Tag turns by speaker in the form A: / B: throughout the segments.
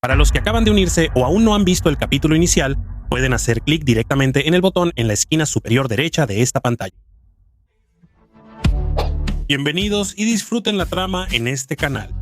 A: Para los que acaban de unirse o aún no han visto el capítulo inicial, pueden hacer clic directamente en el botón en la esquina superior derecha de esta pantalla. Bienvenidos y disfruten la trama en este canal.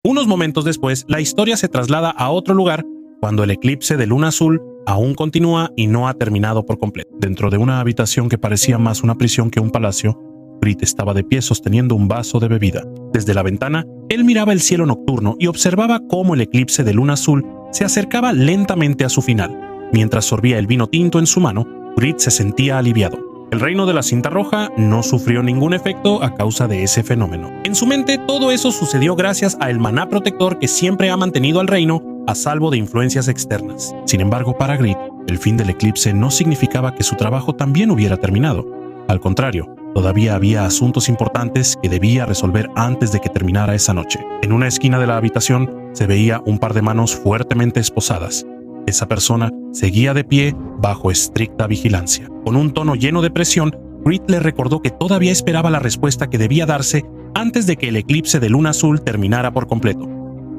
A: Unos momentos después, la historia se traslada a otro lugar cuando el eclipse de luna azul aún continúa y no ha terminado por completo. Dentro de una habitación que parecía más una prisión que un palacio, Grit estaba de pie sosteniendo un vaso de bebida. Desde la ventana, él miraba el cielo nocturno y observaba cómo el eclipse de luna azul se acercaba lentamente a su final. Mientras sorbía el vino tinto en su mano, Grit se sentía aliviado. El reino de la cinta roja no sufrió ningún efecto a causa de ese fenómeno. En su mente, todo eso sucedió gracias al maná protector que siempre ha mantenido al reino a salvo de influencias externas. Sin embargo, para Grit, el fin del eclipse no significaba que su trabajo también hubiera terminado. Al contrario, todavía había asuntos importantes que debía resolver antes de que terminara esa noche. En una esquina de la habitación se veía un par de manos fuertemente esposadas. Esa persona seguía de pie bajo estricta vigilancia. Con un tono lleno de presión, Grit le recordó que todavía esperaba la respuesta que debía darse antes de que el eclipse de luna azul terminara por completo.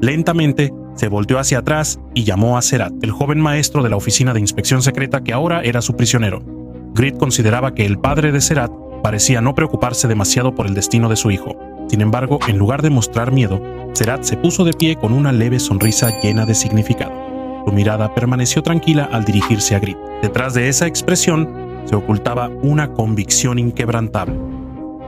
A: Lentamente, se volteó hacia atrás y llamó a Serat, el joven maestro de la oficina de inspección secreta que ahora era su prisionero. Grit consideraba que el padre de Serat parecía no preocuparse demasiado por el destino de su hijo. Sin embargo, en lugar de mostrar miedo, Serat se puso de pie con una leve sonrisa llena de significado. Su mirada permaneció tranquila al dirigirse a Grit. Detrás de esa expresión se ocultaba una convicción inquebrantable.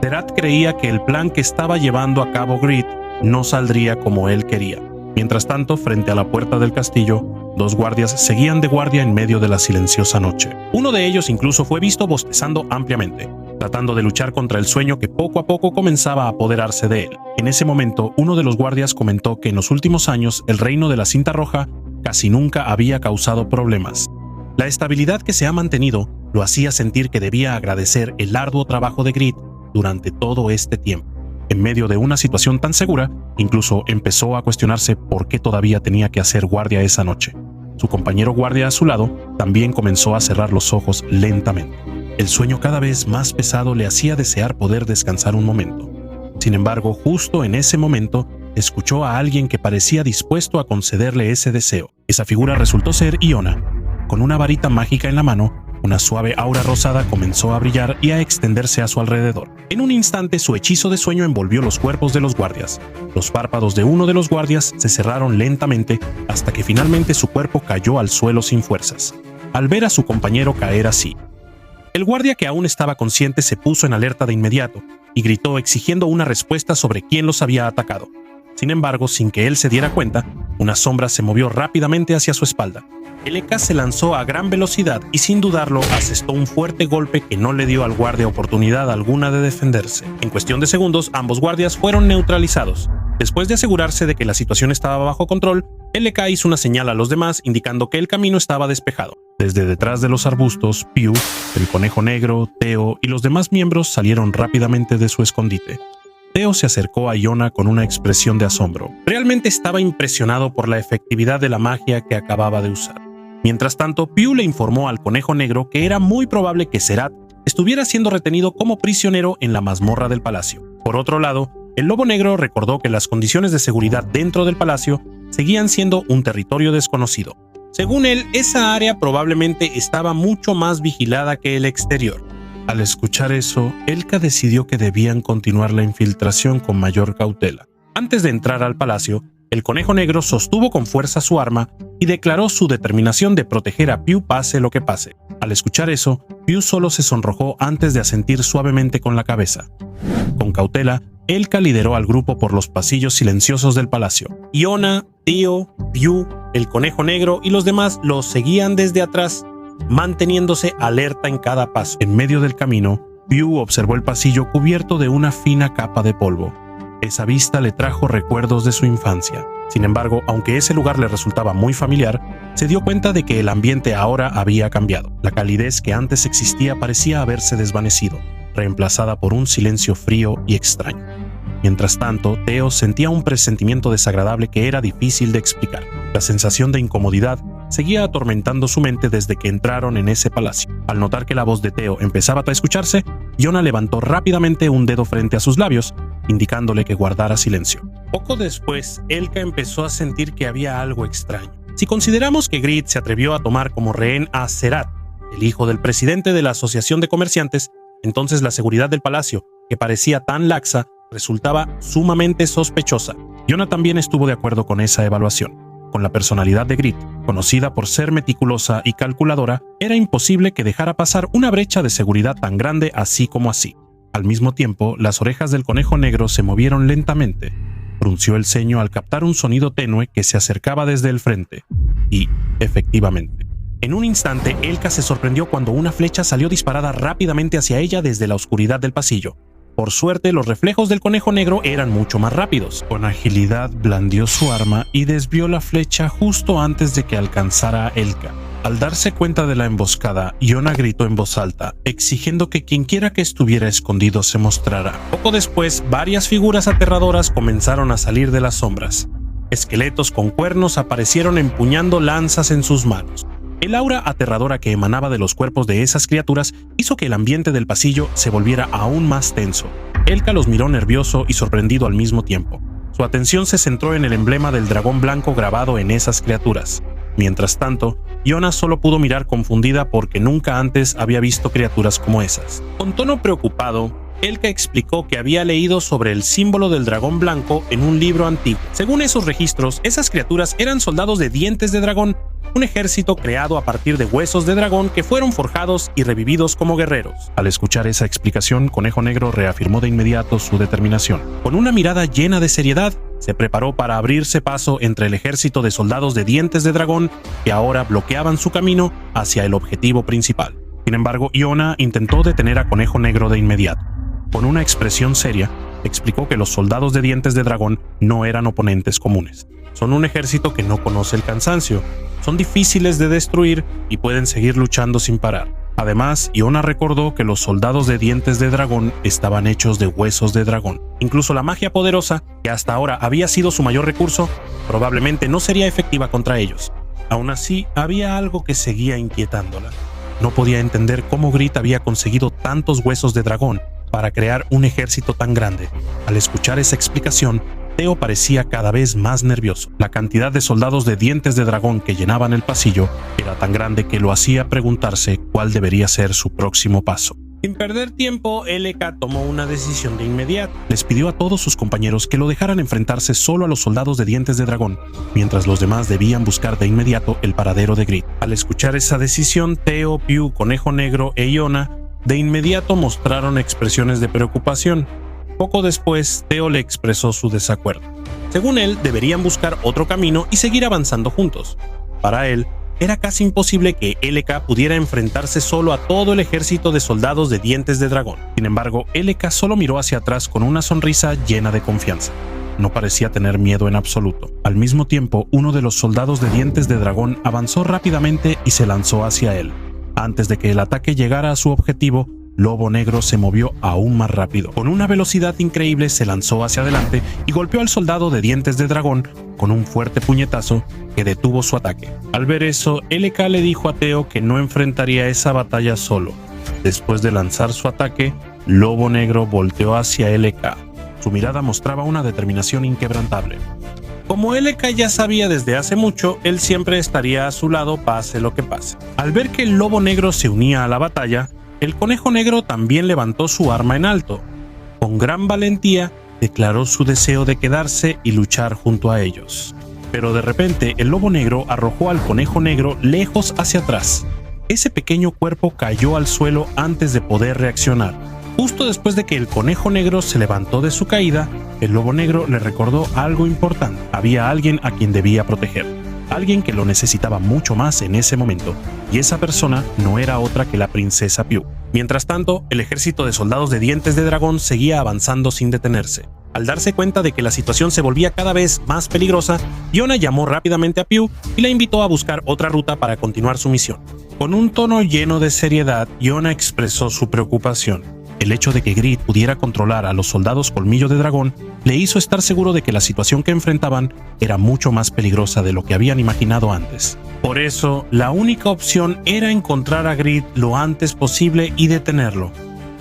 A: Serat creía que el plan que estaba llevando a cabo Grit no saldría como él quería. Mientras tanto, frente a la puerta del castillo, dos guardias seguían de guardia en medio de la silenciosa noche. Uno de ellos incluso fue visto bostezando ampliamente, tratando de luchar contra el sueño que poco a poco comenzaba a apoderarse de él. En ese momento, uno de los guardias comentó que en los últimos años el reino de la cinta roja casi nunca había causado problemas. La estabilidad que se ha mantenido lo hacía sentir que debía agradecer el arduo trabajo de Grit durante todo este tiempo. En medio de una situación tan segura, incluso empezó a cuestionarse por qué todavía tenía que hacer guardia esa noche. Su compañero guardia a su lado también comenzó a cerrar los ojos lentamente. El sueño cada vez más pesado le hacía desear poder descansar un momento. Sin embargo, justo en ese momento, escuchó a alguien que parecía dispuesto a concederle ese deseo. Esa figura resultó ser Iona. Con una varita mágica en la mano, una suave aura rosada comenzó a brillar y a extenderse a su alrededor. En un instante, su hechizo de sueño envolvió los cuerpos de los guardias. Los párpados de uno de los guardias se cerraron lentamente hasta que finalmente su cuerpo cayó al suelo sin fuerzas. Al ver a su compañero caer así, el guardia, que aún estaba consciente, se puso en alerta de inmediato y gritó exigiendo una respuesta sobre quién los había atacado. Sin embargo, sin que él se diera cuenta, una sombra se movió rápidamente hacia su espalda. El Eka se lanzó a gran velocidad y sin dudarlo asestó un fuerte golpe que no le dio al guardia oportunidad alguna de defenderse. En cuestión de segundos, ambos guardias fueron neutralizados. Después de asegurarse de que la situación estaba bajo control, el Eka hizo una señal a los demás indicando que el camino estaba despejado. Desde detrás de los arbustos, Piu, el conejo negro, Theo y los demás miembros salieron rápidamente de su escondite. Theo se acercó a Iona con una expresión de asombro. Realmente estaba impresionado por la efectividad de la magia que acababa de usar. Mientras tanto, Piu le informó al conejo negro que era muy probable que Serat estuviera siendo retenido como prisionero en la mazmorra del palacio. Por otro lado, el lobo negro recordó que las condiciones de seguridad dentro del palacio seguían siendo un territorio desconocido. Según él, esa área probablemente estaba mucho más vigilada que el exterior. Al escuchar eso, Elka decidió que debían continuar la infiltración con mayor cautela. Antes de entrar al palacio, el conejo negro sostuvo con fuerza su arma y declaró su determinación de proteger a Piu pase lo que pase. Al escuchar eso, Piu solo se sonrojó antes de asentir suavemente con la cabeza. Con cautela, Elka lideró al grupo por los pasillos silenciosos del palacio. Iona, Theo, Piu, el conejo negro y los demás los seguían desde atrás, manteniéndose alerta en cada paso. En medio del camino, Piu observó el pasillo cubierto de una fina capa de polvo. Esa vista le trajo recuerdos de su infancia. Sin embargo, aunque ese lugar le resultaba muy familiar, se dio cuenta de que el ambiente ahora había cambiado. La calidez que antes existía parecía haberse desvanecido, reemplazada por un silencio frío y extraño. Mientras tanto, Theo sentía un presentimiento desagradable que era difícil de explicar. La sensación de incomodidad seguía atormentando su mente desde que entraron en ese palacio. Al notar que la voz de Theo empezaba a escucharse, Yona levantó rápidamente un dedo frente a sus labios, indicándole que guardara silencio. Poco después, Elka empezó a sentir que había algo extraño. Si consideramos que Grid se atrevió a tomar como rehén a Serat, el hijo del presidente de la Asociación de Comerciantes, entonces la seguridad del palacio, que parecía tan laxa, resultaba sumamente sospechosa. Yona también estuvo de acuerdo con esa evaluación. Con la personalidad de Grid, conocida por ser meticulosa y calculadora, era imposible que dejara pasar una brecha de seguridad tan grande así como así. Al mismo tiempo, las orejas del conejo negro se movieron lentamente. Frunció el ceño al captar un sonido tenue que se acercaba desde el frente. Y, efectivamente, en un instante, Elka se sorprendió cuando una flecha salió disparada rápidamente hacia ella desde la oscuridad del pasillo. Por suerte, los reflejos del conejo negro eran mucho más rápidos. Con agilidad blandió su arma y desvió la flecha justo antes de que alcanzara a Elka. Al darse cuenta de la emboscada, Yona gritó en voz alta, exigiendo que quienquiera que estuviera escondido se mostrara. Poco después, varias figuras aterradoras comenzaron a salir de las sombras. Esqueletos con cuernos aparecieron empuñando lanzas en sus manos. El aura aterradora que emanaba de los cuerpos de esas criaturas hizo que el ambiente del pasillo se volviera aún más tenso. Elka los miró nervioso y sorprendido al mismo tiempo. Su atención se centró en el emblema del dragón blanco grabado en esas criaturas. Mientras tanto, Yona solo pudo mirar confundida porque nunca antes había visto criaturas como esas. Con tono preocupado, Elka explicó que había leído sobre el símbolo del dragón blanco en un libro antiguo. Según esos registros, esas criaturas eran soldados de dientes de dragón, un ejército creado a partir de huesos de dragón que fueron forjados y revividos como guerreros. Al escuchar esa explicación, Conejo Negro reafirmó de inmediato su determinación. Con una mirada llena de seriedad, se preparó para abrirse paso entre el ejército de soldados de dientes de dragón que ahora bloqueaban su camino hacia el objetivo principal. Sin embargo, Yona intentó detener a Conejo Negro de inmediato. Con una expresión seria, explicó que los soldados de dientes de dragón no eran oponentes comunes. Son un ejército que no conoce el cansancio, son difíciles de destruir y pueden seguir luchando sin parar. Además, Yona recordó que los soldados de dientes de dragón estaban hechos de huesos de dragón. Incluso la magia poderosa, que hasta ahora había sido su mayor recurso, probablemente no sería efectiva contra ellos. Aún así, había algo que seguía inquietándola. No podía entender cómo Grit había conseguido tantos huesos de dragón para crear un ejército tan grande. Al escuchar esa explicación, Theo parecía cada vez más nervioso. La cantidad de soldados de dientes de dragón que llenaban el pasillo era tan grande que lo hacía preguntarse cuál debería ser su próximo paso. Sin perder tiempo, Elka tomó una decisión de inmediato. Les pidió a todos sus compañeros que lo dejaran enfrentarse solo a los soldados de dientes de dragón, mientras los demás debían buscar de inmediato el paradero de Grit. Al escuchar esa decisión, Theo, Piu, Conejo Negro e Yona de inmediato mostraron expresiones de preocupación. Poco después, Theo le expresó su desacuerdo. Según él, deberían buscar otro camino y seguir avanzando juntos. Para él, era casi imposible que Elka pudiera enfrentarse solo a todo el ejército de soldados de dientes de dragón. Sin embargo, Elka solo miró hacia atrás con una sonrisa llena de confianza. No parecía tener miedo en absoluto. Al mismo tiempo, uno de los soldados de dientes de dragón avanzó rápidamente y se lanzó hacia él. Antes de que el ataque llegara a su objetivo, Lobo Negro se movió aún más rápido. Con una velocidad increíble se lanzó hacia adelante y golpeó al soldado de dientes de dragón con un fuerte puñetazo que detuvo su ataque. Al ver eso, Elka le dijo a Theo que no enfrentaría esa batalla solo. Después de lanzar su ataque, Lobo Negro volteó hacia Elka. Su mirada mostraba una determinación inquebrantable. Como Elka ya sabía desde hace mucho, él siempre estaría a su lado pase lo que pase. Al ver que el Lobo Negro se unía a la batalla, el Conejo Negro también levantó su arma en alto. Con gran valentía, declaró su deseo de quedarse y luchar junto a ellos. Pero de repente, el Lobo Negro arrojó al Conejo Negro lejos hacia atrás. Ese pequeño cuerpo cayó al suelo antes de poder reaccionar. Justo después de que el Conejo Negro se levantó de su caída, el Lobo Negro le recordó algo importante. Había alguien a quien debía proteger. Alguien que lo necesitaba mucho más en ese momento, y esa persona no era otra que la princesa Piu. Mientras tanto, el ejército de soldados de dientes de dragón seguía avanzando sin detenerse. Al darse cuenta de que la situación se volvía cada vez más peligrosa, Yona llamó rápidamente a Piu y la invitó a buscar otra ruta para continuar su misión. Con un tono lleno de seriedad, Yona expresó su preocupación. El hecho de que Grid pudiera controlar a los soldados Colmillo de Dragón le hizo estar seguro de que la situación que enfrentaban era mucho más peligrosa de lo que habían imaginado antes. Por eso, la única opción era encontrar a Grid lo antes posible y detenerlo.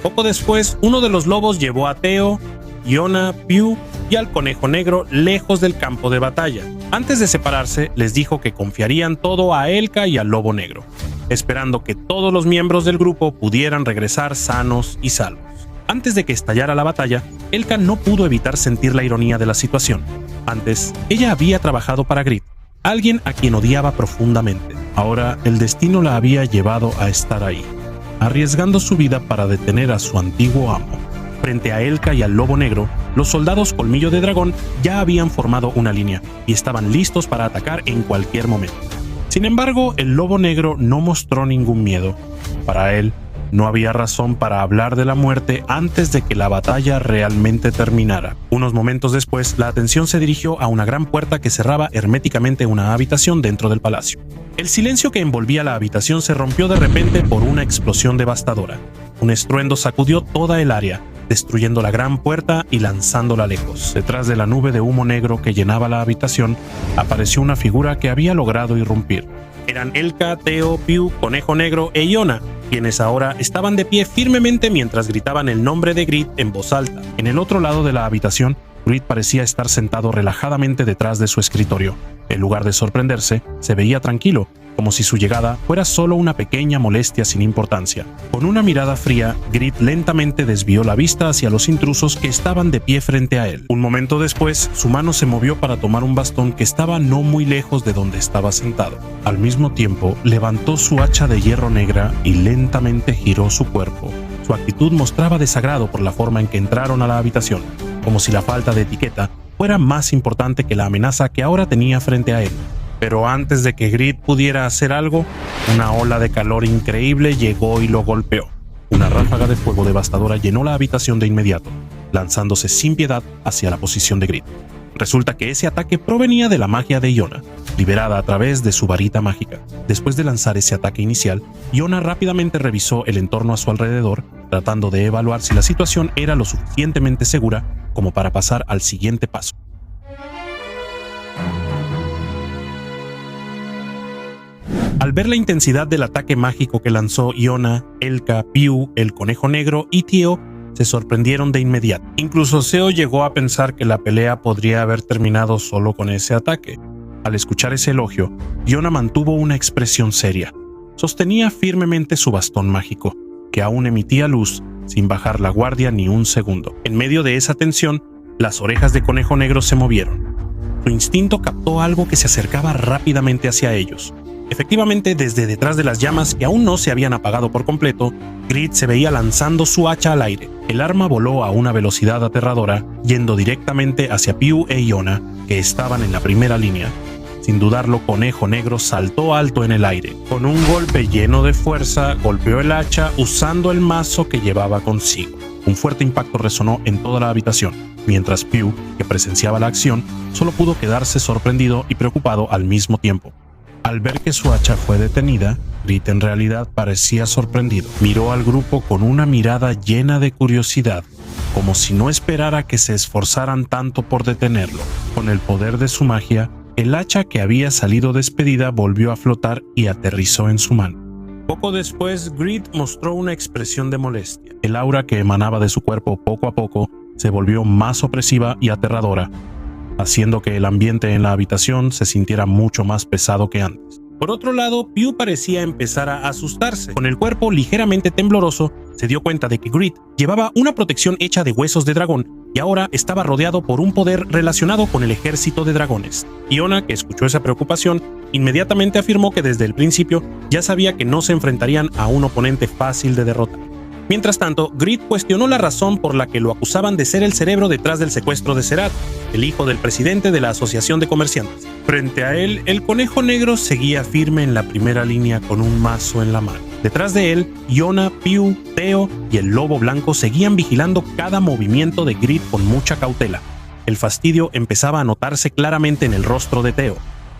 A: Poco después, uno de los lobos llevó a Theo, Iona, Pew y al Conejo Negro lejos del campo de batalla. Antes de separarse, les dijo que confiarían todo a Elka y al Lobo Negro, esperando que todos los miembros del grupo pudieran regresar sanos y salvos. Antes de que estallara la batalla, Elka no pudo evitar sentir la ironía de la situación. Antes, ella había trabajado para Grid, alguien a quien odiaba profundamente. Ahora, el destino la había llevado a estar ahí, arriesgando su vida para detener a su antiguo amo. Frente a Elka y al Lobo Negro, los soldados Colmillo de Dragón ya habían formado una línea y estaban listos para atacar en cualquier momento. Sin embargo, el Lobo Negro no mostró ningún miedo. Para él, no había razón para hablar de la muerte antes de que la batalla realmente terminara. Unos momentos después, la atención se dirigió a una gran puerta que cerraba herméticamente una habitación dentro del palacio. El silencio que envolvía la habitación se rompió de repente por una explosión devastadora. Un estruendo sacudió toda el área, destruyendo la gran puerta y lanzándola lejos. Detrás de la nube de humo negro que llenaba la habitación, apareció una figura que había logrado irrumpir. Eran Elka, Theo, Pew, Conejo Negro e Iona, quienes ahora estaban de pie firmemente mientras gritaban el nombre de Grid en voz alta. En el otro lado de la habitación, Grid parecía estar sentado relajadamente detrás de su escritorio. En lugar de sorprenderse, se veía tranquilo, como si su llegada fuera solo una pequeña molestia sin importancia. Con una mirada fría, Grid lentamente desvió la vista hacia los intrusos que estaban de pie frente a él. Un momento después, su mano se movió para tomar un bastón que estaba no muy lejos de donde estaba sentado. Al mismo tiempo, levantó su hacha de hierro negra y lentamente giró su cuerpo. Su actitud mostraba desagrado por la forma en que entraron a la habitación, como si la falta de etiqueta fuera más importante que la amenaza que ahora tenía frente a él. Pero antes de que Grid pudiera hacer algo, una ola de calor increíble llegó y lo golpeó. Una ráfaga de fuego devastadora llenó la habitación de inmediato, lanzándose sin piedad hacia la posición de Grid. Resulta que ese ataque provenía de la magia de Iona, liberada a través de su varita mágica. Después de lanzar ese ataque inicial, Iona rápidamente revisó el entorno a su alrededor, tratando de evaluar si la situación era lo suficientemente segura como para pasar al siguiente paso. Al ver la intensidad del ataque mágico que lanzó Iona, Elka, Pew, el Conejo Negro y Theo, se sorprendieron de inmediato. Incluso Theo llegó a pensar que la pelea podría haber terminado solo con ese ataque. Al escuchar ese elogio, Iona mantuvo una expresión seria. Sostenía firmemente su bastón mágico, que aún emitía luz sin bajar la guardia ni un segundo. En medio de esa tensión, las orejas de Conejo Negro se movieron. Su instinto captó algo que se acercaba rápidamente hacia ellos. Efectivamente, desde detrás de las llamas que aún no se habían apagado por completo, Grid se veía lanzando su hacha al aire. El arma voló a una velocidad aterradora, yendo directamente hacia Pew e Iona, que estaban en la primera línea. Sin dudarlo, Conejo Negro saltó alto en el aire. Con un golpe lleno de fuerza, golpeó el hacha usando el mazo que llevaba consigo. Un fuerte impacto resonó en toda la habitación, mientras Pew, que presenciaba la acción, solo pudo quedarse sorprendido y preocupado al mismo tiempo. Al ver que su hacha fue detenida, Grid en realidad parecía sorprendido. Miró al grupo con una mirada llena de curiosidad, como si no esperara que se esforzaran tanto por detenerlo. Con el poder de su magia, el hacha que había salido despedida volvió a flotar y aterrizó en su mano. Poco después, Grid mostró una expresión de molestia. El aura que emanaba de su cuerpo poco a poco se volvió más opresiva y aterradora, haciendo que el ambiente en la habitación se sintiera mucho más pesado que antes. Por otro lado, Pew parecía empezar a asustarse. Con el cuerpo ligeramente tembloroso, se dio cuenta de que Grid llevaba una protección hecha de huesos de dragón y ahora estaba rodeado por un poder relacionado con el ejército de dragones. Iona, que escuchó esa preocupación, inmediatamente afirmó que desde el principio ya sabía que no se enfrentarían a un oponente fácil de derrotar. Mientras tanto, Grid cuestionó la razón por la que lo acusaban de ser el cerebro detrás del secuestro de Serat, el hijo del presidente de la Asociación de Comerciantes. Frente a él, el Conejo Negro seguía firme en la primera línea con un mazo en la mano. Detrás de él, Iona, Pew, Theo y el Lobo Blanco seguían vigilando cada movimiento de Grid con mucha cautela. El fastidio empezaba a notarse claramente en el rostro de Theo.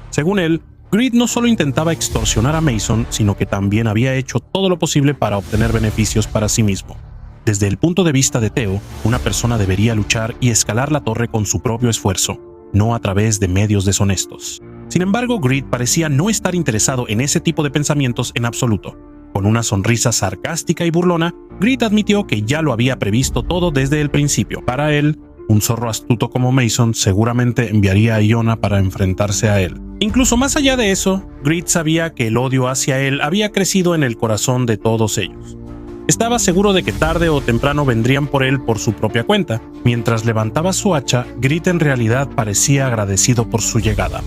A: Según él, Grid no solo intentaba extorsionar a Mason, sino que también había hecho todo lo posible para obtener beneficios para sí mismo. Desde el punto de vista de Theo, una persona debería luchar y escalar la torre con su propio esfuerzo, no a través de medios deshonestos. Sin embargo, Grid parecía no estar interesado en ese tipo de pensamientos en absoluto. Con una sonrisa sarcástica y burlona, Grid admitió que ya lo había previsto todo desde el principio. Para él, un zorro astuto como Mason seguramente enviaría a Iona para enfrentarse a él. Incluso más allá de eso, Grid sabía que el odio hacia él había crecido en el corazón de todos ellos. Estaba seguro de que tarde o temprano vendrían por él por su propia cuenta. Mientras levantaba su hacha, Grid en realidad parecía agradecido por su llegada.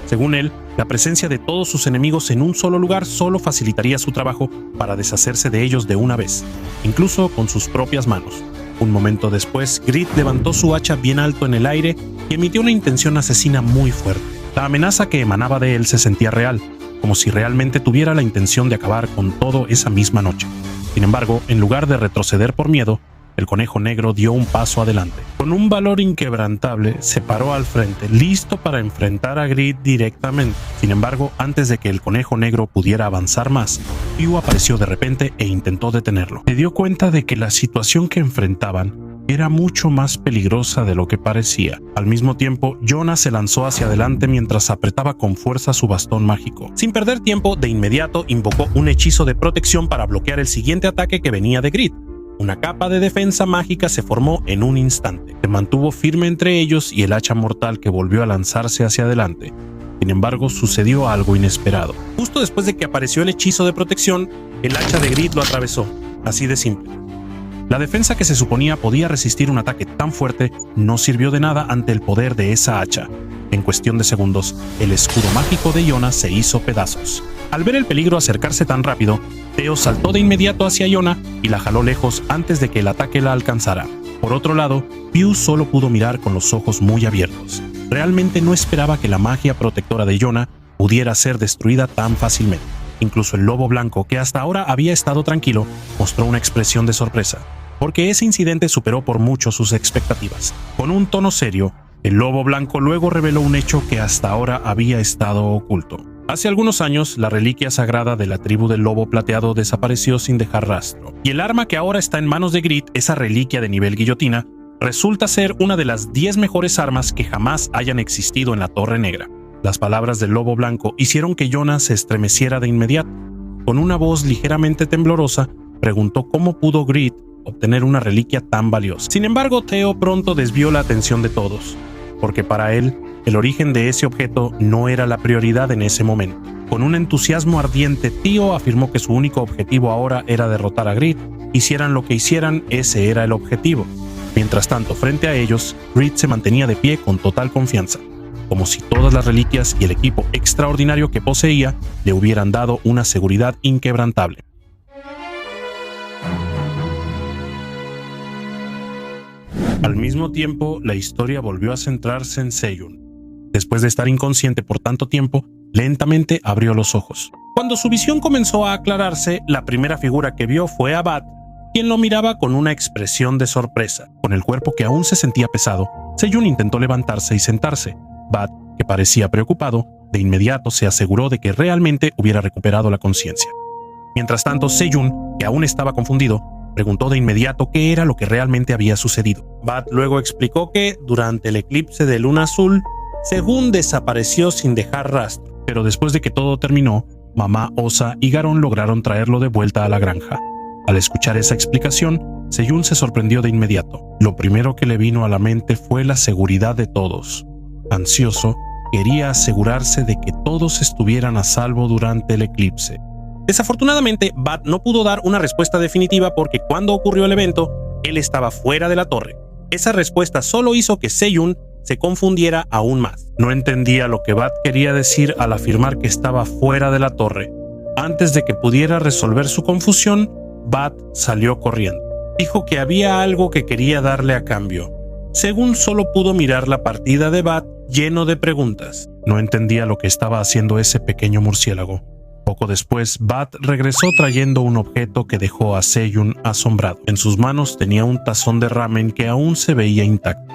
A: Según él, la presencia de todos sus enemigos en un solo lugar solo facilitaría su trabajo para deshacerse de ellos de una vez, incluso con sus propias manos. Un momento después, Grid levantó su hacha bien alto en el aire y emitió una intención asesina muy fuerte. La amenaza que emanaba de él se sentía real, como si realmente tuviera la intención de acabar con todo esa misma noche. Sin embargo, en lugar de retroceder por miedo, el conejo negro dio un paso adelante. Con un valor inquebrantable, se paró al frente, listo para enfrentar a Grid directamente. Sin embargo, antes de que el conejo negro pudiera avanzar más, Pew apareció de repente e intentó detenerlo. Se dio cuenta de que la situación que enfrentaban era mucho más peligrosa de lo que parecía. Al mismo tiempo, Jonah se lanzó hacia adelante mientras apretaba con fuerza su bastón mágico. Sin perder tiempo, de inmediato invocó un hechizo de protección para bloquear el siguiente ataque que venía de Grid. Una capa de defensa mágica se formó en un instante. Se mantuvo firme entre ellos y el hacha mortal que volvió a lanzarse hacia adelante. Sin embargo, sucedió algo inesperado. Justo después de que apareció el hechizo de protección, el hacha de Grid lo atravesó. Así de simple. La defensa que se suponía podía resistir un ataque tan fuerte no sirvió de nada ante el poder de esa hacha. En cuestión de segundos, el escudo mágico de Iona se hizo pedazos. Al ver el peligro acercarse tan rápido, Theo saltó de inmediato hacia Iona y la jaló lejos antes de que el ataque la alcanzara. Por otro lado, Pew solo pudo mirar con los ojos muy abiertos. Realmente no esperaba que la magia protectora de Iona pudiera ser destruida tan fácilmente. Incluso el lobo blanco, que hasta ahora había estado tranquilo, mostró una expresión de sorpresa, porque ese incidente superó por mucho sus expectativas. Con un tono serio, el lobo blanco luego reveló un hecho que hasta ahora había estado oculto. Hace algunos años, la reliquia sagrada de la tribu del lobo plateado desapareció sin dejar rastro, y el arma que ahora está en manos de Grid, esa reliquia de nivel guillotina, resulta ser una de las 10 mejores armas que jamás hayan existido en la Torre Negra. Las palabras del lobo blanco hicieron que Jonah se estremeciera de inmediato. Con una voz ligeramente temblorosa, preguntó cómo pudo Grid obtener una reliquia tan valiosa. Sin embargo, Theo pronto desvió la atención de todos, porque para él, el origen de ese objeto no era la prioridad en ese momento. Con un entusiasmo ardiente, Theo afirmó que su único objetivo ahora era derrotar a Grid. Hicieran lo que hicieran, ese era el objetivo. Mientras tanto, frente a ellos, Grid se mantenía de pie con total confianza, como si todas las reliquias y el equipo extraordinario que poseía le hubieran dado una seguridad inquebrantable. Al mismo tiempo, la historia volvió a centrarse en Seyun. Después de estar inconsciente por tanto tiempo, lentamente abrió los ojos. Cuando su visión comenzó a aclararse, la primera figura que vio fue a Bat, quien lo miraba con una expresión de sorpresa. Con el cuerpo que aún se sentía pesado, Seyun intentó levantarse y sentarse. Bat, que parecía preocupado, de inmediato se aseguró de que realmente hubiera recuperado la conciencia. Mientras tanto, Seyun, que aún estaba confundido, preguntó de inmediato qué era lo que realmente había sucedido. Bat luego explicó que, durante el eclipse de luna azul, Sejun desapareció sin dejar rastro, pero después de que todo terminó, Mamá, Osa y Garon lograron traerlo de vuelta a la granja. Al escuchar esa explicación, Seyun se sorprendió de inmediato. Lo primero que le vino a la mente fue la seguridad de todos. Ansioso, quería asegurarse de que todos estuvieran a salvo durante el eclipse. Desafortunadamente, Bat no pudo dar una respuesta definitiva porque cuando ocurrió el evento, él estaba fuera de la torre. Esa respuesta solo hizo que Seyun se confundiera aún más. No entendía lo que Bat quería decir al afirmar que estaba fuera de la torre. Antes de que pudiera resolver su confusión, Bat salió corriendo. Dijo que había algo que quería darle a cambio. Seyun solo pudo mirar la partida de Bat lleno de preguntas. No entendía lo que estaba haciendo ese pequeño murciélago. Poco después, Bat regresó trayendo un objeto que dejó a Seyun asombrado. En sus manos tenía un tazón de ramen que aún se veía intacto.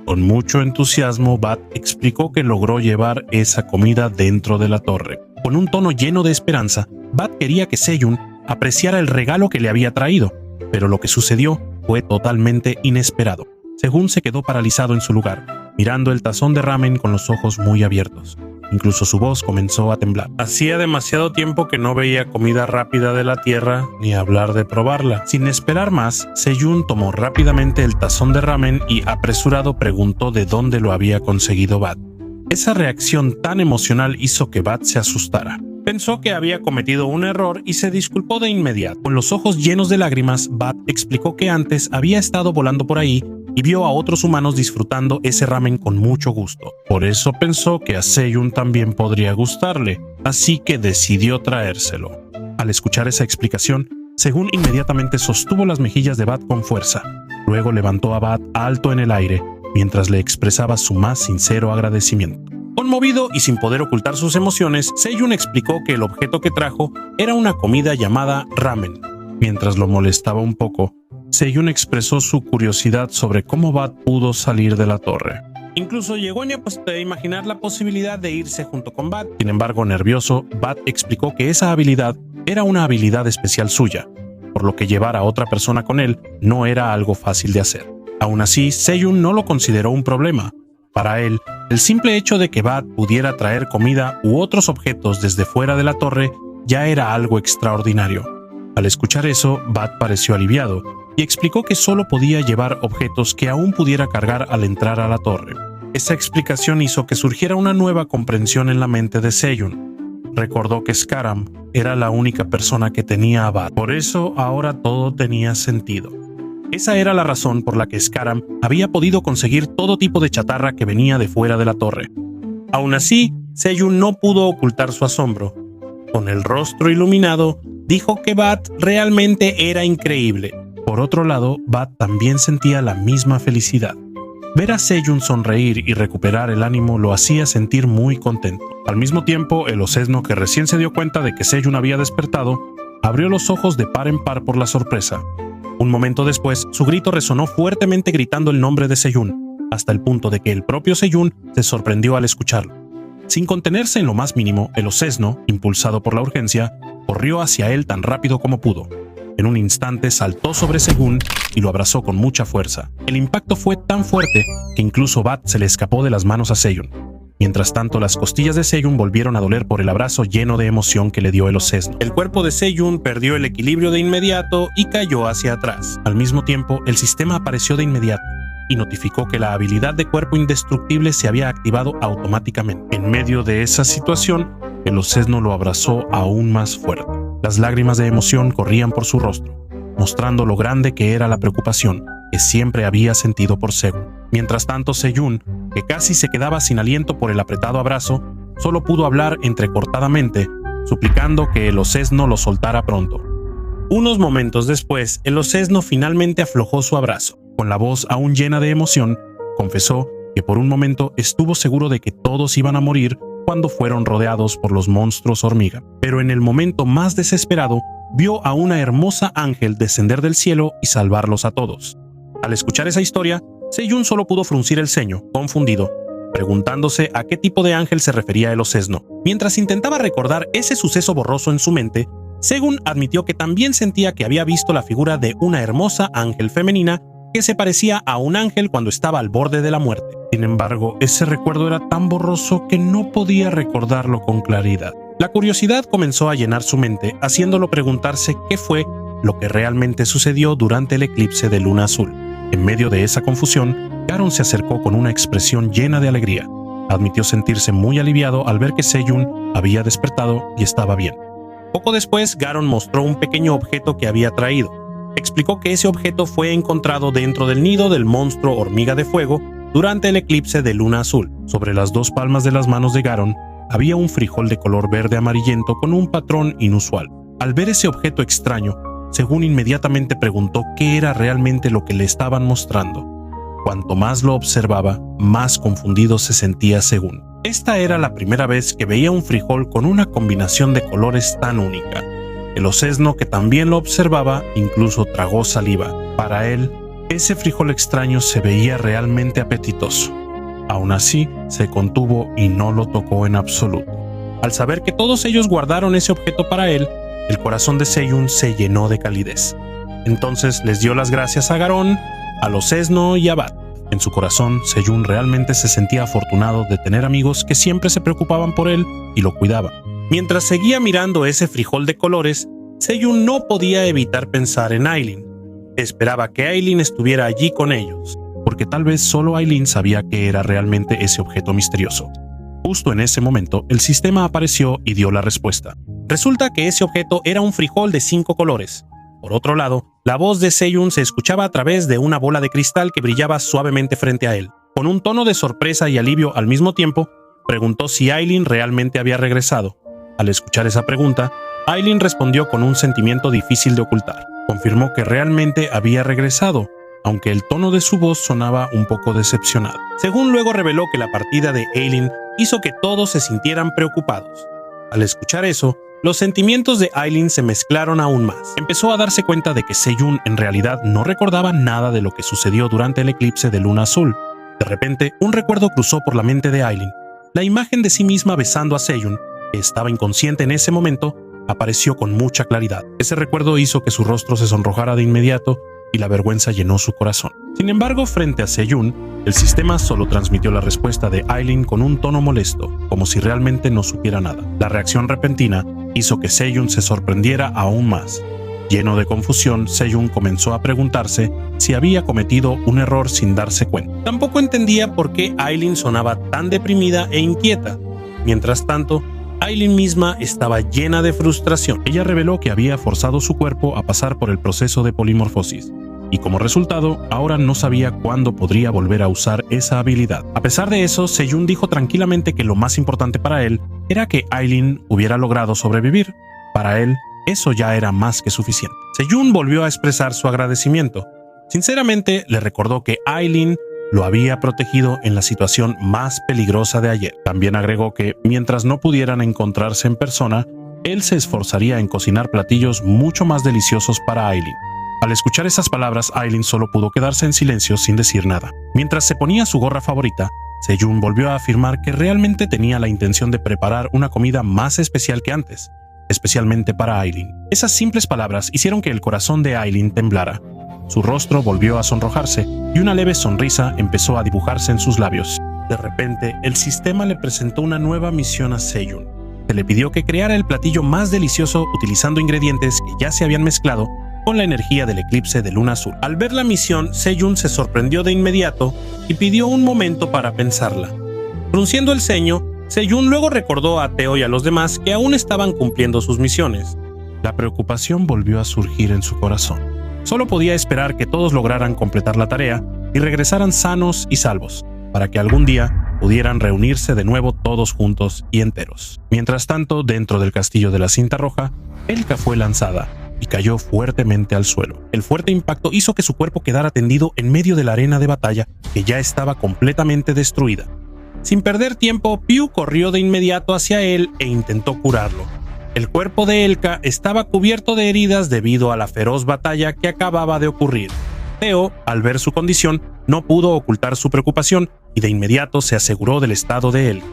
A: Con mucho entusiasmo, Bat explicó que logró llevar esa comida dentro de la torre. Con un tono lleno de esperanza, Bat quería que Seyun apreciara el regalo que le había traído. pero lo que sucedió fue totalmente inesperado. Sejun se quedó paralizado en su lugar, mirando el tazón de ramen con los ojos muy abiertos. Incluso su voz comenzó a temblar. Hacía demasiado tiempo que no veía comida rápida de la tierra ni hablar de probarla. Sin esperar más, Sejun tomó rápidamente el tazón de ramen y apresurado preguntó de dónde lo había conseguido Bat. Esa reacción tan emocional hizo que Bat se asustara. Pensó que había cometido un error y se disculpó de inmediato. Con los ojos llenos de lágrimas, Bat explicó que antes había estado volando por ahí y vio a otros humanos disfrutando ese ramen con mucho gusto. Por eso pensó que a Sejun también podría gustarle, así que decidió traérselo. Al escuchar esa explicación, Sejun inmediatamente sostuvo las mejillas de Bat con fuerza. Luego levantó a Bat alto en el aire, mientras le expresaba su más sincero agradecimiento. Conmovido y sin poder ocultar sus emociones, Sejun explicó que el objeto que trajo era una comida llamada ramen. Mientras lo molestaba un poco, Sejun expresó su curiosidad sobre cómo Bat pudo salir de la torre. Incluso llegó a imaginar la posibilidad de irse junto con Bat. Sin embargo, nervioso, Bat explicó que esa habilidad era una habilidad especial suya, por lo que llevar a otra persona con él no era algo fácil de hacer. Aún así, Sejun no lo consideró un problema. Para él, el simple hecho de que Bat pudiera traer comida u otros objetos desde fuera de la torre ya era algo extraordinario. Al escuchar eso, Bat pareció aliviado y explicó que solo podía llevar objetos que aún pudiera cargar al entrar a la torre. Esa explicación hizo que surgiera una nueva comprensión en la mente de Sejun. Recordó que Scaram era la única persona que tenía a Bat. Por eso ahora todo tenía sentido. Esa era la razón por la que Scaram había podido conseguir todo tipo de chatarra que venía de fuera de la torre. Aún así, Sejun no pudo ocultar su asombro. Con el rostro iluminado, dijo que Bat realmente era increíble. Por otro lado, Bat también sentía la misma felicidad. Ver a Sejun sonreír y recuperar el ánimo lo hacía sentir muy contento. Al mismo tiempo, el osesno, que recién se dio cuenta de que Sejun había despertado, abrió los ojos de par en par por la sorpresa. Un momento después, su grito resonó fuertemente gritando el nombre de Sejun, hasta el punto de que el propio Sejun se sorprendió al escucharlo. Sin contenerse en lo más mínimo, el osesno, impulsado por la urgencia, corrió hacia él tan rápido como pudo. En un instante saltó sobre Sejun y lo abrazó con mucha fuerza. El impacto fue tan fuerte que incluso Bat se le escapó de las manos a Sejun. Mientras tanto, las costillas de Sejun volvieron a doler por el abrazo lleno de emoción que le dio el osesno. El cuerpo de Sejun perdió el equilibrio de inmediato y cayó hacia atrás. Al mismo tiempo, el sistema apareció de inmediato y notificó que la habilidad de cuerpo indestructible se había activado automáticamente. En medio de esa situación, el osesno lo abrazó aún más fuerte. Las lágrimas de emoción corrían por su rostro, mostrando lo grande que era la preocupación que siempre había sentido por Sejun. Mientras tanto, Sejun, que casi se quedaba sin aliento por el apretado abrazo, solo pudo hablar entrecortadamente, suplicando que el osesno lo soltara pronto. Unos momentos después, el osesno finalmente aflojó su abrazo. Con la voz aún llena de emoción, confesó que por un momento estuvo seguro de que todos iban a morir cuando fueron rodeados por los monstruos hormiga. Pero en el momento más desesperado, vio a una hermosa ángel descender del cielo y salvarlos a todos. Al escuchar esa historia, Sejun solo pudo fruncir el ceño, confundido, preguntándose a qué tipo de ángel se refería el osesno. Mientras intentaba recordar ese suceso borroso en su mente, Sejun admitió que también sentía que había visto la figura de una hermosa ángel femenina que se parecía a un ángel cuando estaba al borde de la muerte. Sin embargo, ese recuerdo era tan borroso que no podía recordarlo con claridad. La curiosidad comenzó a llenar su mente, haciéndolo preguntarse qué fue lo que realmente sucedió durante el eclipse de luna azul. En medio de esa confusión, Garon se acercó con una expresión llena de alegría. Admitió sentirse muy aliviado al ver que Sejun había despertado y estaba bien. Poco después, Garon mostró un pequeño objeto que había traído. Explicó que ese objeto fue encontrado dentro del nido del monstruo hormiga de fuego durante el eclipse de luna azul. Sobre las dos palmas de las manos de Garon había un frijol de color verde amarillento con un patrón inusual. Al ver ese objeto extraño, Sejun inmediatamente preguntó qué era realmente lo que le estaban mostrando. Cuanto más lo observaba, más confundido se sentía Sejun. Esta era la primera vez que veía un frijol con una combinación de colores tan única. El osesno, que también lo observaba, incluso tragó saliva. Para él, ese frijol extraño se veía realmente apetitoso. Aún así, se contuvo y no lo tocó en absoluto. Al saber que todos ellos guardaron ese objeto para él, el corazón de Sejun se llenó de calidez. Entonces les dio las gracias a Garón, a los Esno y a Bat. En su corazón, Seyun realmente se sentía afortunado de tener amigos que siempre se preocupaban por él y lo cuidaban. Mientras seguía mirando ese frijol de colores, Seyun no podía evitar pensar en Aileen. Esperaba que Aileen estuviera allí con ellos, porque tal vez solo Aileen sabía qué era realmente ese objeto misterioso. Justo en ese momento, el sistema apareció y dio la respuesta. Resulta que ese objeto era un frijol de 5 colores. Por otro lado, la voz de Seyun se escuchaba a través de una bola de cristal que brillaba suavemente frente a él. Con un tono de sorpresa y alivio al mismo tiempo, preguntó si Aileen realmente había regresado. Al escuchar esa pregunta, Aileen respondió con un sentimiento difícil de ocultar. Confirmó que realmente había regresado, aunque el tono de su voz sonaba un poco decepcionado. Según luego reveló que la partida de Aileen hizo que todos se sintieran preocupados. Al escuchar eso, los sentimientos de Aileen se mezclaron aún más. Empezó a darse cuenta de que Seyun en realidad no recordaba nada de lo que sucedió durante el eclipse de luna azul. De repente, un recuerdo cruzó por la mente de Aileen. La imagen de sí misma besando a Seyun, que estaba inconsciente en ese momento, apareció con mucha claridad. Ese recuerdo hizo que su rostro se sonrojara de inmediato y la vergüenza llenó su corazón. Sin embargo, frente a Seyun, el sistema solo transmitió la respuesta de Aileen con un tono molesto, como si realmente no supiera nada. La reacción repentina hizo que Seyun se sorprendiera aún más. Lleno de confusión, Seyun comenzó a preguntarse si había cometido un error sin darse cuenta. Tampoco entendía por qué Aileen sonaba tan deprimida e inquieta. Mientras tanto, Aileen misma estaba llena de frustración. Ella reveló que había forzado su cuerpo a pasar por el proceso de polimorfosis, y como resultado, ahora no sabía cuándo podría volver a usar esa habilidad. A pesar de eso, Seyun dijo tranquilamente que lo más importante para él era que Aileen hubiera logrado sobrevivir. Para él, eso ya era más que suficiente. Seyun volvió a expresar su agradecimiento. Sinceramente, le recordó que Aileen lo había protegido en la situación más peligrosa de ayer. También agregó que, mientras no pudieran encontrarse en persona, él se esforzaría en cocinar platillos mucho más deliciosos para Aileen. Al escuchar esas palabras, Aileen solo pudo quedarse en silencio sin decir nada. Mientras se ponía su gorra favorita, Seyun volvió a afirmar que realmente tenía la intención de preparar una comida más especial que antes, especialmente para Aileen. Esas simples palabras hicieron que el corazón de Aileen temblara. Su rostro volvió a sonrojarse y una leve sonrisa empezó a dibujarse en sus labios. De repente, el sistema le presentó una nueva misión a Seyun. Se le pidió que creara el platillo más delicioso utilizando ingredientes que ya se habían mezclado con la energía del eclipse de luna azul. Al ver la misión, Seyun se sorprendió de inmediato y pidió un momento para pensarla. Frunciendo el ceño, Seyun luego recordó a Teo y a los demás que aún estaban cumpliendo sus misiones. La preocupación volvió a surgir en su corazón. Solo podía esperar que todos lograran completar la tarea y regresaran sanos y salvos, para que algún día pudieran reunirse de nuevo todos juntos y enteros. Mientras tanto, dentro del castillo de la cinta roja, Elka fue lanzada y cayó fuertemente al suelo. El fuerte impacto hizo que su cuerpo quedara tendido en medio de la arena de batalla, que ya estaba completamente destruida. Sin perder tiempo, Piu corrió de inmediato hacia él e intentó curarlo. El cuerpo de Elka estaba cubierto de heridas debido a la feroz batalla que acababa de ocurrir. Teo, al ver su condición, no pudo ocultar su preocupación y de inmediato se aseguró del estado de Elka.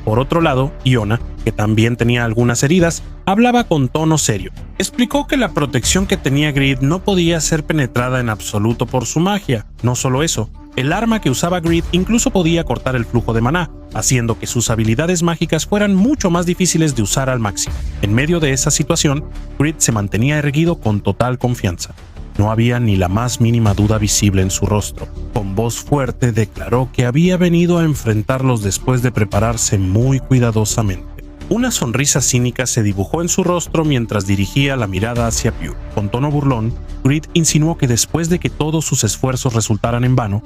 A: Por otro lado, Iona, que también tenía algunas heridas, hablaba con tono serio. Explicó que la protección que tenía Grid no podía ser penetrada en absoluto por su magia. No solo eso, el arma que usaba Grid incluso podía cortar el flujo de maná, haciendo que sus habilidades mágicas fueran mucho más difíciles de usar al máximo. En medio de esa situación, Grid se mantenía erguido con total confianza. No había ni la más mínima duda visible en su rostro. Con voz fuerte declaró que había venido a enfrentarlos después de prepararse muy cuidadosamente. Una sonrisa cínica se dibujó en su rostro mientras dirigía la mirada hacia Piu. Con tono burlón, Grid insinuó que después de que todos sus esfuerzos resultaran en vano,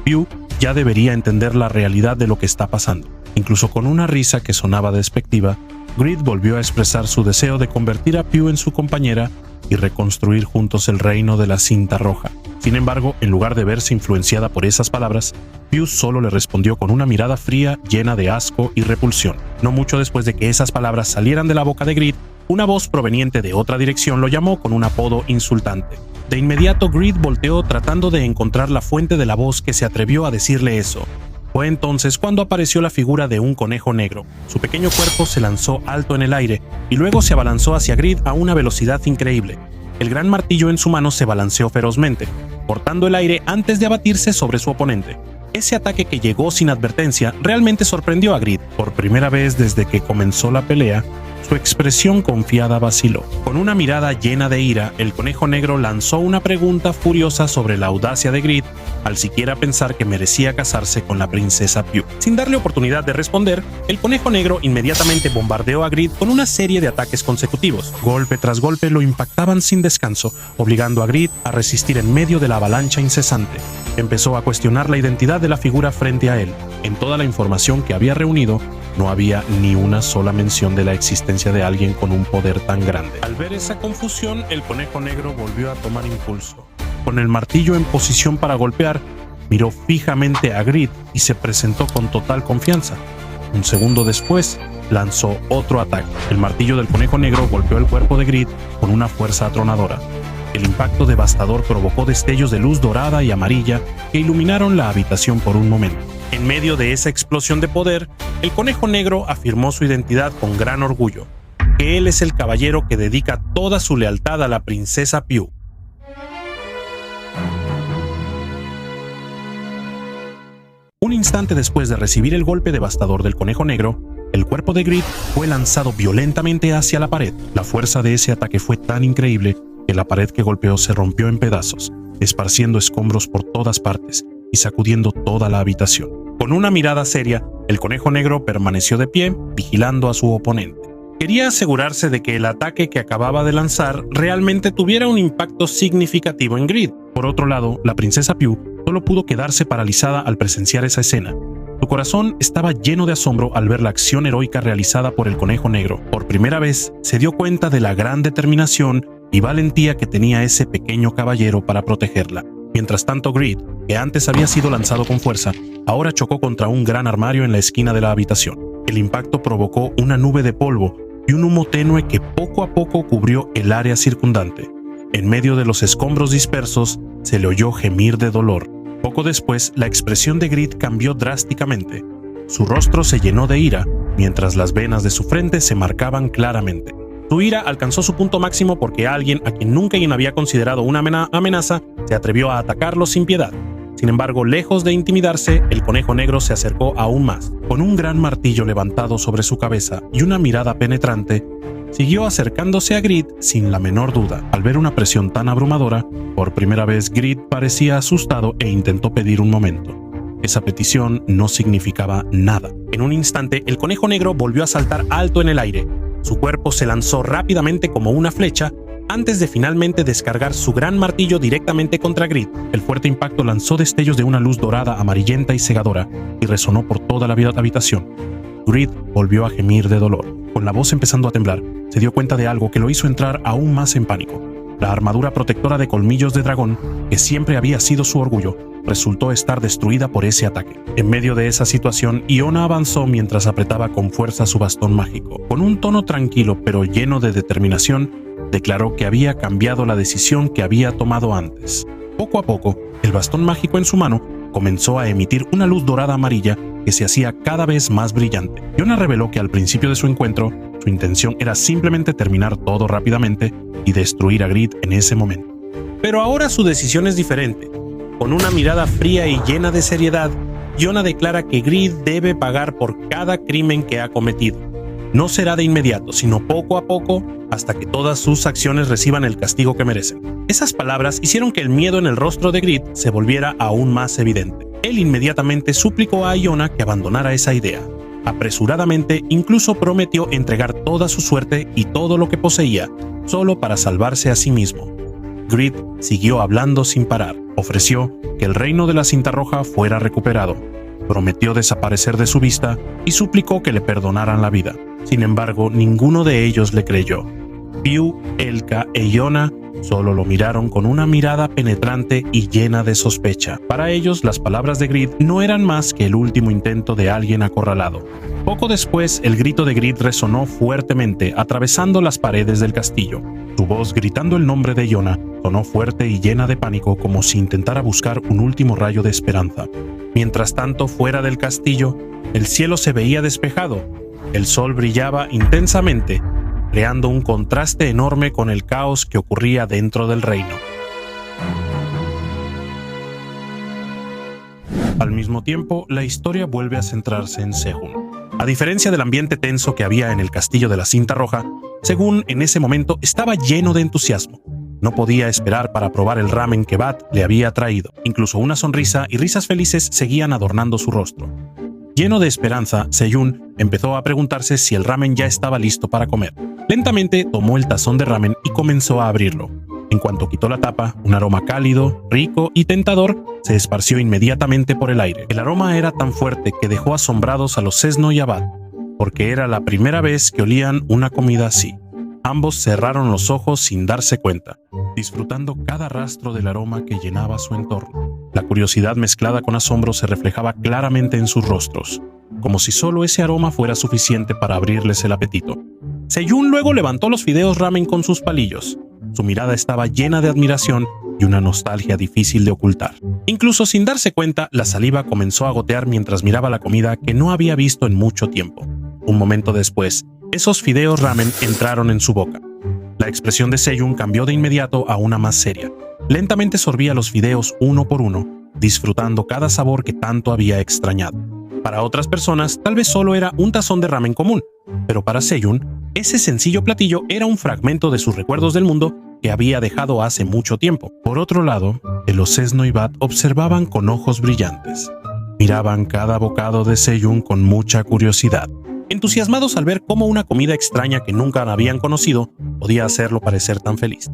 A: Piu ya debería entender la realidad de lo que está pasando. Incluso con una risa que sonaba despectiva, Grid volvió a expresar su deseo de convertir a Piu en su compañera y reconstruir juntos el reino de la cinta roja. Sin embargo, en lugar de verse influenciada por esas palabras, Piu solo le respondió con una mirada fría llena de asco y repulsión. No mucho después de que esas palabras salieran de la boca de Grid, una voz proveniente de otra dirección lo llamó con un apodo insultante. De inmediato, Grid volteó tratando de encontrar la fuente de la voz que se atrevió a decirle eso. Fue entonces cuando apareció la figura de un conejo negro. Su pequeño cuerpo se lanzó alto en el aire y luego se abalanzó hacia Grid a una velocidad increíble. el gran martillo en su mano se balanceó ferozmente, cortando el aire antes de abatirse sobre su oponente. Ese ataque que llegó sin advertencia realmente sorprendió a Grid. Por primera vez desde que comenzó la pelea, su expresión confiada vaciló. Con una mirada llena de ira, el conejo negro lanzó una pregunta furiosa sobre la audacia de Grid, al siquiera pensar que merecía casarse con la princesa Pugh. Sin darle oportunidad de responder, el conejo negro inmediatamente bombardeó a Grid con una serie de ataques consecutivos. Golpe tras golpe lo impactaban sin descanso, obligando a Grid a resistir en medio de la avalancha incesante. Empezó a cuestionar la identidad de la figura frente a él. En toda la información que había reunido, no había ni una sola mención de la existencia de alguien con un poder tan grande. Al ver esa confusión, el conejo negro volvió a tomar impulso. Con el martillo en posición para golpear, miró fijamente a Grid y se presentó con total confianza. Un segundo después, lanzó otro ataque. El martillo del conejo negro golpeó el cuerpo de Grid con una fuerza atronadora. El impacto devastador provocó destellos de luz dorada y amarilla que iluminaron la habitación por un momento. En medio de esa explosión de poder, el conejo negro afirmó su identidad con gran orgullo, que él es el caballero que dedica toda su lealtad a la princesa Pugh. Un instante después de recibir el golpe devastador del conejo negro, el cuerpo de Grid fue lanzado violentamente hacia la pared. La fuerza de ese ataque fue tan increíble que la pared que golpeó se rompió en pedazos, esparciendo escombros por todas partes y sacudiendo toda la habitación. Con una mirada seria, el conejo negro permaneció de pie, vigilando a su oponente. Quería asegurarse de que el ataque que acababa de lanzar realmente tuviera un impacto significativo en Grid. Por otro lado, la princesa Pugh solo pudo quedarse paralizada al presenciar esa escena. Su corazón estaba lleno de asombro al ver la acción heroica realizada por el conejo negro. Por primera vez, se dio cuenta de la gran determinación y valentía que tenía ese pequeño caballero para protegerla. Mientras tanto, Grid, que antes había sido lanzado con fuerza, ahora chocó contra un gran armario en la esquina de la habitación. El impacto provocó una nube de polvo y un humo tenue que poco a poco cubrió el área circundante. En medio de los escombros dispersos, se le oyó gemir de dolor. Poco después, la expresión de Grid cambió drásticamente. Su rostro se llenó de ira, mientras las venas de su frente se marcaban claramente. Su ira alcanzó su punto máximo porque alguien a quien nunca había considerado una amenaza se atrevió a atacarlo sin piedad. Sin embargo, lejos de intimidarse, el conejo negro se acercó aún más. Con un gran martillo levantado sobre su cabeza y una mirada penetrante, siguió acercándose a Grid sin la menor duda. Al ver una presión tan abrumadora, por primera vez Grid parecía asustado e intentó pedir un momento. Esa petición no significaba nada. En un instante, el conejo negro volvió a saltar alto en el aire. Su cuerpo se lanzó rápidamente como una flecha antes de finalmente descargar su gran martillo directamente contra Grid. El fuerte impacto lanzó destellos de una luz dorada, amarillenta y cegadora y resonó por toda la habitación. Grid volvió a gemir de dolor. Con la voz empezando a temblar, se dio cuenta de algo que lo hizo entrar aún más en pánico. La armadura protectora de colmillos de dragón, que siempre había sido su orgullo, resultó estar destruida por ese ataque. En medio de esa situación, Iona avanzó mientras apretaba con fuerza su bastón mágico. Con un tono tranquilo pero lleno de determinación, declaró que había cambiado la decisión que había tomado antes. Poco a poco, el bastón mágico en su mano comenzó a emitir una luz dorada amarilla que se hacía cada vez más brillante. Iona reveló que al principio de su encuentro, su intención era simplemente terminar todo rápidamente y destruir a Grid en ese momento. Pero ahora su decisión es diferente. Con una mirada fría y llena de seriedad, Iona declara que Grid debe pagar por cada crimen que ha cometido. No será de inmediato, sino poco a poco, hasta que todas sus acciones reciban el castigo que merecen. Esas palabras hicieron que el miedo en el rostro de Grid se volviera aún más evidente. Él inmediatamente suplicó a Iona que abandonara esa idea. Apresuradamente, incluso prometió entregar toda su suerte y todo lo que poseía, solo para salvarse a sí mismo. Grid siguió hablando sin parar. Ofreció que el reino de la cinta roja fuera recuperado. Prometió desaparecer de su vista y suplicó que le perdonaran la vida. Sin embargo, ninguno de ellos le creyó. Pugh, Elka e Iona solo lo miraron con una mirada penetrante y llena de sospecha. Para ellos, las palabras de Grid no eran más que el último intento de alguien acorralado. Poco después, el grito de Grid resonó fuertemente, atravesando las paredes del castillo. Su voz, gritando el nombre de Iona, sonó fuerte y llena de pánico, como si intentara buscar un último rayo de esperanza. Mientras tanto, fuera del castillo, el cielo se veía despejado. El sol brillaba intensamente creando un contraste enorme con el caos que ocurría dentro del reino. Al mismo tiempo, la historia vuelve a centrarse en Sejun. A diferencia del ambiente tenso que había en el castillo de la cinta roja, Sejun en ese momento estaba lleno de entusiasmo. No podía esperar para probar el ramen que Bat le había traído. Incluso una sonrisa y risas felices seguían adornando su rostro. Lleno de esperanza, Sejun empezó a preguntarse si el ramen ya estaba listo para comer. Lentamente tomó el tazón de ramen y comenzó a abrirlo. En cuanto quitó la tapa, un aroma cálido, rico y tentador se esparció inmediatamente por el aire. El aroma era tan fuerte que dejó asombrados a los Sesno y a Bat, porque era la primera vez que olían una comida así. Ambos cerraron los ojos sin darse cuenta, disfrutando cada rastro del aroma que llenaba su entorno. La curiosidad mezclada con asombro se reflejaba claramente en sus rostros, como si solo ese aroma fuera suficiente para abrirles el apetito. Sejun luego levantó los fideos ramen con sus palillos. Su mirada estaba llena de admiración y una nostalgia difícil de ocultar. Incluso sin darse cuenta, la saliva comenzó a gotear mientras miraba la comida que no había visto en mucho tiempo. Un momento después, esos fideos ramen entraron en su boca. La expresión de Sejun cambió de inmediato a una más seria. Lentamente sorbía los fideos uno por uno, disfrutando cada sabor que tanto había extrañado. Para otras personas, tal vez solo era un tazón de ramen común, pero para Sejun, ese sencillo platillo era un fragmento de sus recuerdos del mundo que había dejado hace mucho tiempo. Por otro lado, los Sesno y Bat observaban con ojos brillantes. Miraban cada bocado de Sejun con mucha curiosidad, entusiasmados al ver cómo una comida extraña que nunca habían conocido podía hacerlo parecer tan feliz.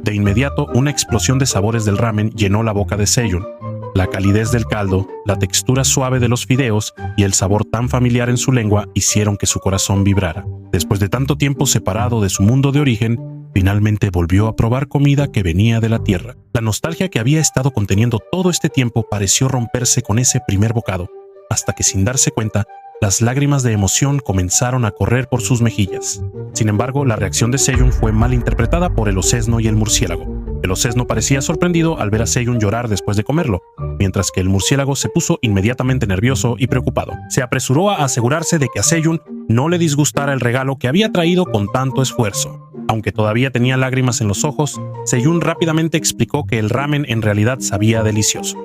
A: De inmediato, una explosión de sabores del ramen llenó la boca de Sejun. La calidez del caldo, la textura suave de los fideos y el sabor tan familiar en su lengua hicieron que su corazón vibrara. Después de tanto tiempo separado de su mundo de origen, finalmente volvió a probar comida que venía de la tierra. La nostalgia que había estado conteniendo todo este tiempo pareció romperse con ese primer bocado, hasta que sin darse cuenta, las lágrimas de emoción comenzaron a correr por sus mejillas. Sin embargo, la reacción de Sejun fue mal interpretada por el Sesno y el murciélago. El Sesno parecía sorprendido al ver a Sejun llorar después de comerlo, mientras que el murciélago se puso inmediatamente nervioso y preocupado. Se apresuró a asegurarse de que a Sejun no le disgustara el regalo que había traído con tanto esfuerzo. Aunque todavía tenía lágrimas en los ojos, Sejun rápidamente explicó que el ramen en realidad sabía delicioso.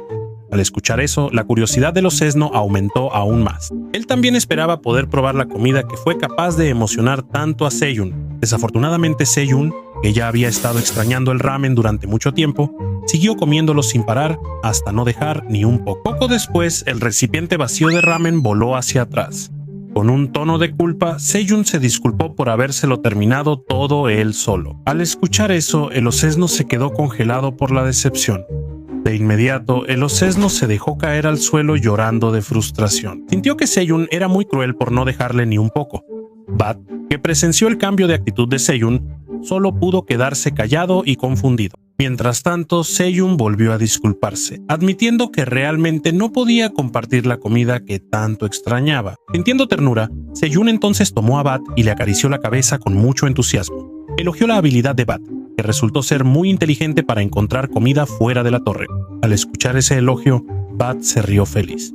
A: Al escuchar eso, la curiosidad de los Sesno aumentó aún más. Él también esperaba poder probar la comida que fue capaz de emocionar tanto a Sejun. Desafortunadamente, Sejun, que ya había estado extrañando el ramen durante mucho tiempo, siguió comiéndolo sin parar hasta no dejar ni un poco. Poco después, el recipiente vacío de ramen voló hacia atrás. Con un tono de culpa, Sejun se disculpó por habérselo terminado todo él solo. Al escuchar eso, el Sesno se quedó congelado por la decepción. De inmediato, el Sesno se dejó caer al suelo llorando de frustración. Sintió que Sejun era muy cruel por no dejarle ni un poco. Bat, que presenció el cambio de actitud de Sejun, solo pudo quedarse callado y confundido. Mientras tanto, Sejun volvió a disculparse, admitiendo que realmente no podía compartir la comida que tanto extrañaba. Sintiendo ternura, Sejun entonces tomó a Bat y le acarició la cabeza con mucho entusiasmo. Elogió la habilidad de Bat, que resultó ser muy inteligente para encontrar comida fuera de la torre. Al escuchar ese elogio, Bat se rió feliz.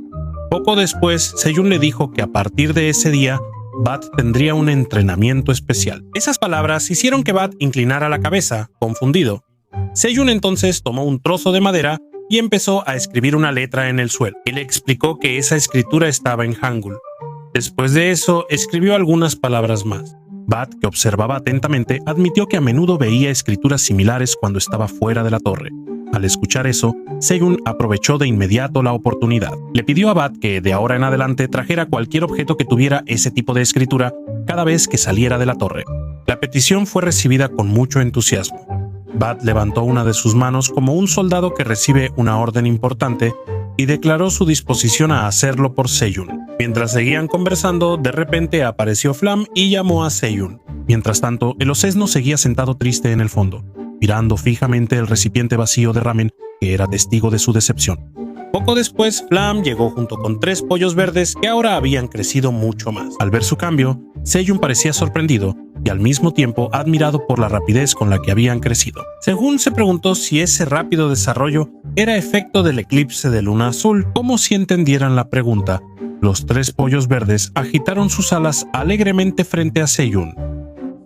A: Poco después, Sejun le dijo que a partir de ese día, Bat tendría un entrenamiento especial. Esas palabras hicieron que Bat inclinara la cabeza, confundido. Sejun entonces tomó un trozo de madera y empezó a escribir una letra en el suelo. Él explicó que esa escritura estaba en Hangul. Después de eso, escribió algunas palabras más. Bat, que observaba atentamente, admitió que a menudo veía escrituras similares cuando estaba fuera de la torre. Al escuchar eso, Sejun aprovechó de inmediato la oportunidad. Le pidió a Bat que de ahora en adelante trajera cualquier objeto que tuviera ese tipo de escritura cada vez que saliera de la torre. La petición fue recibida con mucho entusiasmo. Bat levantó una de sus manos como un soldado que recibe una orden importante y declaró su disposición a hacerlo por Sejun. Mientras seguían conversando, de repente apareció Flam y llamó a Sejun. Mientras tanto, el Sesno seguía sentado triste en el fondo, mirando fijamente el recipiente vacío de ramen que era testigo de su decepción. Poco después, Flam llegó junto con 3 pollos verdes que ahora habían crecido mucho más. Al ver su cambio, Sejun parecía sorprendido y al mismo tiempo admirado por la rapidez con la que habían crecido. Sejun se preguntó si ese rápido desarrollo era efecto del eclipse de luna azul. Como si entendieran la pregunta, los 3 pollos verdes agitaron sus alas alegremente frente a Sejun.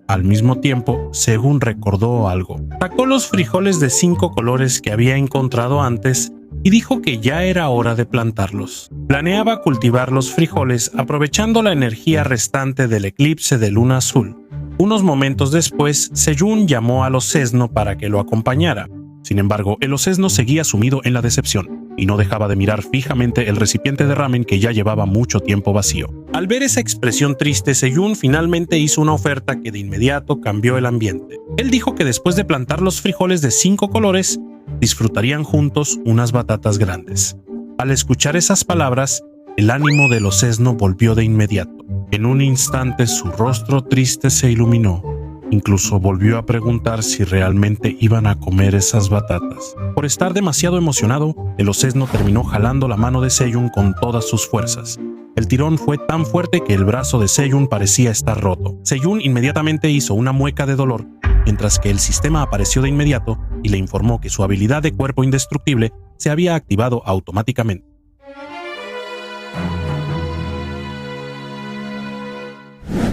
A: Al mismo tiempo, Sejun recordó algo. Sacó los frijoles de 5 colores que había encontrado antes y dijo que ya era hora de plantarlos. Planeaba cultivar los frijoles aprovechando la energía restante del eclipse de luna azul. Unos momentos después, Sejun llamó al osesno para que lo acompañara. Sin embargo, el osesno seguía sumido en la decepción y no dejaba de mirar fijamente el recipiente de ramen que ya llevaba mucho tiempo vacío. Al ver esa expresión triste, Sejun finalmente hizo una oferta que de inmediato cambió el ambiente. Él dijo que después de plantar los frijoles de 5 colores, disfrutarían juntos unas batatas grandes. Al escuchar esas palabras, el ánimo del osesno volvió de inmediato. En un instante su rostro triste se iluminó. Incluso volvió a preguntar si realmente iban a comer esas batatas. Por estar demasiado emocionado, el osesno terminó jalando la mano de Sejun con todas sus fuerzas. El tirón fue tan fuerte que el brazo de Sejun parecía estar roto. Sejun inmediatamente hizo una mueca de dolor, mientras que el sistema apareció de inmediato y le informó que su habilidad de cuerpo indestructible se había activado automáticamente.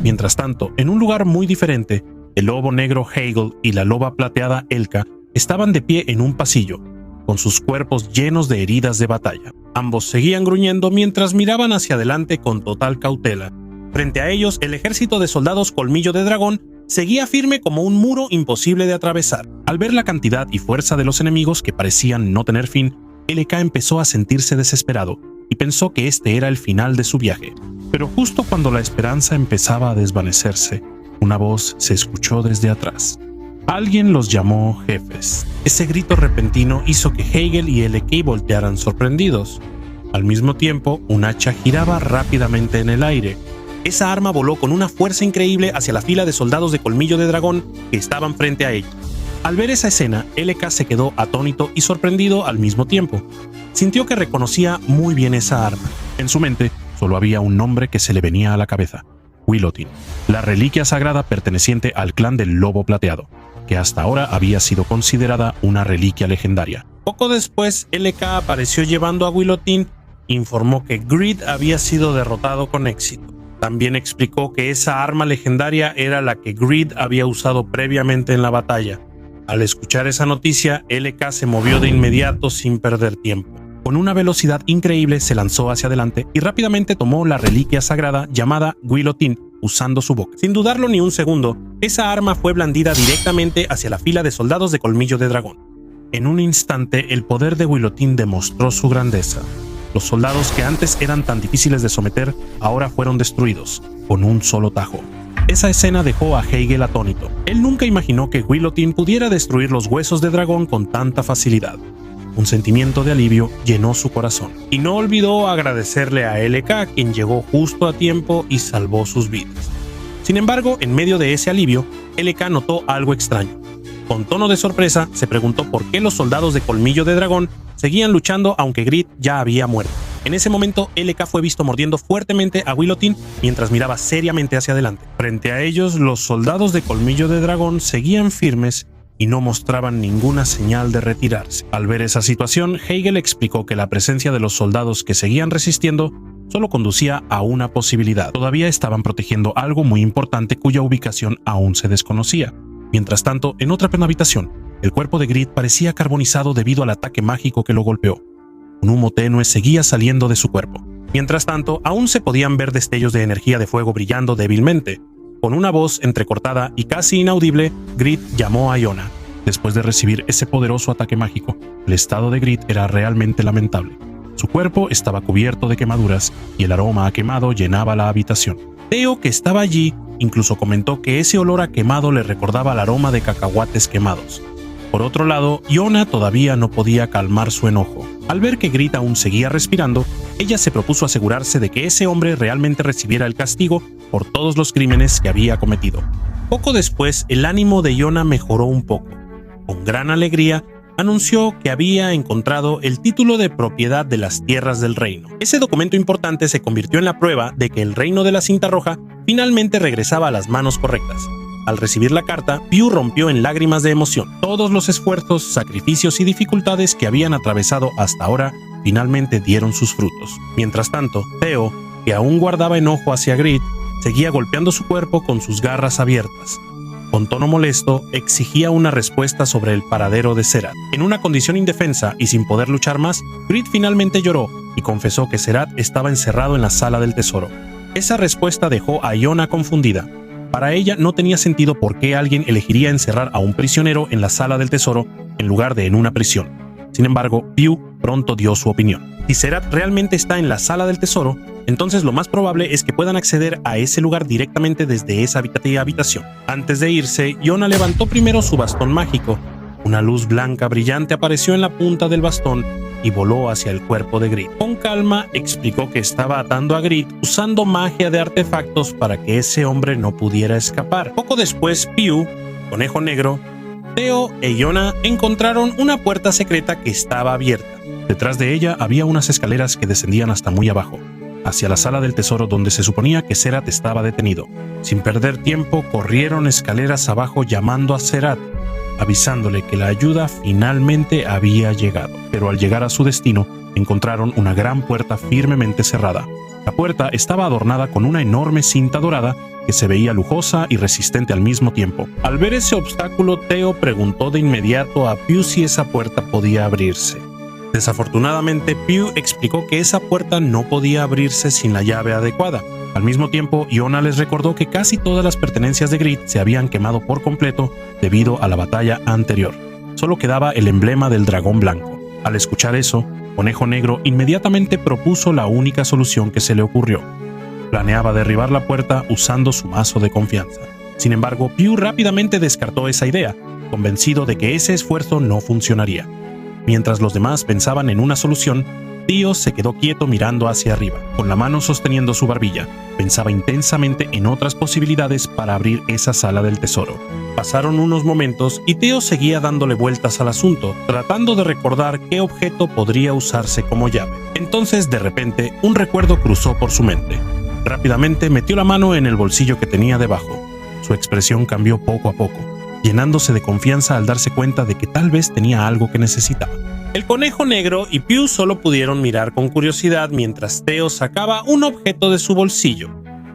A: Mientras tanto, en un lugar muy diferente, el lobo negro Hegel y la loba plateada Elka estaban de pie en un pasillo, con sus cuerpos llenos de heridas de batalla. Ambos seguían gruñendo mientras miraban hacia adelante con total cautela. Frente a ellos, el ejército de soldados Colmillo de Dragón seguía firme como un muro imposible de atravesar. Al ver la cantidad y fuerza de los enemigos que parecían no tener fin, LK empezó a sentirse desesperado y pensó que este era el final de su viaje. Pero justo cuando la esperanza empezaba a desvanecerse, una voz se escuchó desde atrás. Alguien los llamó jefes. Ese grito repentino hizo que Hegel y LK voltearan sorprendidos. Al mismo tiempo, un hacha giraba rápidamente en el aire. Esa arma voló con una fuerza increíble hacia la fila de soldados de Colmillo de Dragón que estaban frente a ellos. Al ver esa escena, LK se quedó atónito y sorprendido al mismo tiempo. Sintió que reconocía muy bien esa arma. En su mente, solo había un nombre que se le venía a la cabeza: Guillotine, la reliquia sagrada perteneciente al clan del Lobo Plateado, que hasta ahora había sido considerada una reliquia legendaria. Poco después, LK apareció llevando a Guillotine e informó que Greed había sido derrotado con éxito. También explicó que esa arma legendaria era la que Greed había usado previamente en la batalla. Al escuchar esa noticia, LK se movió de inmediato sin perder tiempo. Con una velocidad increíble se lanzó hacia adelante y rápidamente tomó la reliquia sagrada llamada Guillotine usando su boca. Sin dudarlo ni un segundo, esa arma fue blandida directamente hacia la fila de soldados de Colmillo de Dragón. En un instante, el poder de Guillotine demostró su grandeza. Los soldados que antes eran tan difíciles de someter ahora fueron destruidos con un solo tajo. Esa escena dejó a Hegel atónito. Él nunca imaginó que Guillotine pudiera destruir los huesos de dragón con tanta facilidad. Un sentimiento de alivio llenó su corazón. Y no olvidó agradecerle a LK, quien llegó justo a tiempo y salvó sus vidas. Sin embargo, en medio de ese alivio, LK notó algo extraño. Con tono de sorpresa, se preguntó por qué los soldados de Colmillo de Dragón seguían luchando aunque Greed ya había muerto. En ese momento, LK fue visto mordiendo fuertemente a Guillotine mientras miraba seriamente hacia adelante. Frente a ellos, los soldados de Colmillo de Dragón seguían firmes y no mostraban ninguna señal de retirarse. Al ver esa situación, Hegel explicó que la presencia de los soldados que seguían resistiendo solo conducía a una posibilidad. Todavía estaban protegiendo algo muy importante cuya ubicación aún se desconocía. Mientras tanto, en otra habitación, el cuerpo de Greed parecía carbonizado debido al ataque mágico que lo golpeó. Un humo tenue seguía saliendo de su cuerpo. Mientras tanto, aún se podían ver destellos de energía de fuego brillando débilmente. Con una voz entrecortada y casi inaudible, Greed llamó a Iona. Después de recibir ese poderoso ataque mágico, el estado de Greed era realmente lamentable. Su cuerpo estaba cubierto de quemaduras y el aroma a quemado llenaba la habitación. Theo, que estaba allí, incluso comentó que ese olor a quemado le recordaba el aroma de cacahuates quemados. Por otro lado, Iona todavía no podía calmar su enojo. Al ver que Greed aún seguía respirando, ella se propuso asegurarse de que ese hombre realmente recibiera el castigo por todos los crímenes que había cometido. Poco después, el ánimo de Iona mejoró un poco. Con gran alegría, anunció que había encontrado el título de propiedad de las tierras del reino. Ese documento importante se convirtió en la prueba de que el reino de la cinta roja finalmente regresaba a las manos correctas. Al recibir la carta, Piu rompió en lágrimas de emoción. Todos los esfuerzos, sacrificios y dificultades que habían atravesado hasta ahora finalmente dieron sus frutos. Mientras tanto, Theo, que aún guardaba enojo hacia Greed, seguía golpeando su cuerpo con sus garras abiertas. con tono molesto, exigía una respuesta sobre el paradero de Serath. En una condición indefensa y sin poder luchar más, Grid finalmente lloró y confesó que Serath estaba encerrado en la sala del tesoro. Esa respuesta dejó a Iona confundida. Para ella no tenía sentido por qué alguien elegiría encerrar a un prisionero en la sala del tesoro en lugar de en una prisión. Sin embargo, Pew pronto dio su opinión. Si Serath realmente está en la sala del tesoro, entonces lo más probable es que puedan acceder a ese lugar directamente desde esa habitación. Antes de irse, Iona levantó primero su bastón mágico. Una luz blanca brillante apareció en la punta del bastón y voló hacia el cuerpo de Grid. Con calma, explicó que estaba atando a Grid usando magia de artefactos para que ese hombre no pudiera escapar. Poco después, Pew, Conejo Negro, Theo e Iona encontraron una puerta secreta que estaba abierta. Detrás de ella había unas escaleras que descendían hasta muy abajo, hacia la sala del tesoro donde se suponía que Serath estaba detenido. Sin perder tiempo, corrieron escaleras abajo llamando a Serath, avisándole que la ayuda finalmente había llegado. Pero al llegar a su destino, encontraron una gran puerta firmemente cerrada. La puerta estaba adornada con una enorme cinta dorada que se veía lujosa y resistente al mismo tiempo. Al ver ese obstáculo, Theo preguntó de inmediato a Pew si esa puerta podía abrirse. Desafortunadamente, Pew explicó que esa puerta no podía abrirse sin la llave adecuada. Al mismo tiempo, Iona les recordó que casi todas las pertenencias de Grid se habían quemado por completo debido a la batalla anterior. Solo quedaba el emblema del dragón blanco. Al escuchar eso, Conejo Negro inmediatamente propuso la única solución que se le ocurrió. Planeaba derribar la puerta usando su mazo de confianza. Sin embargo, Pew rápidamente descartó esa idea, convencido de que ese esfuerzo no funcionaría. Mientras los demás pensaban en una solución, Theo se quedó quieto mirando hacia arriba. Con la mano sosteniendo su barbilla, pensaba intensamente en otras posibilidades para abrir esa sala del tesoro. Pasaron unos momentos y Theo seguía dándole vueltas al asunto, tratando de recordar qué objeto podría usarse como llave. Entonces, de repente, un recuerdo cruzó por su mente. Rápidamente metió la mano en el bolsillo que tenía debajo. Su expresión cambió poco a poco, llenándose de confianza al darse cuenta de que tal vez tenía algo que necesitaba. El Conejo Negro y Pew solo pudieron mirar con curiosidad mientras Theo sacaba un objeto de su bolsillo.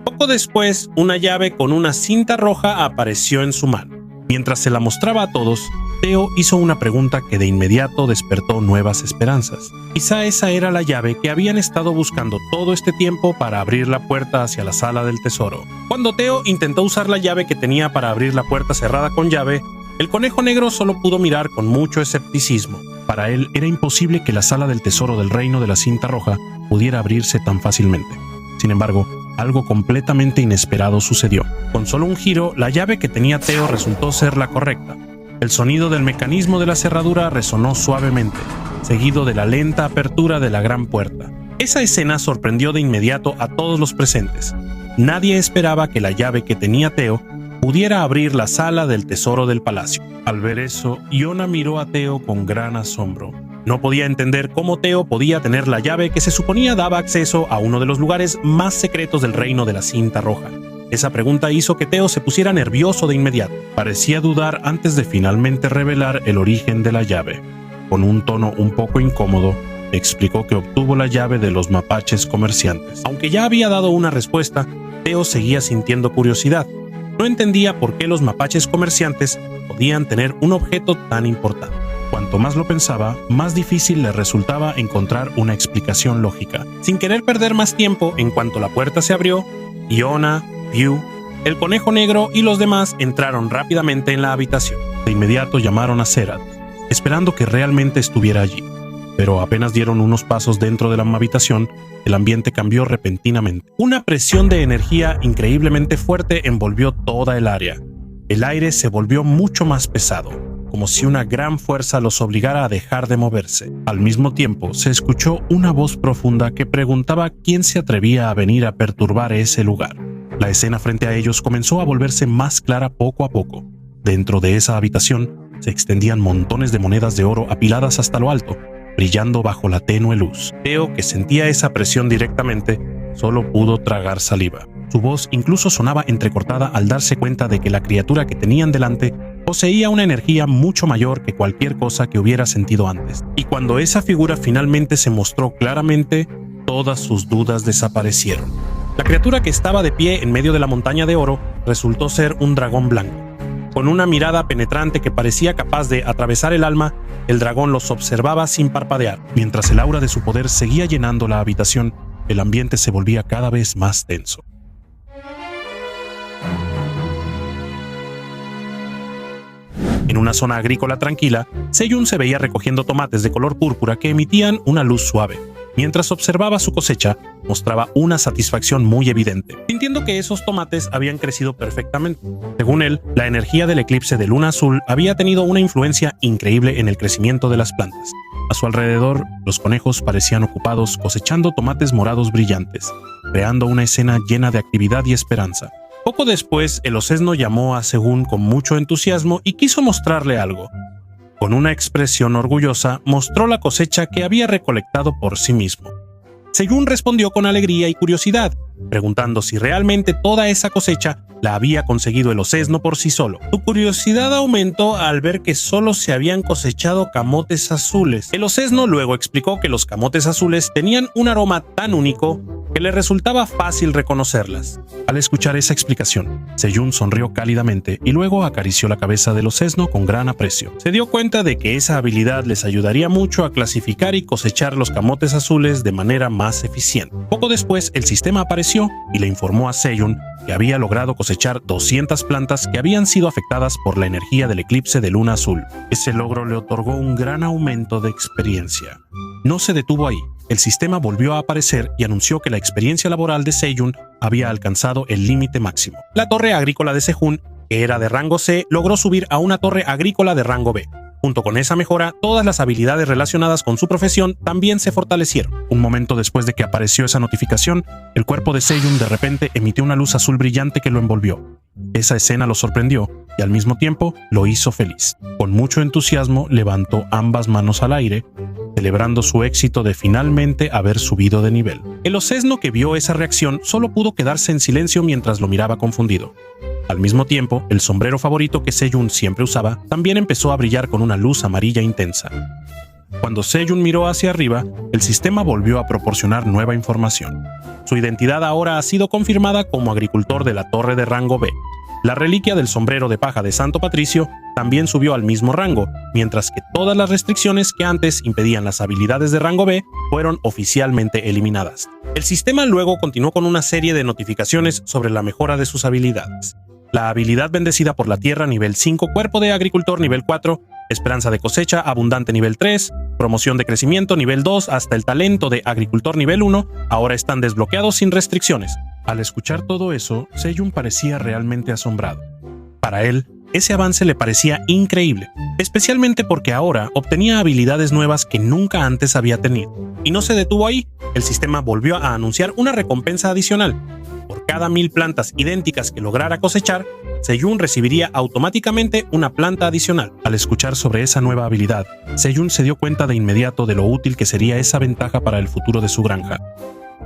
A: Poco después, una llave con una cinta roja apareció en su mano. Mientras se la mostraba a todos, Theo hizo una pregunta que de inmediato despertó nuevas esperanzas. Quizá esa era la llave que habían estado buscando todo este tiempo para abrir la puerta hacia la sala del tesoro. Cuando Theo intentó usar la llave que tenía para abrir la puerta cerrada con llave, el Conejo Negro solo pudo mirar con mucho escepticismo. Para él era imposible que la sala del tesoro del reino de la cinta roja pudiera abrirse tan fácilmente. Sin embargo, algo completamente inesperado sucedió. Con solo un giro, la llave que tenía Theo resultó ser la correcta. El sonido del mecanismo de la cerradura resonó suavemente, seguido de la lenta apertura de la gran puerta. Esa escena sorprendió de inmediato a todos los presentes. Nadie esperaba que la llave que tenía Theo pudiera abrir la sala del tesoro del palacio. Al ver eso, Iona miró a Theo con gran asombro. No podía entender cómo Theo podía tener la llave que se suponía daba acceso a uno de los lugares más secretos del reino de la cinta roja. Esa pregunta hizo que Theo se pusiera nervioso de inmediato. Parecía dudar antes de finalmente revelar el origen de la llave. Con un tono un poco incómodo, explicó que obtuvo la llave de los mapaches comerciantes. Aunque ya había dado una respuesta, Theo seguía sintiendo curiosidad. No entendía por qué los mapaches comerciantes podían tener un objeto tan importante. Cuanto más lo pensaba, más difícil le resultaba encontrar una explicación lógica. Sin querer perder más tiempo, en cuanto la puerta se abrió, Iona, Pew, el Conejo Negro y los demás entraron rápidamente en la habitación. De inmediato llamaron a Serath, esperando que realmente estuviera allí. Pero apenas dieron unos pasos dentro de la habitación, el ambiente cambió repentinamente. Una presión de energía increíblemente fuerte envolvió toda el área. El aire se volvió mucho más pesado, como si una gran fuerza los obligara a dejar de moverse. Al mismo tiempo, se escuchó una voz profunda que preguntaba quién se atrevía a venir a perturbar ese lugar. La escena frente a ellos comenzó a volverse más clara poco a poco. Dentro de esa habitación se extendían montones de monedas de oro apiladas hasta lo alto, brillando bajo la tenue luz. Theo, que sentía esa presión directamente, solo pudo tragar saliva. Su voz incluso sonaba entrecortada al darse cuenta de que la criatura que tenían delante poseía una energía mucho mayor que cualquier cosa que hubiera sentido antes. Y cuando esa figura finalmente se mostró claramente, todas sus dudas desaparecieron. La criatura que estaba de pie en medio de la montaña de oro resultó ser un dragón blanco. Con una mirada penetrante que parecía capaz de atravesar el alma, el dragón los observaba sin parpadear. Mientras el aura de su poder seguía llenando la habitación, el ambiente se volvía cada vez más tenso. En una zona agrícola tranquila, Seyun se veía recogiendo tomates de color púrpura que emitían una luz suave. Mientras observaba su cosecha, mostraba una satisfacción muy evidente, sintiendo que esos tomates habían crecido perfectamente. Según él, la energía del eclipse de luna azul había tenido una influencia increíble en el crecimiento de las plantas. A su alrededor, los conejos parecían ocupados cosechando tomates morados brillantes, creando una escena llena de actividad y esperanza. Poco después, el osesno llamó a Seyun con mucho entusiasmo y quiso mostrarle algo. Con una expresión orgullosa, mostró la cosecha que había recolectado por sí mismo. Seyun respondió con alegría y curiosidad, preguntando si realmente toda esa cosecha la había conseguido el osesno por sí solo. Su curiosidad aumentó al ver que solo se habían cosechado camotes azules. El osesno luego explicó que los camotes azules tenían un aroma tan único que le resultaba fácil reconocerlas. Al escuchar esa explicación, Seyun sonrió cálidamente y luego acarició la cabeza del osesno con gran aprecio. Se dio cuenta de que esa habilidad les ayudaría mucho a clasificar y cosechar los camotes azules de manera más eficiente. Poco después, el sistema apareció y le informó a Seyun que había logrado cosechar 200 plantas que habían sido afectadas por la energía del eclipse de luna azul. Ese logro le otorgó un gran aumento de experiencia. No se detuvo ahí. El sistema volvió a aparecer y anunció que la experiencia laboral de Seyun había alcanzado el límite máximo. La torre agrícola de Sejun, que era de rango C, logró subir a una torre agrícola de rango B. Junto con esa mejora, todas las habilidades relacionadas con su profesión también se fortalecieron. Un momento después de que apareció esa notificación, el cuerpo de Seyun de repente emitió una luz azul brillante que lo envolvió. Esa escena lo sorprendió y al mismo tiempo lo hizo feliz. Con mucho entusiasmo levantó ambas manos al aire, celebrando su éxito de finalmente haber subido de nivel. El osesno que vio esa reacción solo pudo quedarse en silencio mientras lo miraba confundido. Al mismo tiempo, el sombrero favorito que Seyun siempre usaba también empezó a brillar con una luz amarilla intensa. Cuando Seyun miró hacia arriba, el sistema volvió a proporcionar nueva información. Su identidad ahora ha sido confirmada como agricultor de la torre de rango B. La reliquia del sombrero de paja de Santo Patricio también subió al mismo rango, mientras que todas las restricciones que antes impedían las habilidades de rango B fueron oficialmente eliminadas. El sistema luego continuó con una serie de notificaciones sobre la mejora de sus habilidades. La habilidad bendecida por la tierra nivel 5, cuerpo de agricultor nivel 4, esperanza de cosecha abundante nivel 3, promoción de crecimiento nivel 2 hasta el talento de agricultor nivel 1, ahora están desbloqueados sin restricciones. Al escuchar todo eso, Seyun parecía realmente asombrado. Para él, ese avance le parecía increíble, especialmente porque ahora obtenía habilidades nuevas que nunca antes había tenido. Y no se detuvo ahí, el sistema volvió a anunciar una recompensa adicional. Por cada 1000 plantas idénticas que lograra cosechar, Seyun recibiría automáticamente una planta adicional. Al escuchar sobre esa nueva habilidad, Seyun se dio cuenta de inmediato de lo útil que sería esa ventaja para el futuro de su granja.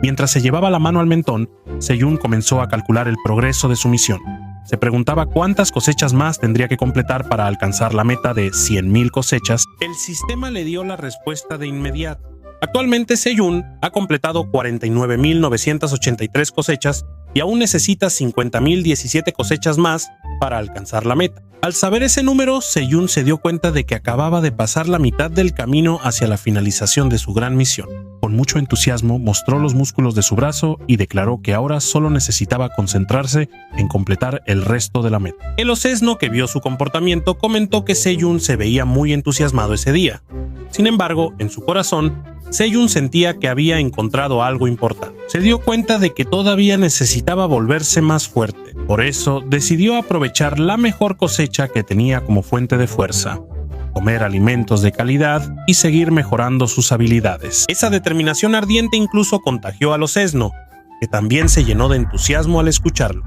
A: Mientras se llevaba la mano al mentón, Seyun comenzó a calcular el progreso de su misión. Se preguntaba cuántas cosechas más tendría que completar para alcanzar la meta de 100.000 cosechas. El sistema le dio la respuesta de inmediato. Actualmente Seyun ha completado 49.983 cosechas y aún necesita 50.017 cosechas más para alcanzar la meta. Al saber ese número, Seyun se dio cuenta de que acababa de pasar la mitad del camino hacia la finalización de su gran misión. Con mucho entusiasmo mostró los músculos de su brazo y declaró que ahora solo necesitaba concentrarse en completar el resto de la meta. El osesno, que vio su comportamiento, comentó que Seyun se veía muy entusiasmado ese día. Sin embargo, en su corazón, Seyun sentía que había encontrado algo importante. Se dio cuenta de que todavía necesitaba volverse más fuerte. Por eso, decidió aprovechar la mejor cosecha que tenía como fuente de fuerza, comer alimentos de calidad y seguir mejorando sus habilidades. Esa determinación ardiente incluso contagió al osesno, que también se llenó de entusiasmo al escucharlo.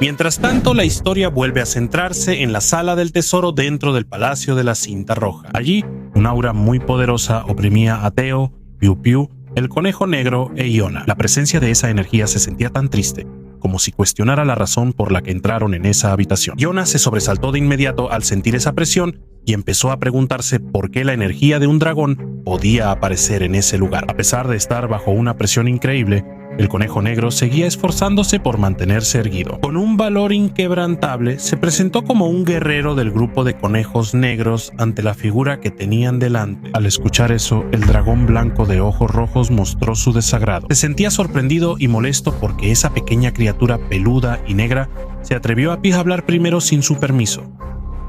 A: Mientras tanto, la historia vuelve a centrarse en la sala del tesoro dentro del Palacio de la Cinta Roja. Allí, un aura muy poderosa oprimía a Teo, Piu Piu, el conejo negro e Iona. La presencia de esa energía se sentía tan triste, como si cuestionara la razón por la que entraron en esa habitación. Iona se sobresaltó de inmediato al sentir esa presión y empezó a preguntarse por qué la energía de un dragón podía aparecer en ese lugar. A pesar de estar bajo una presión increíble, El conejo negro seguía esforzándose por mantenerse erguido. Con un valor inquebrantable, se presentó como un guerrero del grupo de conejos negros ante la figura que tenían delante. Al escuchar eso, el dragón blanco de ojos rojos mostró su desagrado. Se sentía sorprendido y molesto porque esa pequeña criatura peluda y negra se atrevió a hablar primero sin su permiso.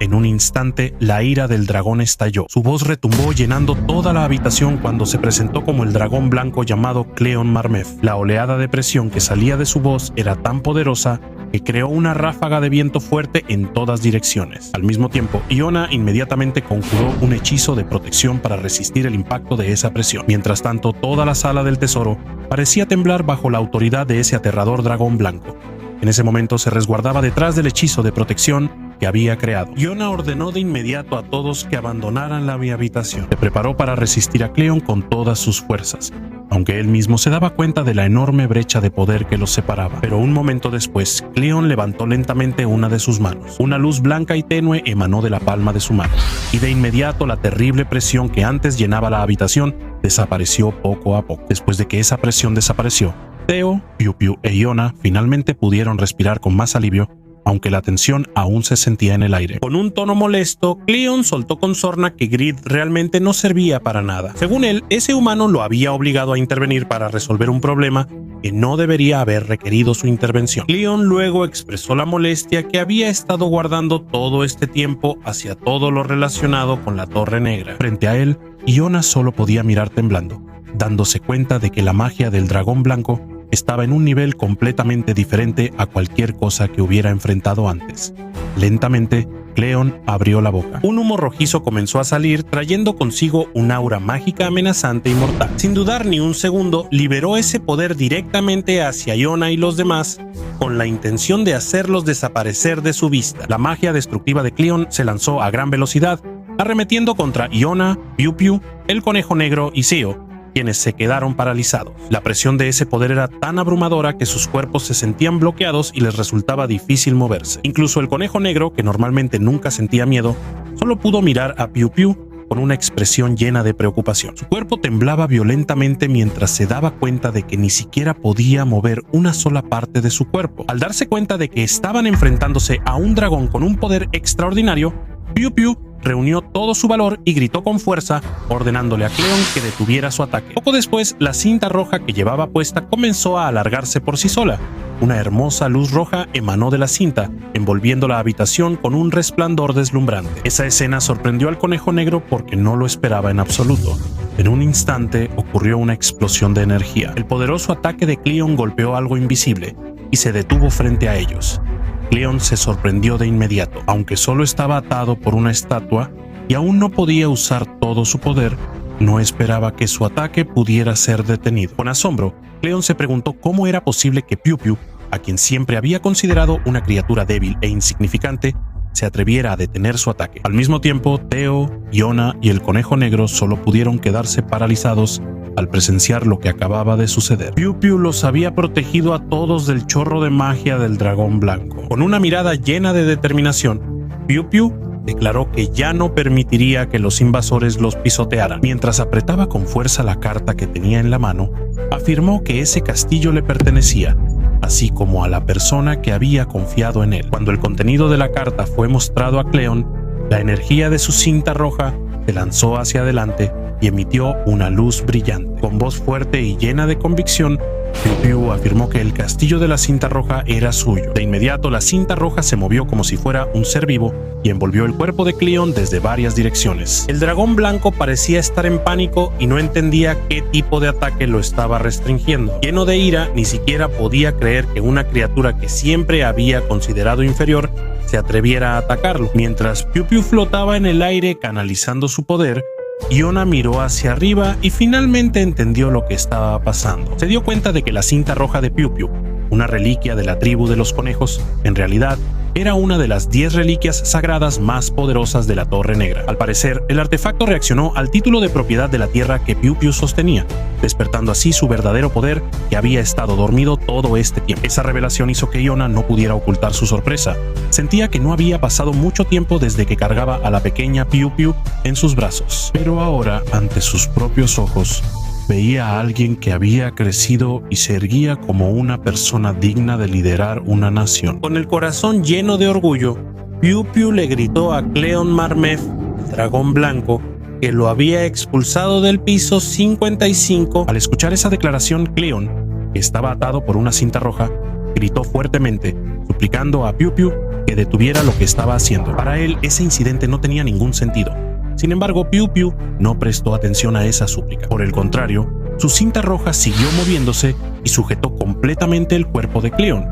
A: En un instante, la ira del dragón estalló. Su voz retumbó llenando toda la habitación cuando se presentó como el dragón blanco llamado Cleon Marmef. La oleada de presión que salía de su voz era tan poderosa que creó una ráfaga de viento fuerte en todas direcciones. Al mismo tiempo, Iona inmediatamente conjuró un hechizo de protección para resistir el impacto de esa presión. Mientras tanto, toda la sala del tesoro parecía temblar bajo la autoridad de ese aterrador dragón blanco. En ese momento se resguardaba detrás del hechizo de protección que había creado. Iona ordenó de inmediato a todos que abandonaran la habitación. Se preparó para resistir a Cleon con todas sus fuerzas, aunque él mismo se daba cuenta de la enorme brecha de poder que los separaba. Pero un momento después, Cleon levantó lentamente una de sus manos. Una luz blanca y tenue emanó de la palma de su mano, y de inmediato la terrible presión que antes llenaba la habitación desapareció poco a poco. Después de que esa presión desapareció, Theo, Piu Piu e Iona finalmente pudieron respirar con más alivio, aunque la tensión aún se sentía en el aire. Con un tono molesto, Cleon soltó con sorna que Grid realmente no servía para nada. Según él, ese humano lo había obligado a intervenir para resolver un problema que no debería haber requerido su intervención. Cleon luego expresó la molestia que había estado guardando todo este tiempo hacia todo lo relacionado con la Torre Negra. Frente a él, Iona solo podía mirar temblando, dándose cuenta de que la magia del dragón blanco estaba en un nivel completamente diferente a cualquier cosa que hubiera enfrentado antes. Lentamente, Cleon abrió la boca. Un humo rojizo comenzó a salir, trayendo consigo un aura mágica amenazante y mortal. Sin dudar ni un segundo, liberó ese poder directamente hacia Iona y los demás, con la intención de hacerlos desaparecer de su vista. La magia destructiva de Cleon se lanzó a gran velocidad, arremetiendo contra Iona, Piu Piu, el conejo negro y Seo, quienes se quedaron paralizados. La presión de ese poder era tan abrumadora que sus cuerpos se sentían bloqueados y les resultaba difícil moverse. Incluso el conejo negro, que normalmente nunca sentía miedo, solo pudo mirar a Piu Piu con una expresión llena de preocupación. Su cuerpo temblaba violentamente mientras se daba cuenta de que ni siquiera podía mover una sola parte de su cuerpo. Al darse cuenta de que estaban enfrentándose a un dragón con un poder extraordinario, Piu Piu reunió todo su valor y gritó con fuerza, ordenándole a Cleon que detuviera su ataque. Poco después, la cinta roja que llevaba puesta comenzó a alargarse por sí sola. Una hermosa luz roja emanó de la cinta, envolviendo la habitación con un resplandor deslumbrante. Esa escena sorprendió al conejo negro porque no lo esperaba en absoluto. En un instante ocurrió una explosión de energía. El poderoso ataque de Cleon golpeó algo invisible y se detuvo frente a ellos. Cleon se sorprendió de inmediato. Aunque solo estaba atado por una estatua y aún no podía usar todo su poder, no esperaba que su ataque pudiera ser detenido. Con asombro, Cleon se preguntó cómo era posible que Piu Piu, a quien siempre había considerado una criatura débil e insignificante, se atreviera a detener su ataque. Al mismo tiempo, Theo, Iona y el conejo negro solo pudieron quedarse paralizados al presenciar lo que acababa de suceder. Piu Piu los había protegido a todos del chorro de magia del dragón blanco. Con una mirada llena de determinación, Piu Piu declaró que ya no permitiría que los invasores los pisotearan. Mientras apretaba con fuerza la carta que tenía en la mano, afirmó que ese castillo le pertenecía, así como a la persona que había confiado en él. Cuando el contenido de la carta fue mostrado a Cleon, la energía de su cinta roja se lanzó hacia adelante y emitió una luz brillante. Con voz fuerte y llena de convicción, Piu Piu afirmó que el castillo de la cinta roja era suyo. De inmediato, la cinta roja se movió como si fuera un ser vivo y envolvió el cuerpo de Cleon desde varias direcciones. El dragón blanco parecía estar en pánico y no entendía qué tipo de ataque lo estaba restringiendo. Lleno de ira, ni siquiera podía creer que una criatura que siempre había considerado inferior se atreviera a atacarlo. Mientras Piu Piu flotaba en el aire canalizando su poder, Iona miró hacia arriba y finalmente entendió lo que estaba pasando. Se dio cuenta de que la cinta roja de Piu Piu, una reliquia de la tribu de los conejos, en realidad era una de las 10 reliquias sagradas más poderosas de la Torre Negra. Al parecer, el artefacto reaccionó al título de propiedad de la tierra que Piu Piu sostenía, despertando así su verdadero poder que había estado dormido todo este tiempo. Esa revelación hizo que Iona no pudiera ocultar su sorpresa. Sentía que no había pasado mucho tiempo desde que cargaba a la pequeña Piu Piu en sus brazos. Pero ahora, ante sus propios ojos, veía a alguien que había crecido y se erguía como una persona digna de liderar una nación. Con el corazón lleno de orgullo, Piu Piu le gritó a Cleon Marmef, el dragón blanco, que lo había expulsado del piso 55. Al escuchar esa declaración, Cleon, que estaba atado por una cinta roja, gritó fuertemente, suplicando a Piu Piu que detuviera lo que estaba haciendo. Para él, ese incidente no tenía ningún sentido. Sin embargo, Piu Piu no prestó atención a esa súplica. Por el contrario, su cinta roja siguió moviéndose y sujetó completamente el cuerpo de Cleon,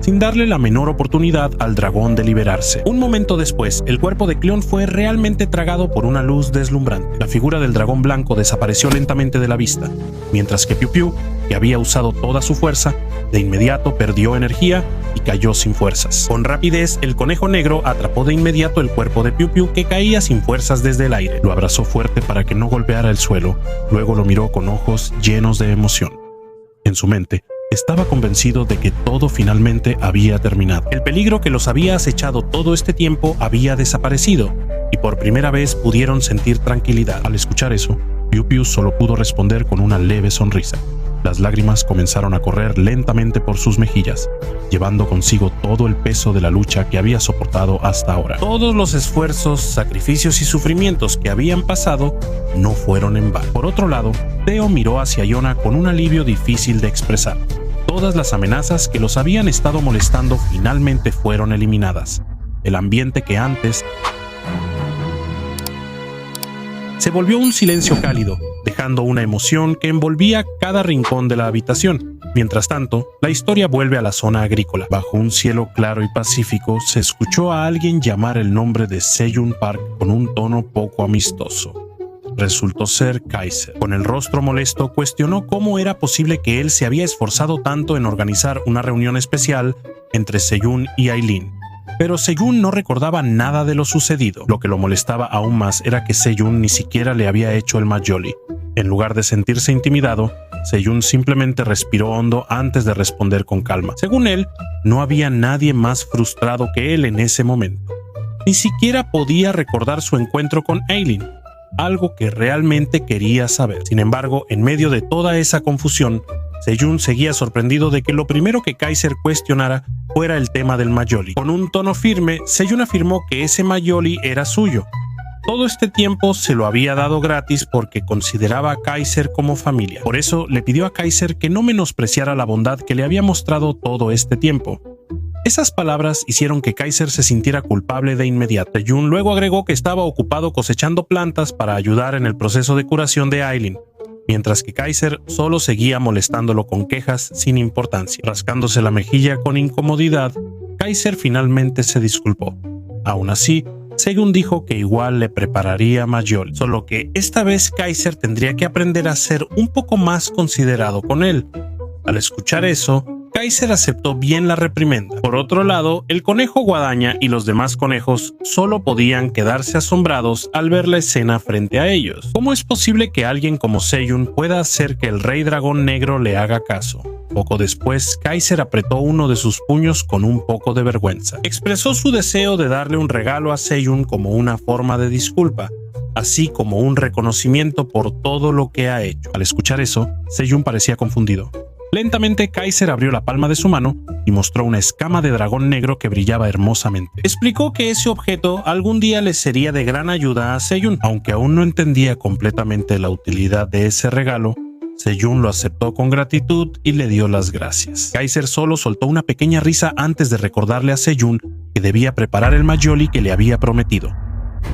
A: sin darle la menor oportunidad al dragón de liberarse. Un momento después, el cuerpo de Cleon fue realmente tragado por una luz deslumbrante. La figura del dragón blanco desapareció lentamente de la vista, mientras que Piu Piu, que había usado toda su fuerza, de inmediato perdió energía y cayó sin fuerzas. Con rapidez, el conejo negro atrapó de inmediato el cuerpo de Piu Piu, que caía sin fuerzas desde el aire. Lo abrazó fuerte para que no golpeara el suelo, luego lo miró con ojos llenos de emoción. En su mente, estaba convencido de que todo finalmente había terminado. El peligro que los había acechado todo este tiempo había desaparecido, y por primera vez pudieron sentir tranquilidad. Al escuchar eso, Piu Piu solo pudo responder con una leve sonrisa. Las lágrimas comenzaron a correr lentamente por sus mejillas, llevando consigo todo el peso de la lucha que había soportado hasta ahora. Todos los esfuerzos, sacrificios y sufrimientos que habían pasado no fueron en vano. Por otro lado, Theo miró hacia Yona con un alivio difícil de expresar. Todas las amenazas que los habían estado molestando finalmente fueron eliminadas. El ambiente que antes se volvió un silencio cálido, dejando una emoción que envolvía cada rincón de la habitación. Mientras tanto, la historia vuelve a la zona agrícola. Bajo un cielo claro y pacífico, se escuchó a alguien llamar el nombre de Seiyun Park con un tono poco amistoso. Resultó ser Kaiser. Con el rostro molesto, cuestionó cómo era posible que él se había esforzado tanto en organizar una reunión especial entre Seiyun y Aileen. Pero Seiyun no recordaba nada de lo sucedido. Lo que lo molestaba aún más era que Seiyun ni siquiera le había hecho el Majoli. En lugar de sentirse intimidado, Seiyun simplemente respiró hondo antes de responder con calma. Según él, no había nadie más frustrado que él en ese momento. Ni siquiera podía recordar su encuentro con Aileen, algo que realmente quería saber. Sin embargo, en medio de toda esa confusión, Seiyun seguía sorprendido de que lo primero que Kaiser cuestionara fuera el tema del Majoli. Con un tono firme, Seiyun afirmó que ese Majoli era suyo. Todo este tiempo se lo había dado gratis porque consideraba a Kaiser como familia. Por eso le pidió a Kaiser que no menospreciara la bondad que le había mostrado todo este tiempo. Esas palabras hicieron que Kaiser se sintiera culpable de inmediato. Seiyun luego agregó que estaba ocupado cosechando plantas para ayudar en el proceso de curación de Aileen, mientras que Kaiser solo seguía molestándolo con quejas sin importancia. Rascándose la mejilla con incomodidad, Kaiser finalmente se disculpó. Aún así, Seiyun dijo que igual le prepararía Majoli, solo que esta vez Kaiser tendría que aprender a ser un poco más considerado con él. Al escuchar eso, Kaiser aceptó bien la reprimenda. Por otro lado, el conejo Guadaña y los demás conejos solo podían quedarse asombrados al ver la escena frente a ellos. ¿Cómo es posible que alguien como Seiyun pueda hacer que el rey dragón negro le haga caso? Poco después, Kaiser apretó uno de sus puños con un poco de vergüenza. Expresó su deseo de darle un regalo a Seiyun como una forma de disculpa, así como un reconocimiento por todo lo que ha hecho. Al escuchar eso, Seiyun parecía confundido. Lentamente, Kaiser abrió la palma de su mano y mostró una escama de dragón negro que brillaba hermosamente. Explicó que ese objeto algún día le sería de gran ayuda a Seiyun. Aunque aún no entendía completamente la utilidad de ese regalo, Seiyun lo aceptó con gratitud y le dio las gracias. Kaiser solo soltó una pequeña risa antes de recordarle a Seiyun que debía preparar el Majoli que le había prometido.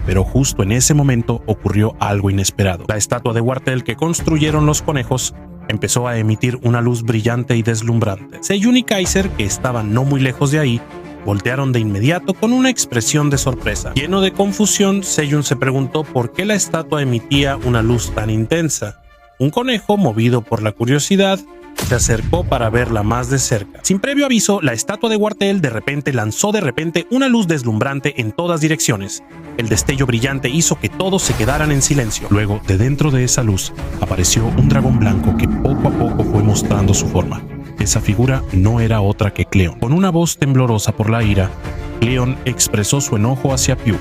A: Pero justo en ese momento ocurrió algo inesperado. La estatua de Wartel que construyeron los conejos empezó a emitir una luz brillante y deslumbrante. Seiyun y Kaiser, que estaban no muy lejos de ahí, voltearon de inmediato con una expresión de sorpresa. Lleno de confusión, Seiyun se preguntó por qué la estatua emitía una luz tan intensa. Un conejo, movido por la curiosidad, se acercó para verla más de cerca. Sin previo aviso, la estatua de Wartel lanzó una luz deslumbrante en todas direcciones. El destello brillante hizo que todos se quedaran en silencio. Luego, de dentro de esa luz, apareció un dragón blanco que poco a poco fue mostrando su forma. Esa figura no era otra que Cleon. Con una voz temblorosa por la ira, Cleon expresó su enojo hacia Piu.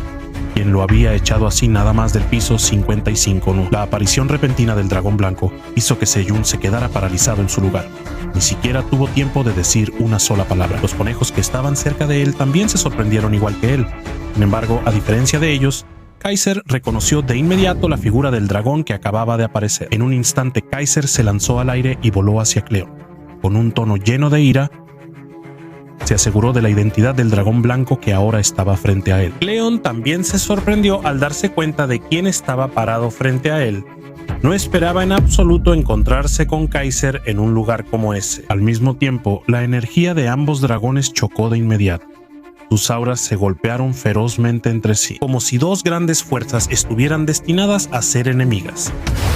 A: quien lo había echado así nada más del piso 55 no. La aparición repentina del dragón blanco hizo que Seyun se quedara paralizado en su lugar. Ni siquiera tuvo tiempo de decir una sola palabra. Los conejos que estaban cerca de él también se sorprendieron igual que él. Sin embargo, a diferencia de ellos, Kaiser reconoció de inmediato la figura del dragón que acababa de aparecer. En un instante, Kaiser se lanzó al aire y voló hacia Cleon. Con un tono lleno de ira, se aseguró de la identidad del dragón blanco que ahora estaba frente a él. Cleon también se sorprendió al darse cuenta de quién estaba parado frente a él. No esperaba en absoluto encontrarse con Kaiser en un lugar como ese. Al mismo tiempo, la energía de ambos dragones chocó de inmediato. Sus auras se golpearon ferozmente entre sí, como si dos grandes fuerzas estuvieran destinadas a ser enemigas.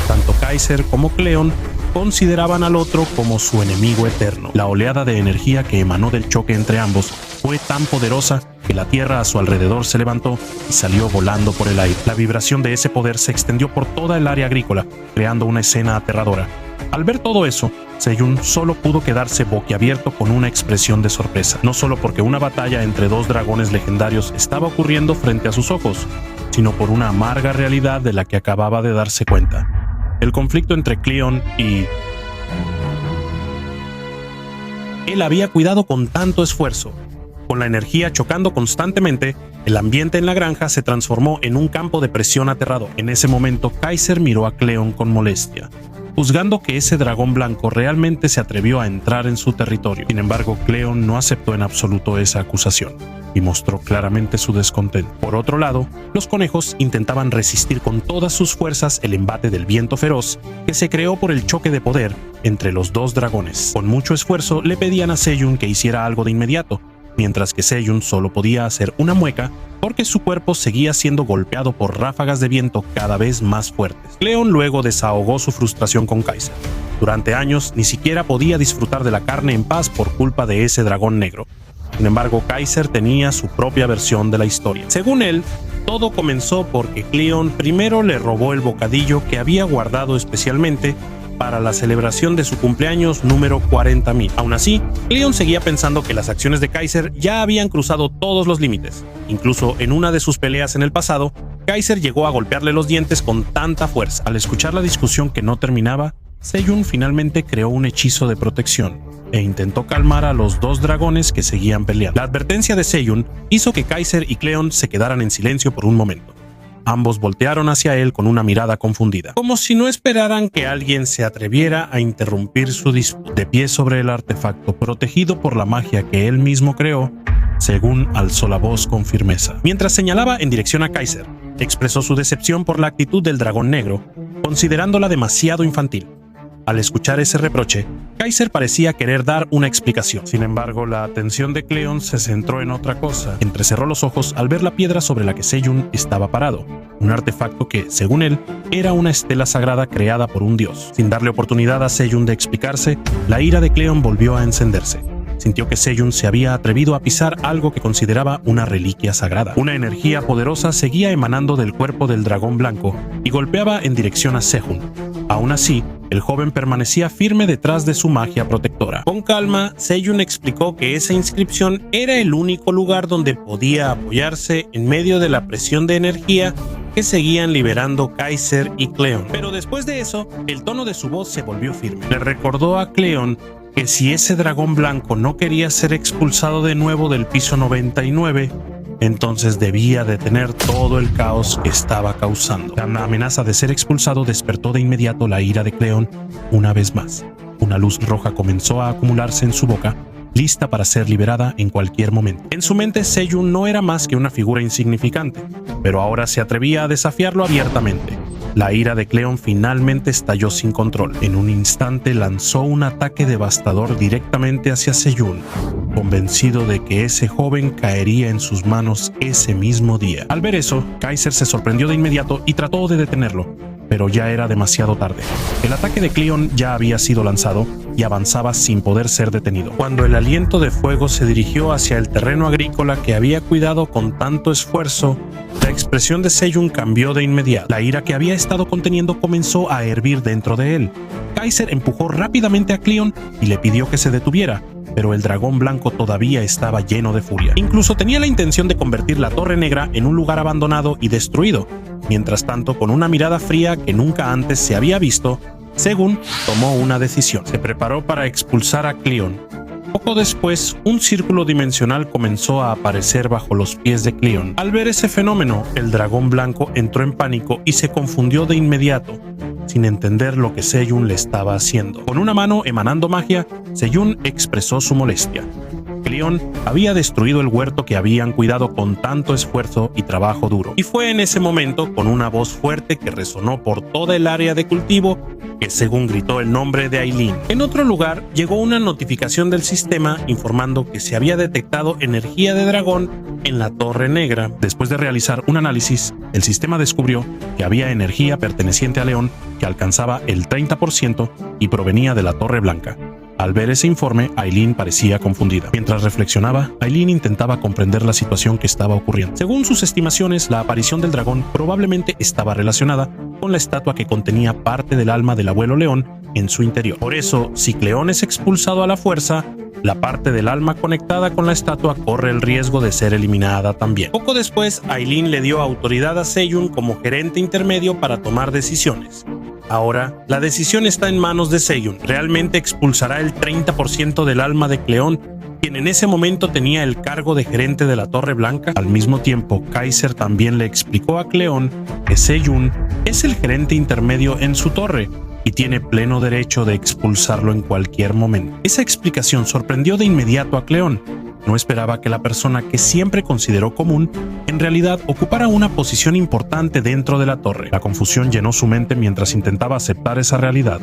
A: Tanto Kaiser como Cleon consideraban al otro como su enemigo eterno. La oleada de energía que emanó del choque entre ambos fue tan poderosa que la tierra a su alrededor se levantó y salió volando por el aire. La vibración de ese poder se extendió por toda el área agrícola, creando una escena aterradora. Al ver todo eso, Seyun solo pudo quedarse boquiabierto con una expresión de sorpresa, no solo porque una batalla entre dos dragones legendarios estaba ocurriendo frente a sus ojos, sino por una amarga realidad de la que acababa de darse cuenta. El conflicto entre Cleon y él había cuidado con tanto esfuerzo. Con la energía chocando constantemente, el ambiente en la granja se transformó en un campo de presión aterrador. En ese momento, Kaiser miró a Cleon con molestia, juzgando que ese dragón blanco realmente se atrevió a entrar en su territorio. Sin embargo, Cleon no aceptó en absoluto esa acusación y mostró claramente su descontento. Por otro lado, los conejos intentaban resistir con todas sus fuerzas el embate del viento feroz que se creó por el choque de poder entre los dos dragones. Con mucho esfuerzo le pedían a Seyun que hiciera algo de inmediato, mientras que Seyun solo podía hacer una mueca porque su cuerpo seguía siendo golpeado por ráfagas de viento cada vez más fuertes. Cleon luego desahogó su frustración con Kaiser. Durante años ni siquiera podía disfrutar de la carne en paz por culpa de ese dragón negro. Sin embargo, Kaiser tenía su propia versión de la historia. Según él, todo comenzó porque Cleon primero le robó el bocadillo que había guardado especialmente para la celebración de su cumpleaños número 40.000. Aún así, Cleon seguía pensando que las acciones de Kaiser ya habían cruzado todos los límites. Incluso en una de sus peleas en el pasado, Kaiser llegó a golpearle los dientes con tanta fuerza. Al escuchar la discusión que no terminaba, Seyun finalmente creó un hechizo de protección e intentó calmar a los dos dragones que seguían peleando. La advertencia de Seyun hizo que Kaiser y Cleon se quedaran en silencio por un momento. Ambos voltearon hacia él con una mirada confundida, como si no esperaran que alguien se atreviera a interrumpir su disputa. De pie sobre el artefacto, protegido por la magia que él mismo creó, Seyun alzó la voz con firmeza. Mientras señalaba en dirección a Kaiser, expresó su decepción por la actitud del dragón negro, considerándola demasiado infantil. Al escuchar ese reproche, Kaiser parecía querer dar una explicación. Sin embargo, la atención de Cleon se centró en otra cosa. Entrecerró los ojos al ver la piedra sobre la que Seyun estaba parado, un artefacto que, según él, era una estela sagrada creada por un dios. Sin darle oportunidad a Seyun de explicarse, la ira de Cleon volvió a encenderse. Sintió que Seyun se había atrevido a pisar algo que consideraba una reliquia sagrada. Una energía poderosa seguía emanando del cuerpo del dragón blanco y golpeaba en dirección a Seyun. Aún así, el joven permanecía firme detrás de su magia protectora. Con calma, Seyun explicó que esa inscripción era el único lugar donde podía apoyarse en medio de la presión de energía que seguían liberando Kaiser y Cleon. Pero después de eso, el tono de su voz se volvió firme. Le recordó a Cleon que si ese dragón blanco no quería ser expulsado de nuevo del piso 99, entonces debía detener todo el caos que estaba causando. La amenaza de ser expulsado despertó de inmediato la ira de Cleon una vez más. Una luz roja comenzó a acumularse en su boca, lista para ser liberada en cualquier momento. En su mente, Seyun no era más que una figura insignificante, pero ahora se atrevía a desafiarlo abiertamente. La ira de Cleon finalmente estalló sin control. En un instante lanzó un ataque devastador directamente hacia Seyun, convencido de que ese joven caería en sus manos ese mismo día. Al ver eso, Kaiser se sorprendió de inmediato y trató de detenerlo, pero ya era demasiado tarde. El ataque de Cleon ya había sido lanzado y avanzaba sin poder ser detenido. Cuando el aliento de fuego se dirigió hacia el terreno agrícola que había cuidado con tanto esfuerzo, la expresión de Seyun cambió de inmediato. La ira que había estado conteniendo comenzó a hervir dentro de él. Kaiser empujó rápidamente a Cleon y le pidió que se detuviera, pero el dragón blanco todavía estaba lleno de furia. Incluso tenía la intención de convertir la Torre Negra en un lugar abandonado y destruido. Mientras tanto, con una mirada fría que nunca antes se había visto, Segun tomó una decisión. Se preparó para expulsar a Cleon. Poco después, un círculo dimensional comenzó a aparecer bajo los pies de Cleon. Al ver ese fenómeno, el dragón blanco entró en pánico y se confundió de inmediato, sin entender lo que Seyun le estaba haciendo. Con una mano emanando magia, Seyun expresó su molestia. Cleon había destruido el huerto que habían cuidado con tanto esfuerzo y trabajo duro. Y fue en ese momento, con una voz fuerte que resonó por toda el área de cultivo, que Segun gritó el nombre de Aileen. En otro lugar, llegó una notificación del sistema informando que se había detectado energía de dragón en la Torre Negra. Después de realizar un análisis, el sistema descubrió que había energía perteneciente a León que alcanzaba el 30% y provenía de la Torre Blanca. Al ver ese informe, Aileen parecía confundida. Mientras reflexionaba, Aileen intentaba comprender la situación que estaba ocurriendo. Según sus estimaciones, la aparición del dragón probablemente estaba relacionada con la estatua que contenía parte del alma del abuelo león en su interior. Por eso, si Cleon es expulsado a la fuerza, la parte del alma conectada con la estatua corre el riesgo de ser eliminada también. Poco después, Aileen le dio autoridad a Seyun como gerente intermedio para tomar decisiones. Ahora, la decisión está en manos de Seyun. ¿Realmente expulsará el 30% del alma de Cleon, quien en ese momento tenía el cargo de gerente de la Torre Blanca? Al mismo tiempo, Kaiser también le explicó a Cleon que Seyun es el gerente intermedio en su torre y tiene pleno derecho de expulsarlo en cualquier momento. Esa explicación sorprendió de inmediato a Cleon. No esperaba que la persona que siempre consideró común en realidad ocupara una posición importante dentro de la torre. La confusión llenó su mente mientras intentaba aceptar esa realidad.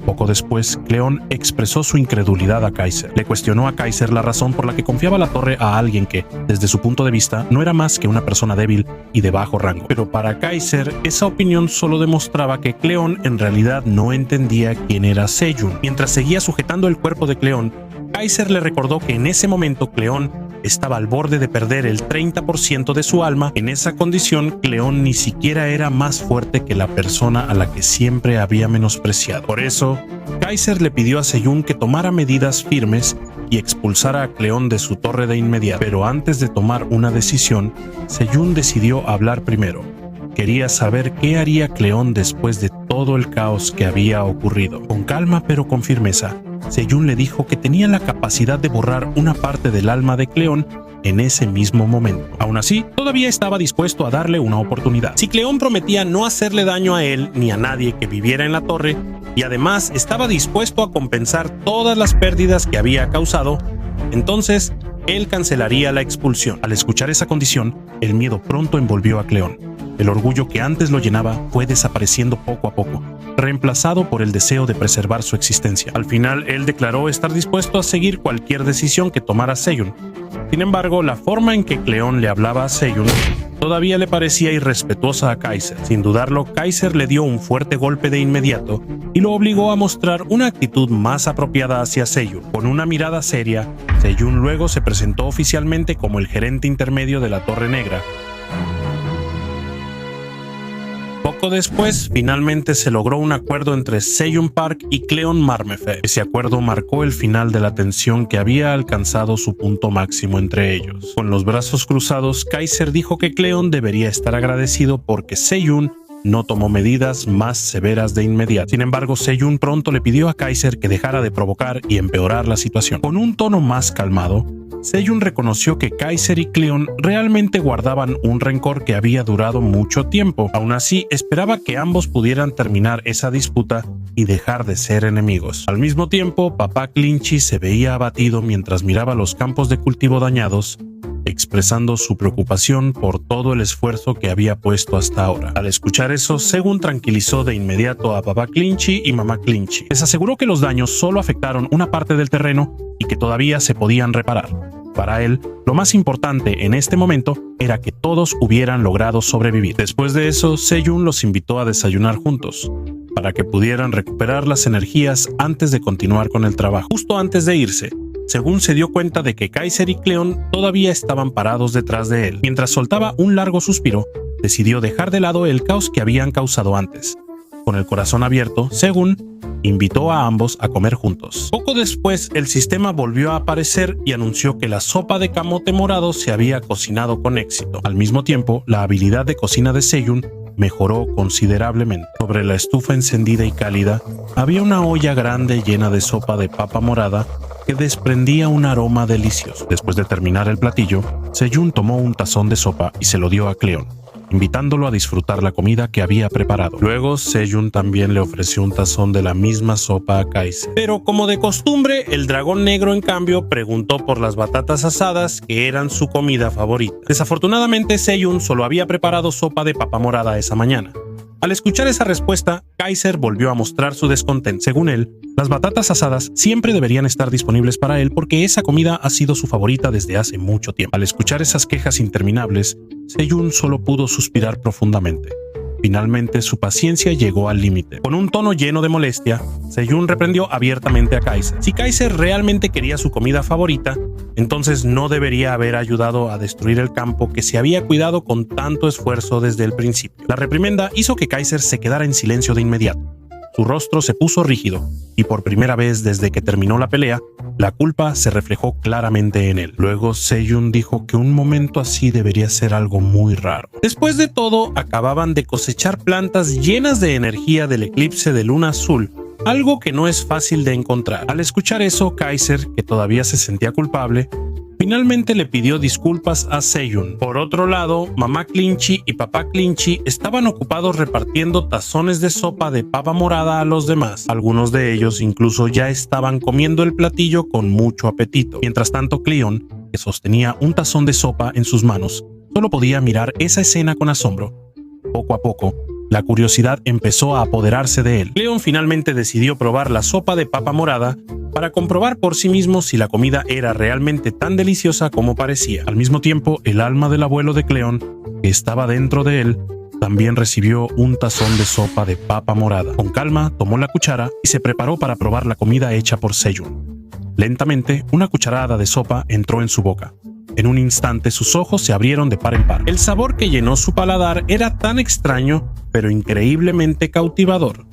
A: Poco después, Cleon expresó su incredulidad a Kaiser. Le cuestionó a Kaiser la razón por la que confiaba la torre a alguien que, desde su punto de vista, no era más que una persona débil y de bajo rango. Pero para Kaiser, esa opinión solo demostraba que Cleon en realidad no entendía quién era Seyun. Mientras seguía sujetando el cuerpo de Cleon, Kaiser le recordó que en ese momento Cleon estaba al borde de perder el 30% de su alma. En esa condición, Cleon ni siquiera era más fuerte que la persona a la que siempre había menospreciado. Por eso, Kaiser le pidió a Seyun que tomara medidas firmes y expulsara a Cleon de su torre de inmediato. Pero antes de tomar una decisión, Seyun decidió hablar primero. Quería saber qué haría Cleon después de todo el caos que había ocurrido. Con calma pero con firmeza, Seyun le dijo que tenía la capacidad de borrar una parte del alma de Cleon en ese mismo momento. Aún así, todavía estaba dispuesto a darle una oportunidad. Si Cleon prometía no hacerle daño a él ni a nadie que viviera en la torre, y además estaba dispuesto a compensar todas las pérdidas que había causado, entonces él cancelaría la expulsión. Al escuchar esa condición, el miedo pronto envolvió a Cleon. El orgullo que antes lo llenaba fue desapareciendo poco a poco, reemplazado por el deseo de preservar su existencia. Al final, él declaró estar dispuesto a seguir cualquier decisión que tomara Seyun. Sin embargo, la forma en que Cleon le hablaba a Seyun todavía le parecía irrespetuosa a Kaiser. Sin dudarlo, Kaiser le dio un fuerte golpe de inmediato y lo obligó a mostrar una actitud más apropiada hacia Seyun. Con una mirada seria, Seyun luego se presentó oficialmente como el gerente intermedio de la Torre Negra. Poco después, finalmente se logró un acuerdo entre Seyun Park y Cleon Marmefe. Ese acuerdo marcó el final de la tensión que había alcanzado su punto máximo entre ellos. Con los brazos cruzados, Kaiser dijo que Cleon debería estar agradecido porque Seyun no tomó medidas más severas de inmediato. Sin embargo, Seyun pronto le pidió a Kaiser que dejara de provocar y empeorar la situación. Con un tono más calmado, Seyun reconoció que Kaiser y Cleon realmente guardaban un rencor que había durado mucho tiempo. Aún así, esperaba que ambos pudieran terminar esa disputa y dejar de ser enemigos. Al mismo tiempo, Papá Clinchy se veía abatido mientras miraba los campos de cultivo dañados, expresando su preocupación por todo el esfuerzo que había puesto hasta ahora. Al escuchar eso, Segun tranquilizó de inmediato a Papá Clinchy y Mamá Clinchy. Les aseguró que los daños solo afectaron una parte del terreno y que todavía se podían reparar. Para él, lo más importante en este momento era que todos hubieran logrado sobrevivir. Después de eso, Seyun los invitó a desayunar juntos, para que pudieran recuperar las energías antes de continuar con el trabajo. Justo antes de irse, Segun se dio cuenta de que Kaiser y Cleon todavía estaban parados detrás de él. Mientras soltaba un largo suspiro, decidió dejar de lado el caos que habían causado antes. Con el corazón abierto, Segun invitó a ambos a comer juntos. Poco después, el sistema volvió a aparecer y anunció que la sopa de camote morado se había cocinado con éxito. Al mismo tiempo, la habilidad de cocina de Seyun mejoró considerablemente. Sobre la estufa encendida y cálida, había una olla grande llena de sopa de papa morada que desprendía un aroma delicioso. Después de terminar el platillo, Seyun tomó un tazón de sopa y se lo dio a Cleon, invitándolo a disfrutar la comida que había preparado. Luego, Seyun también le ofreció un tazón de la misma sopa a Kaiser. Pero como de costumbre, el dragón negro, en cambio, preguntó por las batatas asadas, que eran su comida favorita. Desafortunadamente, Seyun solo había preparado sopa de papa morada esa mañana. Al escuchar esa respuesta, Kaiser volvió a mostrar su descontento. Según él, las batatas asadas siempre deberían estar disponibles para él porque esa comida ha sido su favorita desde hace mucho tiempo. Al escuchar esas quejas interminables, Seyun solo pudo suspirar profundamente. Finalmente, su paciencia llegó al límite. Con un tono lleno de molestia, Seyun reprendió abiertamente a Kaiser. Si Kaiser realmente quería su comida favorita, entonces no debería haber ayudado a destruir el campo que se había cuidado con tanto esfuerzo desde el principio. La reprimenda hizo que Kaiser se quedara en silencio de inmediato. Su rostro se puso rígido, y por primera vez desde que terminó la pelea, la culpa se reflejó claramente en él. Luego Seyun dijo que un momento así debería ser algo muy raro. Después de todo, acababan de cosechar plantas llenas de energía del eclipse de luna azul, algo que no es fácil de encontrar. Al escuchar eso, Kaiser, que todavía se sentía culpable, finalmente le pidió disculpas a Seyun. Por otro lado, mamá Clinchy y papá Clinchy estaban ocupados repartiendo tazones de sopa de papa morada a los demás. Algunos de ellos incluso ya estaban comiendo el platillo con mucho apetito. Mientras tanto, Cleon, que sostenía un tazón de sopa en sus manos, solo podía mirar esa escena con asombro. Poco a poco, la curiosidad empezó a apoderarse de él. Cleon finalmente decidió probar la sopa de papa morada para comprobar por sí mismo si la comida era realmente tan deliciosa como parecía. Al mismo tiempo, el alma del abuelo de Cleon, que estaba dentro de él, también recibió un tazón de sopa de papa morada. Con calma, tomó la cuchara y se preparó para probar la comida hecha por Seyun. Lentamente, una cucharada de sopa entró en su boca. En un instante, sus ojos se abrieron de par en par. El sabor que llenó su paladar era tan extraño, pero increíblemente cautivador.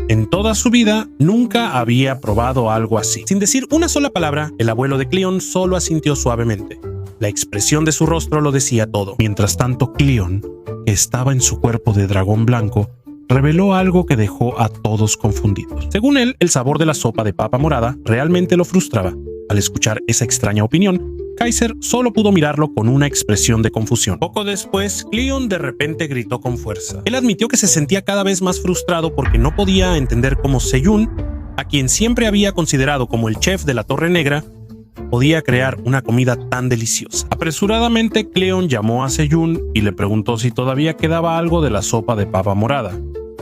A: En toda su vida, nunca había probado algo así. Sin decir una sola palabra, el abuelo de Cleon solo asintió suavemente. La expresión de su rostro lo decía todo. Mientras tanto, Cleon, que estaba en su cuerpo de dragón blanco, reveló algo que dejó a todos confundidos. Según él, el sabor de la sopa de papa morada realmente lo frustraba. Al escuchar esa extraña opinión, Kaiser solo pudo mirarlo con una expresión de confusión. Poco después, Cleon de repente gritó con fuerza. Él admitió que se sentía cada vez más frustrado porque no podía entender cómo Seyun, a quien siempre había considerado como el chef de la Torre Negra, podía crear una comida tan deliciosa. Apresuradamente, Cleon llamó a Seyun y le preguntó si todavía quedaba algo de la sopa de papa morada.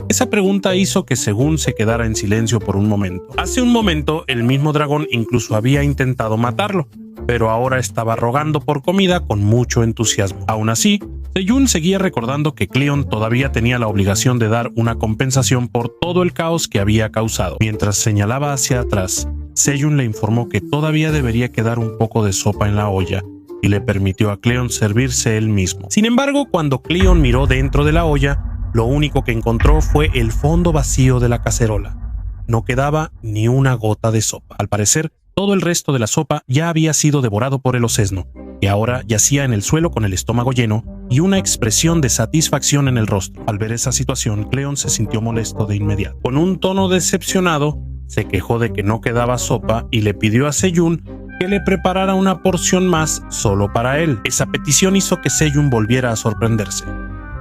A: Esa pregunta hizo que Seyun se quedara en silencio por un momento. Hace un momento, el mismo dragón incluso había intentado matarlo, pero ahora estaba rogando por comida con mucho entusiasmo. Aún así, Seyun seguía recordando que Cleon todavía tenía la obligación de dar una compensación por todo el caos que había causado. Mientras señalaba hacia atrás, Seyun le informó que todavía debería quedar un poco de sopa en la olla y le permitió a Cleon servirse él mismo. Sin embargo, cuando Cleon miró dentro de la olla, lo único que encontró fue el fondo vacío de la cacerola. No quedaba ni una gota de sopa. Al parecer, todo el resto de la sopa ya había sido devorado por el ocesno, que ahora yacía en el suelo con el estómago lleno y una expresión de satisfacción en el rostro. Al ver esa situación, Cleon se sintió molesto de inmediato. Con un tono decepcionado, se quejó de que no quedaba sopa y le pidió a Seyun que le preparara una porción más solo para él. Esa petición hizo que Seyun volviera a sorprenderse.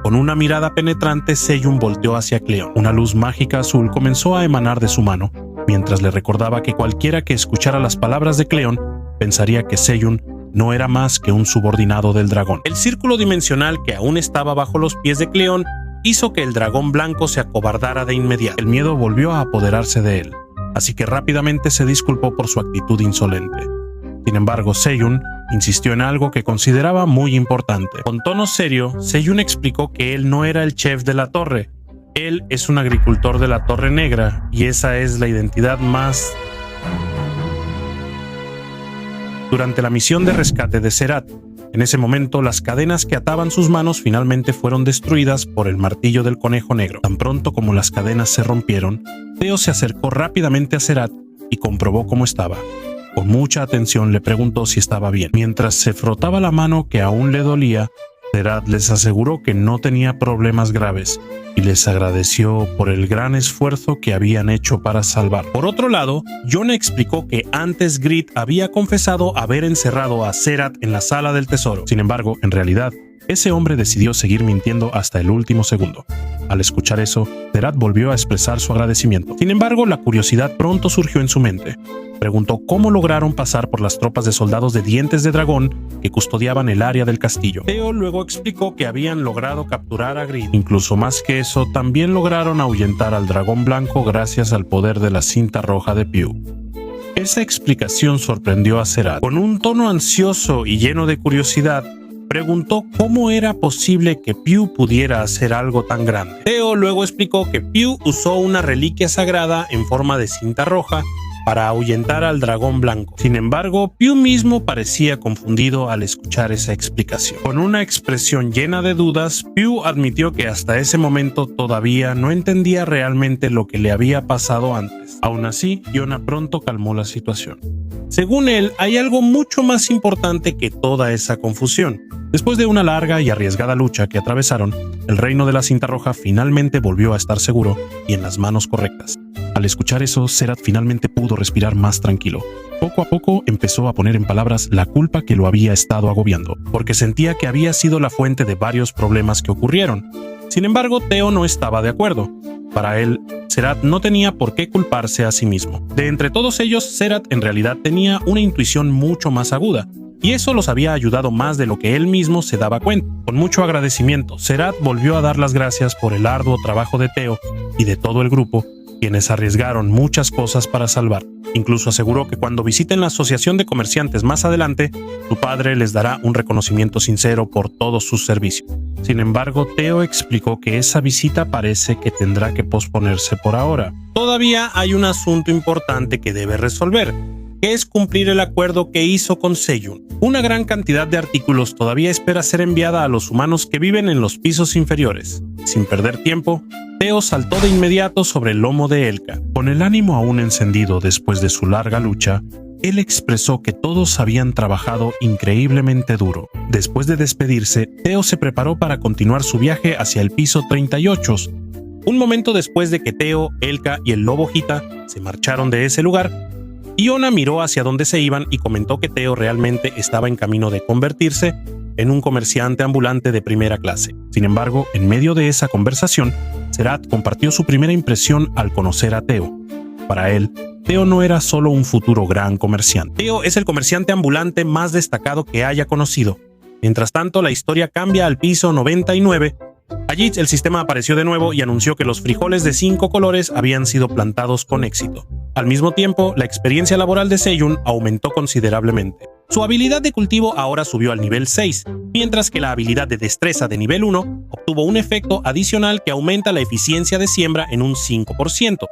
A: Con una mirada penetrante, Seyun volteó hacia Cleon. Una luz mágica azul comenzó a emanar de su mano, mientras le recordaba que cualquiera que escuchara las palabras de Cleon pensaría que Seyun no era más que un subordinado del dragón. El círculo dimensional que aún estaba bajo los pies de Cleon hizo que el dragón blanco se acobardara de inmediato. El miedo volvió a apoderarse de él, así que rápidamente se disculpó por su actitud insolente. Sin embargo, Seyun insistió en algo que consideraba muy importante. Con tono serio, Seyun explicó que él no era el chef de la torre. Él es un agricultor de la Torre Negra y esa es la identidad más... Durante la misión de rescate de Serat, En ese momento, las cadenas que ataban sus manos finalmente fueron destruidas por el martillo del conejo negro. Tan pronto como las cadenas se rompieron, Theo se acercó rápidamente a Serath y comprobó cómo estaba. Con mucha atención le preguntó si estaba bien. Mientras se frotaba la mano que aún le dolía, Serath les aseguró que no tenía problemas graves y les agradeció por el gran esfuerzo que habían hecho para salvar. Por otro lado, Jonah explicó que antes Grit había confesado haber encerrado a Serath en la sala del tesoro. Sin embargo, en realidad, ese hombre decidió seguir mintiendo hasta el último segundo. Al escuchar eso, Serath volvió a expresar su agradecimiento. Sin embargo, la curiosidad pronto surgió en su mente. Preguntó cómo lograron pasar por las tropas de soldados de dientes de dragón que custodiaban el área del castillo. Theo luego explicó que habían logrado capturar a Grit. Incluso más que eso, también lograron ahuyentar al dragón blanco gracias al poder de la cinta roja de Pew. Esa explicación sorprendió a Serath. Con un tono ansioso y lleno de curiosidad, preguntó cómo era posible que Pew pudiera hacer algo tan grande. Theo luego explicó que Pew usó una reliquia sagrada en forma de cinta roja para ahuyentar al dragón blanco. Sin embargo, Pew mismo parecía confundido al escuchar esa explicación. Con una expresión llena de dudas, Pew admitió que hasta ese momento todavía no entendía realmente lo que le había pasado antes. Aún así, Jonah pronto calmó la situación. Según él, hay algo mucho más importante que toda esa confusión. Después de una larga y arriesgada lucha que atravesaron, el reino de la cinta roja finalmente volvió a estar seguro y en las manos correctas. Al escuchar eso, Serath finalmente pudo respirar más tranquilo. Poco a poco empezó a poner en palabras la culpa que lo había estado agobiando, porque sentía que había sido la fuente de varios problemas que ocurrieron. Sin embargo, Theo no estaba de acuerdo. Para él, Serath no tenía por qué culparse a sí mismo. De entre todos ellos, Serath en realidad tenía una intuición mucho más aguda, y eso los había ayudado más de lo que él mismo se daba cuenta. Con mucho agradecimiento, Serath volvió a dar las gracias por el arduo trabajo de Theo y de todo el grupo, quienes arriesgaron muchas cosas para salvar. Incluso aseguró que cuando visiten la Asociación de Comerciantes más adelante, su padre les dará un reconocimiento sincero por todos sus servicios. Sin embargo, Theo explicó que esa visita parece que tendrá que posponerse por ahora. Todavía hay un asunto importante que debe resolver, que es cumplir el acuerdo que hizo con Seiyun. Una gran cantidad de artículos todavía espera ser enviada a los humanos que viven en los pisos inferiores. Sin perder tiempo, Theo saltó de inmediato sobre el lomo de Elka. Con el ánimo aún encendido después de su larga lucha, él expresó que todos habían trabajado increíblemente duro. Después de despedirse, Theo se preparó para continuar su viaje hacia el piso 38. Un momento después de que Theo, Elka y el lobo Hita se marcharon de ese lugar, Iona miró hacia donde se iban y comentó que Theo realmente estaba en camino de convertirse en un comerciante ambulante de primera clase. Sin embargo, en medio de esa conversación, Serath compartió su primera impresión al conocer a Theo. Para él, Theo no era solo un futuro gran comerciante. Theo es el comerciante ambulante más destacado que haya conocido. Mientras tanto, la historia cambia al piso 99. Allí el sistema apareció de nuevo y anunció que los frijoles de 5 colores habían sido plantados con éxito. Al mismo tiempo, la experiencia laboral de Seiyun aumentó considerablemente. Su habilidad de cultivo ahora subió al nivel 6, mientras que la habilidad de destreza de nivel 1 obtuvo un efecto adicional que aumenta la eficiencia de siembra en un 5%.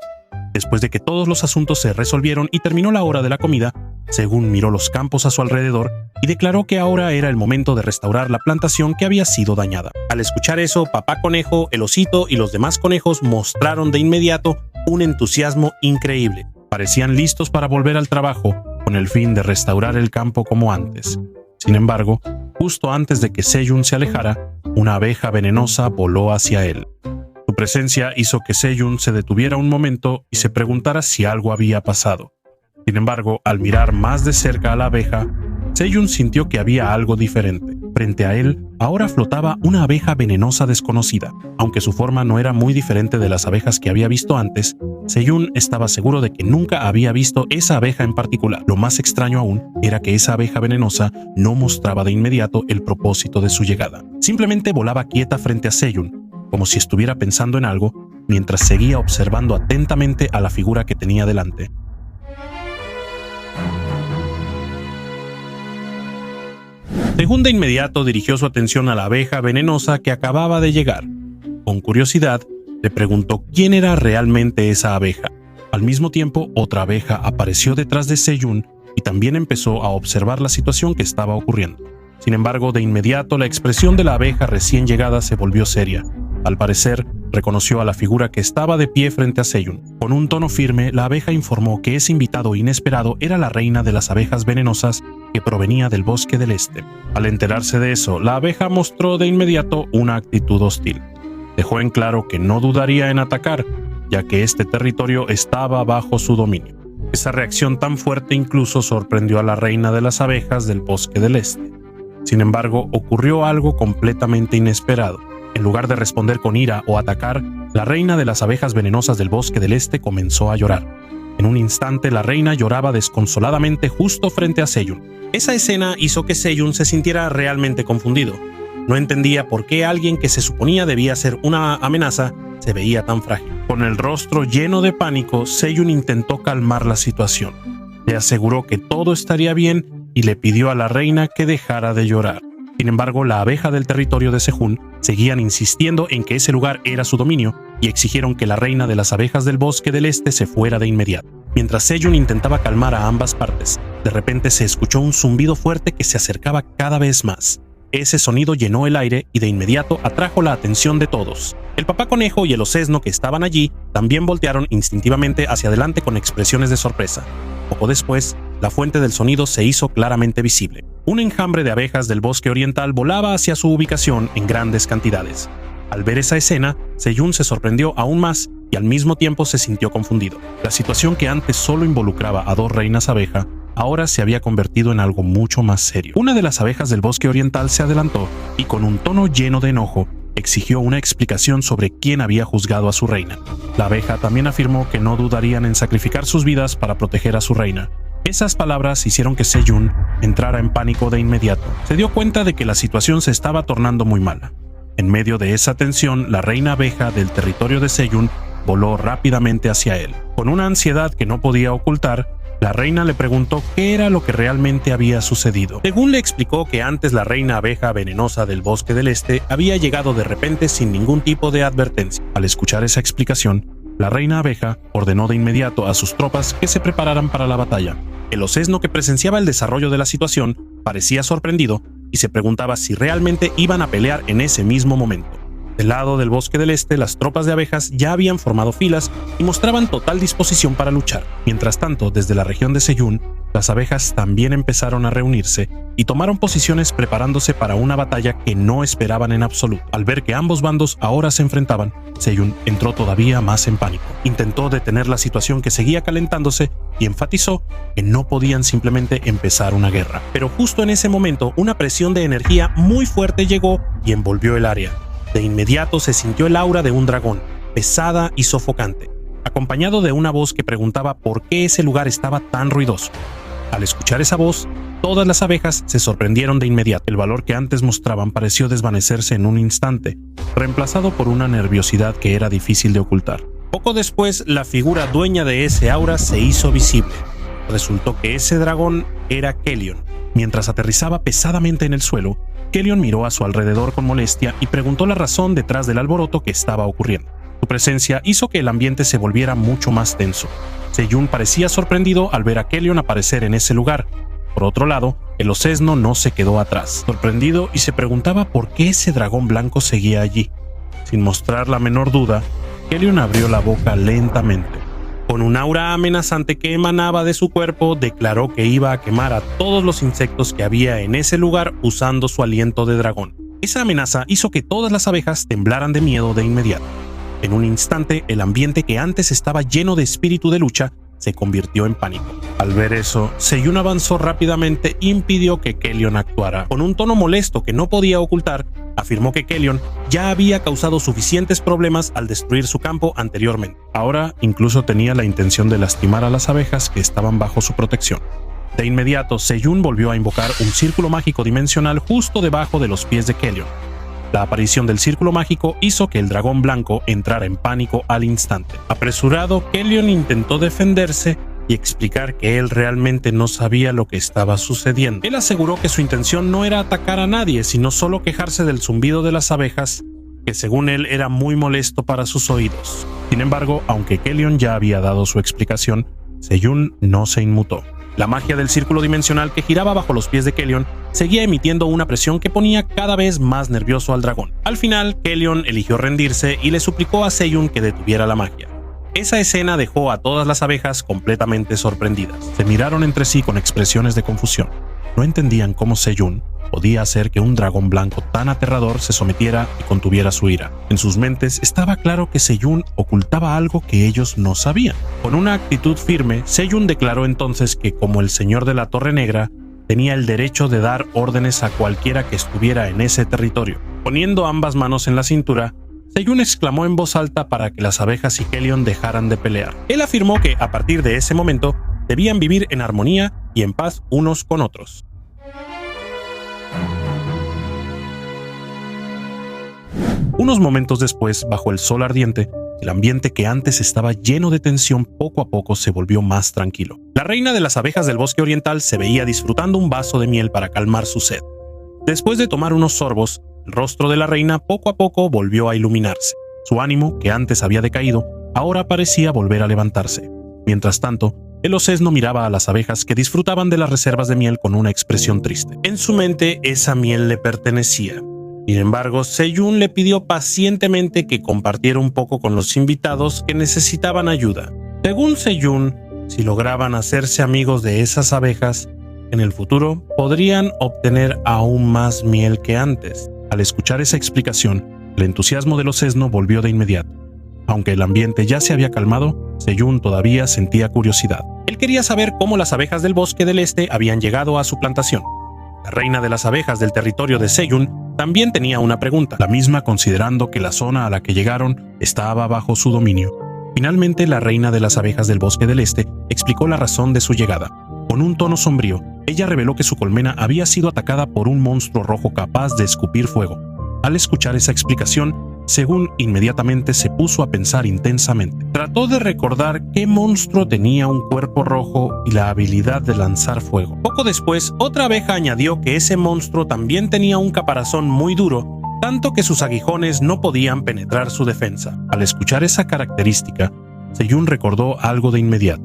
A: Después de que todos los asuntos se resolvieron y terminó la hora de la comida, Seiyun miró los campos a su alrededor y declaró que ahora era el momento de restaurar la plantación que había sido dañada. Al escuchar eso, Papá Conejo, el osito y los demás conejos mostraron de inmediato un entusiasmo increíble. Parecían listos para volver al trabajo con el fin de restaurar el campo como antes. Sin embargo, justo antes de que Seiyun se alejara, una abeja venenosa voló hacia él. Su presencia hizo que Seiyun se detuviera un momento y se preguntara si algo había pasado. Sin embargo, al mirar más de cerca a la abeja, Seiyun sintió que había algo diferente. Frente a él, ahora flotaba una abeja venenosa desconocida. Aunque su forma no era muy diferente de las abejas que había visto antes, Seiyun estaba seguro de que nunca había visto esa abeja en particular. Lo más extraño aún era que esa abeja venenosa no mostraba de inmediato el propósito de su llegada. Simplemente volaba quieta frente a Seiyun, como si estuviera pensando en algo, mientras seguía observando atentamente a la figura que tenía delante. Seiyun de inmediato dirigió su atención a la abeja venenosa que acababa de llegar. Con curiosidad, le preguntó quién era realmente esa abeja. Al mismo tiempo, otra abeja apareció detrás de Seiyun y también empezó a observar la situación que estaba ocurriendo. Sin embargo, de inmediato la expresión de la abeja recién llegada se volvió seria. Al parecer, reconoció a la figura que estaba de pie frente a Seyun. Con un tono firme, la abeja informó que ese invitado inesperado era la reina de las abejas venenosas que provenía del bosque del este. Al enterarse de eso, la abeja mostró de inmediato una actitud hostil. Dejó en claro que no dudaría en atacar, ya que este territorio estaba bajo su dominio. Esa reacción tan fuerte incluso sorprendió a la reina de las abejas del bosque del este. Sin embargo, ocurrió algo completamente inesperado. En lugar de responder con ira o atacar, la reina de las abejas venenosas del bosque del este comenzó a llorar. En un instante, la reina lloraba desconsoladamente justo frente a Seyun. Esa escena hizo que Seyun se sintiera realmente confundido. No entendía por qué alguien que se suponía debía ser una amenaza se veía tan frágil. Con el rostro lleno de pánico, Seyun intentó calmar la situación. Le aseguró que todo estaría bien y le pidió a la reina que dejara de llorar. Sin embargo, la abeja del territorio de Sejún seguían insistiendo en que ese lugar era su dominio y exigieron que la reina de las abejas del bosque del este se fuera de inmediato. Mientras Seyun intentaba calmar a ambas partes, de repente se escuchó un zumbido fuerte que se acercaba cada vez más. Ese sonido llenó el aire y de inmediato atrajo la atención de todos. El papá conejo y el osesno que estaban allí también voltearon instintivamente hacia adelante con expresiones de sorpresa. Poco después, la fuente del sonido se hizo claramente visible. Un enjambre de abejas del bosque oriental volaba hacia su ubicación en grandes cantidades. Al ver esa escena, Seyun se sorprendió aún más y al mismo tiempo se sintió confundido. La situación que antes solo involucraba a dos reinas abeja, ahora se había convertido en algo mucho más serio. Una de las abejas del bosque oriental se adelantó y con un tono lleno de enojo, exigió una explicación sobre quién había juzgado a su reina. La abeja también afirmó que no dudarían en sacrificar sus vidas para proteger a su reina. Esas palabras hicieron que Seyun entrara en pánico de inmediato. Se dio cuenta de que la situación se estaba tornando muy mala. En medio de esa tensión, la reina abeja del territorio de Seyun voló rápidamente hacia él. Con una ansiedad que no podía ocultar, la reina le preguntó qué era lo que realmente había sucedido. Según le explicó que antes la reina abeja venenosa del bosque del este había llegado de repente sin ningún tipo de advertencia. Al escuchar esa explicación, la reina abeja ordenó de inmediato a sus tropas que se prepararan para la batalla. El osesno que presenciaba el desarrollo de la situación parecía sorprendido y se preguntaba si realmente iban a pelear en ese mismo momento. Del lado del bosque del este, las tropas de abejas ya habían formado filas y mostraban total disposición para luchar. Mientras tanto, desde la región de Seyun, las abejas también empezaron a reunirse y tomaron posiciones preparándose para una batalla que no esperaban en absoluto. Al ver que ambos bandos ahora se enfrentaban, Seyun entró todavía más en pánico. Intentó detener la situación que seguía calentándose y enfatizó que no podían simplemente empezar una guerra. Pero justo en ese momento, una presión de energía muy fuerte llegó y envolvió el área. De inmediato se sintió el aura de un dragón, pesada y sofocante, acompañado de una voz que preguntaba por qué ese lugar estaba tan ruidoso. Al escuchar esa voz, todas las abejas se sorprendieron de inmediato. El valor que antes mostraban pareció desvanecerse en un instante, reemplazado por una nerviosidad que era difícil de ocultar. Poco después, la figura dueña de ese aura se hizo visible. Resultó que ese dragón era Kellion. Mientras aterrizaba pesadamente en el suelo, Kellion miró a su alrededor con molestia y preguntó la razón detrás del alboroto que estaba ocurriendo. Su presencia hizo que el ambiente se volviera mucho más tenso. Seyun parecía sorprendido al ver a Kellion aparecer en ese lugar. Por otro lado, el osesno no se quedó atrás, sorprendido, y se preguntaba por qué ese dragón blanco seguía allí. Sin mostrar la menor duda, Kellion abrió la boca lentamente. Con un aura amenazante que emanaba de su cuerpo, declaró que iba a quemar a todos los insectos que había en ese lugar usando su aliento de dragón. Esa amenaza hizo que todas las abejas temblaran de miedo de inmediato. En un instante, el ambiente que antes estaba lleno de espíritu de lucha se convirtió en pánico. Al ver eso, Seyun avanzó rápidamente e impidió que Kellion actuara. Con un tono molesto que no podía ocultar, afirmó que Kellion ya había causado suficientes problemas al destruir su campo anteriormente. Ahora incluso tenía la intención de lastimar a las abejas que estaban bajo su protección. De inmediato, Seyun volvió a invocar un círculo mágico dimensional justo debajo de los pies de Kellion. La aparición del círculo mágico hizo que el dragón blanco entrara en pánico al instante. Apresurado, Kellion intentó defenderse y explicar que él realmente no sabía lo que estaba sucediendo. Él aseguró que su intención no era atacar a nadie, sino solo quejarse del zumbido de las abejas, que según él era muy molesto para sus oídos. Sin embargo, aunque Kellion ya había dado su explicación, Seyun no se inmutó. La magia del círculo dimensional que giraba bajo los pies de Kellion seguía emitiendo una presión que ponía cada vez más nervioso al dragón. Al final, Kellion eligió rendirse y le suplicó a Seiyun que detuviera la magia. Esa escena dejó a todas las abejas completamente sorprendidas. Se miraron entre sí con expresiones de confusión. No entendían cómo Seiyun podía hacer que un dragón blanco tan aterrador se sometiera y contuviera su ira. En sus mentes estaba claro que Seiyun ocultaba algo que ellos no sabían. Con una actitud firme, Seiyun declaró entonces que, como el señor de la Torre Negra, tenía el derecho de dar órdenes a cualquiera que estuviera en ese territorio. Poniendo ambas manos en la cintura, Seiyun exclamó en voz alta para que las abejas y Kellion dejaran de pelear. Él afirmó que, a partir de ese momento, debían vivir en armonía y en paz unos con otros. Unos momentos después, bajo el sol ardiente, el ambiente que antes estaba lleno de tensión poco a poco se volvió más tranquilo. La reina de las abejas del bosque oriental se veía disfrutando un vaso de miel para calmar su sed. Después de tomar unos sorbos, el rostro de la reina poco a poco volvió a iluminarse. Su ánimo, que antes había decaído, ahora parecía volver a levantarse. Mientras tanto, el osesno miraba a las abejas que disfrutaban de las reservas de miel con una expresión triste. En su mente, esa miel le pertenecía. Sin embargo, Seiyun le pidió pacientemente que compartiera un poco con los invitados que necesitaban ayuda. Según Seiyun, si lograban hacerse amigos de esas abejas, en el futuro podrían obtener aún más miel que antes. Al escuchar esa explicación, el entusiasmo del osesno volvió de inmediato. Aunque el ambiente ya se había calmado, Seiyun todavía sentía curiosidad. Él quería saber cómo las abejas del bosque del este habían llegado a su plantación. La reina de las abejas del territorio de Seiyun también tenía una pregunta, la misma considerando que la zona a la que llegaron estaba bajo su dominio. Finalmente, la reina de las abejas del bosque del este explicó la razón de su llegada. Con un tono sombrío, ella reveló que su colmena había sido atacada por un monstruo rojo capaz de escupir fuego. Al escuchar esa explicación, Seiyun inmediatamente se puso a pensar intensamente. Trató de recordar qué monstruo tenía un cuerpo rojo y la habilidad de lanzar fuego. Poco después, otra abeja añadió que ese monstruo también tenía un caparazón muy duro, tanto que sus aguijones no podían penetrar su defensa. Al escuchar esa característica, Seiyun recordó algo de inmediato.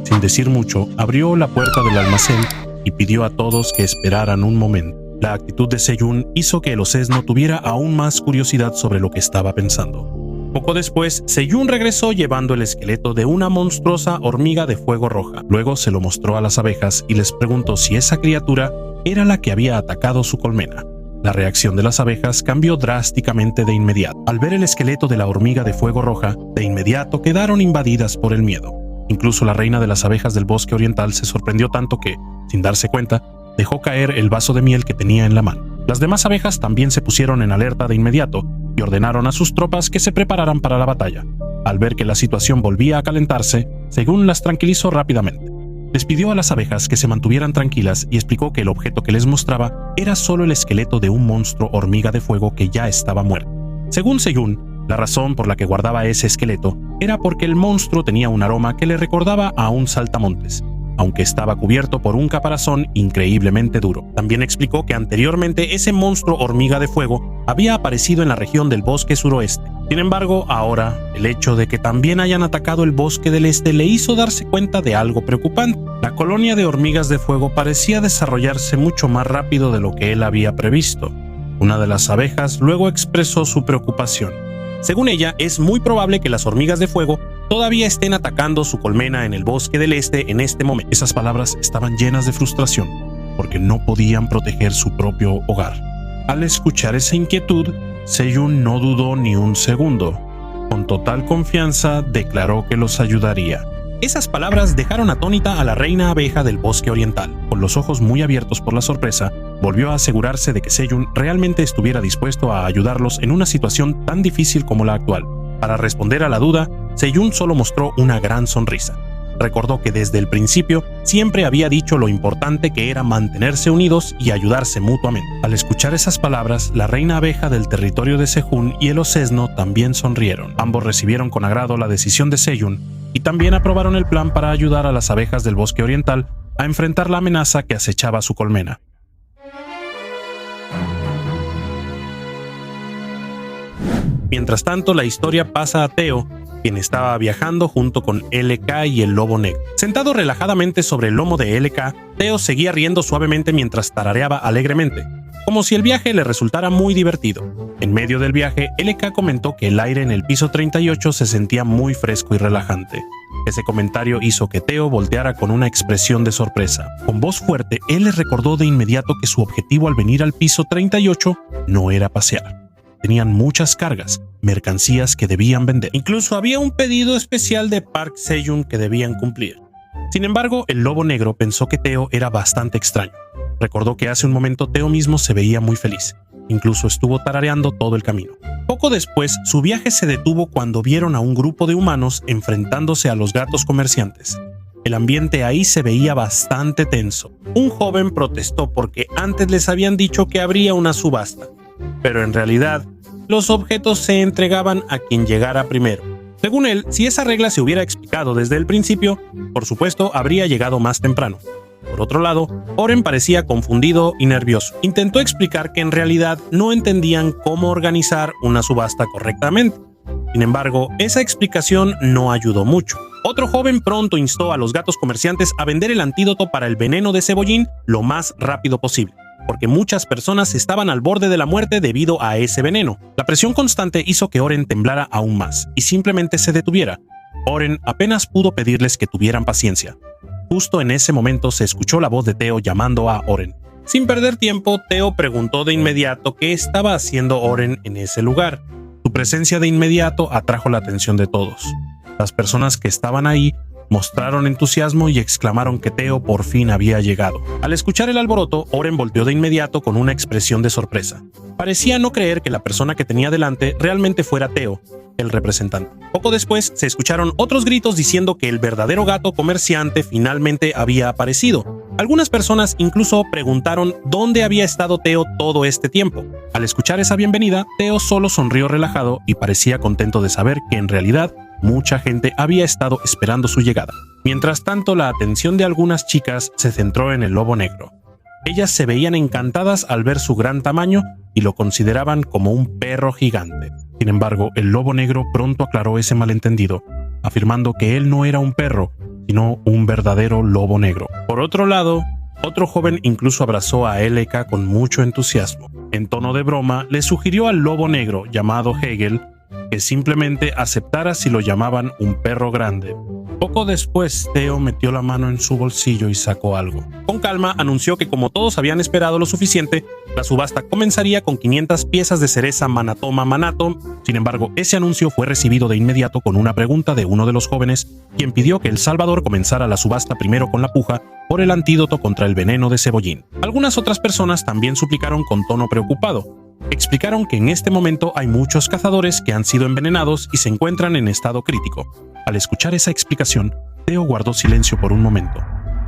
A: Sin decir mucho, abrió la puerta del almacén y pidió a todos que esperaran un momento. La actitud de Seiyun hizo que el osesno tuviera aún más curiosidad sobre lo que estaba pensando. Poco después, Seiyun regresó llevando el esqueleto de una monstruosa hormiga de fuego roja. Luego se lo mostró a las abejas y les preguntó si esa criatura era la que había atacado su colmena. La reacción de las abejas cambió drásticamente de inmediato. Al ver el esqueleto de la hormiga de fuego roja, de inmediato quedaron invadidas por el miedo. Incluso la reina de las abejas del bosque oriental se sorprendió tanto que, sin darse cuenta, dejó caer el vaso de miel que tenía en la mano. Las demás abejas también se pusieron en alerta de inmediato y ordenaron a sus tropas que se prepararan para la batalla. Al ver que la situación volvía a calentarse, Seiyun las tranquilizó rápidamente. Les pidió a las abejas que se mantuvieran tranquilas y explicó que el objeto que les mostraba era solo el esqueleto de un monstruo hormiga de fuego que ya estaba muerto. Según Seiyun, la razón por la que guardaba ese esqueleto era porque el monstruo tenía un aroma que le recordaba a un saltamontes, aunque estaba cubierto por un caparazón increíblemente duro. También explicó que anteriormente ese monstruo hormiga de fuego había aparecido en la región del bosque suroeste. Sin embargo, ahora, el hecho de que también hayan atacado el bosque del este le hizo darse cuenta de algo preocupante. La colonia de hormigas de fuego parecía desarrollarse mucho más rápido de lo que él había previsto. Una de las abejas luego expresó su preocupación. Según ella, es muy probable que las hormigas de fuego todavía estén atacando su colmena en el bosque del este en este momento. Esas palabras estaban llenas de frustración, porque no podían proteger su propio hogar. Al escuchar esa inquietud, Seiyun no dudó ni un segundo. Con total confianza declaró que los ayudaría. Esas palabras dejaron atónita a la reina abeja del bosque oriental. Con los ojos muy abiertos por la sorpresa, volvió a asegurarse de que Seiyun realmente estuviera dispuesto a ayudarlos en una situación tan difícil como la actual. Para responder a la duda, Seiyun solo mostró una gran sonrisa. Recordó que desde el principio siempre había dicho lo importante que era mantenerse unidos y ayudarse mutuamente. Al escuchar esas palabras, la reina abeja del territorio de Sejun y el osesno también sonrieron. Ambos recibieron con agrado la decisión de Seiyun y también aprobaron el plan para ayudar a las abejas del bosque oriental a enfrentar la amenaza que acechaba su colmena. Mientras tanto, la historia pasa a Teo, quien estaba viajando junto con LK y el lobo negro. Sentado relajadamente sobre el lomo de LK, Teo seguía riendo suavemente mientras tarareaba alegremente, como si el viaje le resultara muy divertido. En medio del viaje, LK comentó que el aire en el piso 38 se sentía muy fresco y relajante. Ese comentario hizo que Teo volteara con una expresión de sorpresa. Con voz fuerte, él le recordó de inmediato que su objetivo al venir al piso 38 no era pasear. Tenían muchas cargas, mercancías que debían vender. Incluso había un pedido especial de Park Sejun que debían cumplir. Sin embargo, el lobo negro pensó que Teo era bastante extraño. Recordó que hace un momento Teo mismo se veía muy feliz. Incluso estuvo tarareando todo el camino. Poco después, su viaje se detuvo cuando vieron a un grupo de humanos enfrentándose a los gatos comerciantes. El ambiente ahí se veía bastante tenso. Un joven protestó porque antes les habían dicho que habría una subasta, pero en realidad, los objetos se entregaban a quien llegara primero. Según él, si esa regla se hubiera explicado desde el principio, por supuesto, habría llegado más temprano. Por otro lado, Oren parecía confundido y nervioso. Intentó explicar que en realidad no entendían cómo organizar una subasta correctamente. Sin embargo, esa explicación no ayudó mucho. Otro joven pronto instó a los gatos comerciantes a vender el antídoto para el veneno de cebollín lo más rápido posible, porque muchas personas estaban al borde de la muerte debido a ese veneno. La presión constante hizo que Oren temblara aún más y simplemente se detuviera. Oren apenas pudo pedirles que tuvieran paciencia. Justo en ese momento se escuchó la voz de Teo llamando a Oren. Sin perder tiempo, Teo preguntó de inmediato qué estaba haciendo Oren en ese lugar. Su presencia de inmediato atrajo la atención de todos. Las personas que estaban ahí mostraron entusiasmo y exclamaron que Teo por fin había llegado. Al escuchar el alboroto, Oren volteó de inmediato con una expresión de sorpresa. Parecía no creer que la persona que tenía delante realmente fuera Teo, el representante. Poco después, se escucharon otros gritos diciendo que el verdadero gato comerciante finalmente había aparecido. Algunas personas incluso preguntaron dónde había estado Teo todo este tiempo. Al escuchar esa bienvenida, Teo solo sonrió relajado y parecía contento de saber que en realidad mucha gente había estado esperando su llegada. Mientras tanto, la atención de algunas chicas se centró en el lobo negro. Ellas se veían encantadas al ver su gran tamaño y lo consideraban como un perro gigante. Sin embargo, el lobo negro pronto aclaró ese malentendido, afirmando que él no era un perro, sino un verdadero lobo negro. Por otro lado, otro joven incluso abrazó a LK con mucho entusiasmo. En tono de broma, le sugirió al lobo negro, llamado Hegel, que simplemente aceptara si lo llamaban un perro grande. Poco después, Teo metió la mano en su bolsillo y sacó algo. Con calma, anunció que como todos habían esperado lo suficiente, la subasta comenzaría con 500 piezas de cereza Manatoma Manato. Sin embargo, ese anuncio fue recibido de inmediato con una pregunta de uno de los jóvenes, quien pidió que El Salvador comenzara la subasta primero con la puja por el antídoto contra el veneno de cebollín. Algunas otras personas también suplicaron con tono preocupado. Explicaron que en este momento hay muchos cazadores que han sido envenenados y se encuentran en estado crítico. Al escuchar esa explicación, Teo guardó silencio por un momento.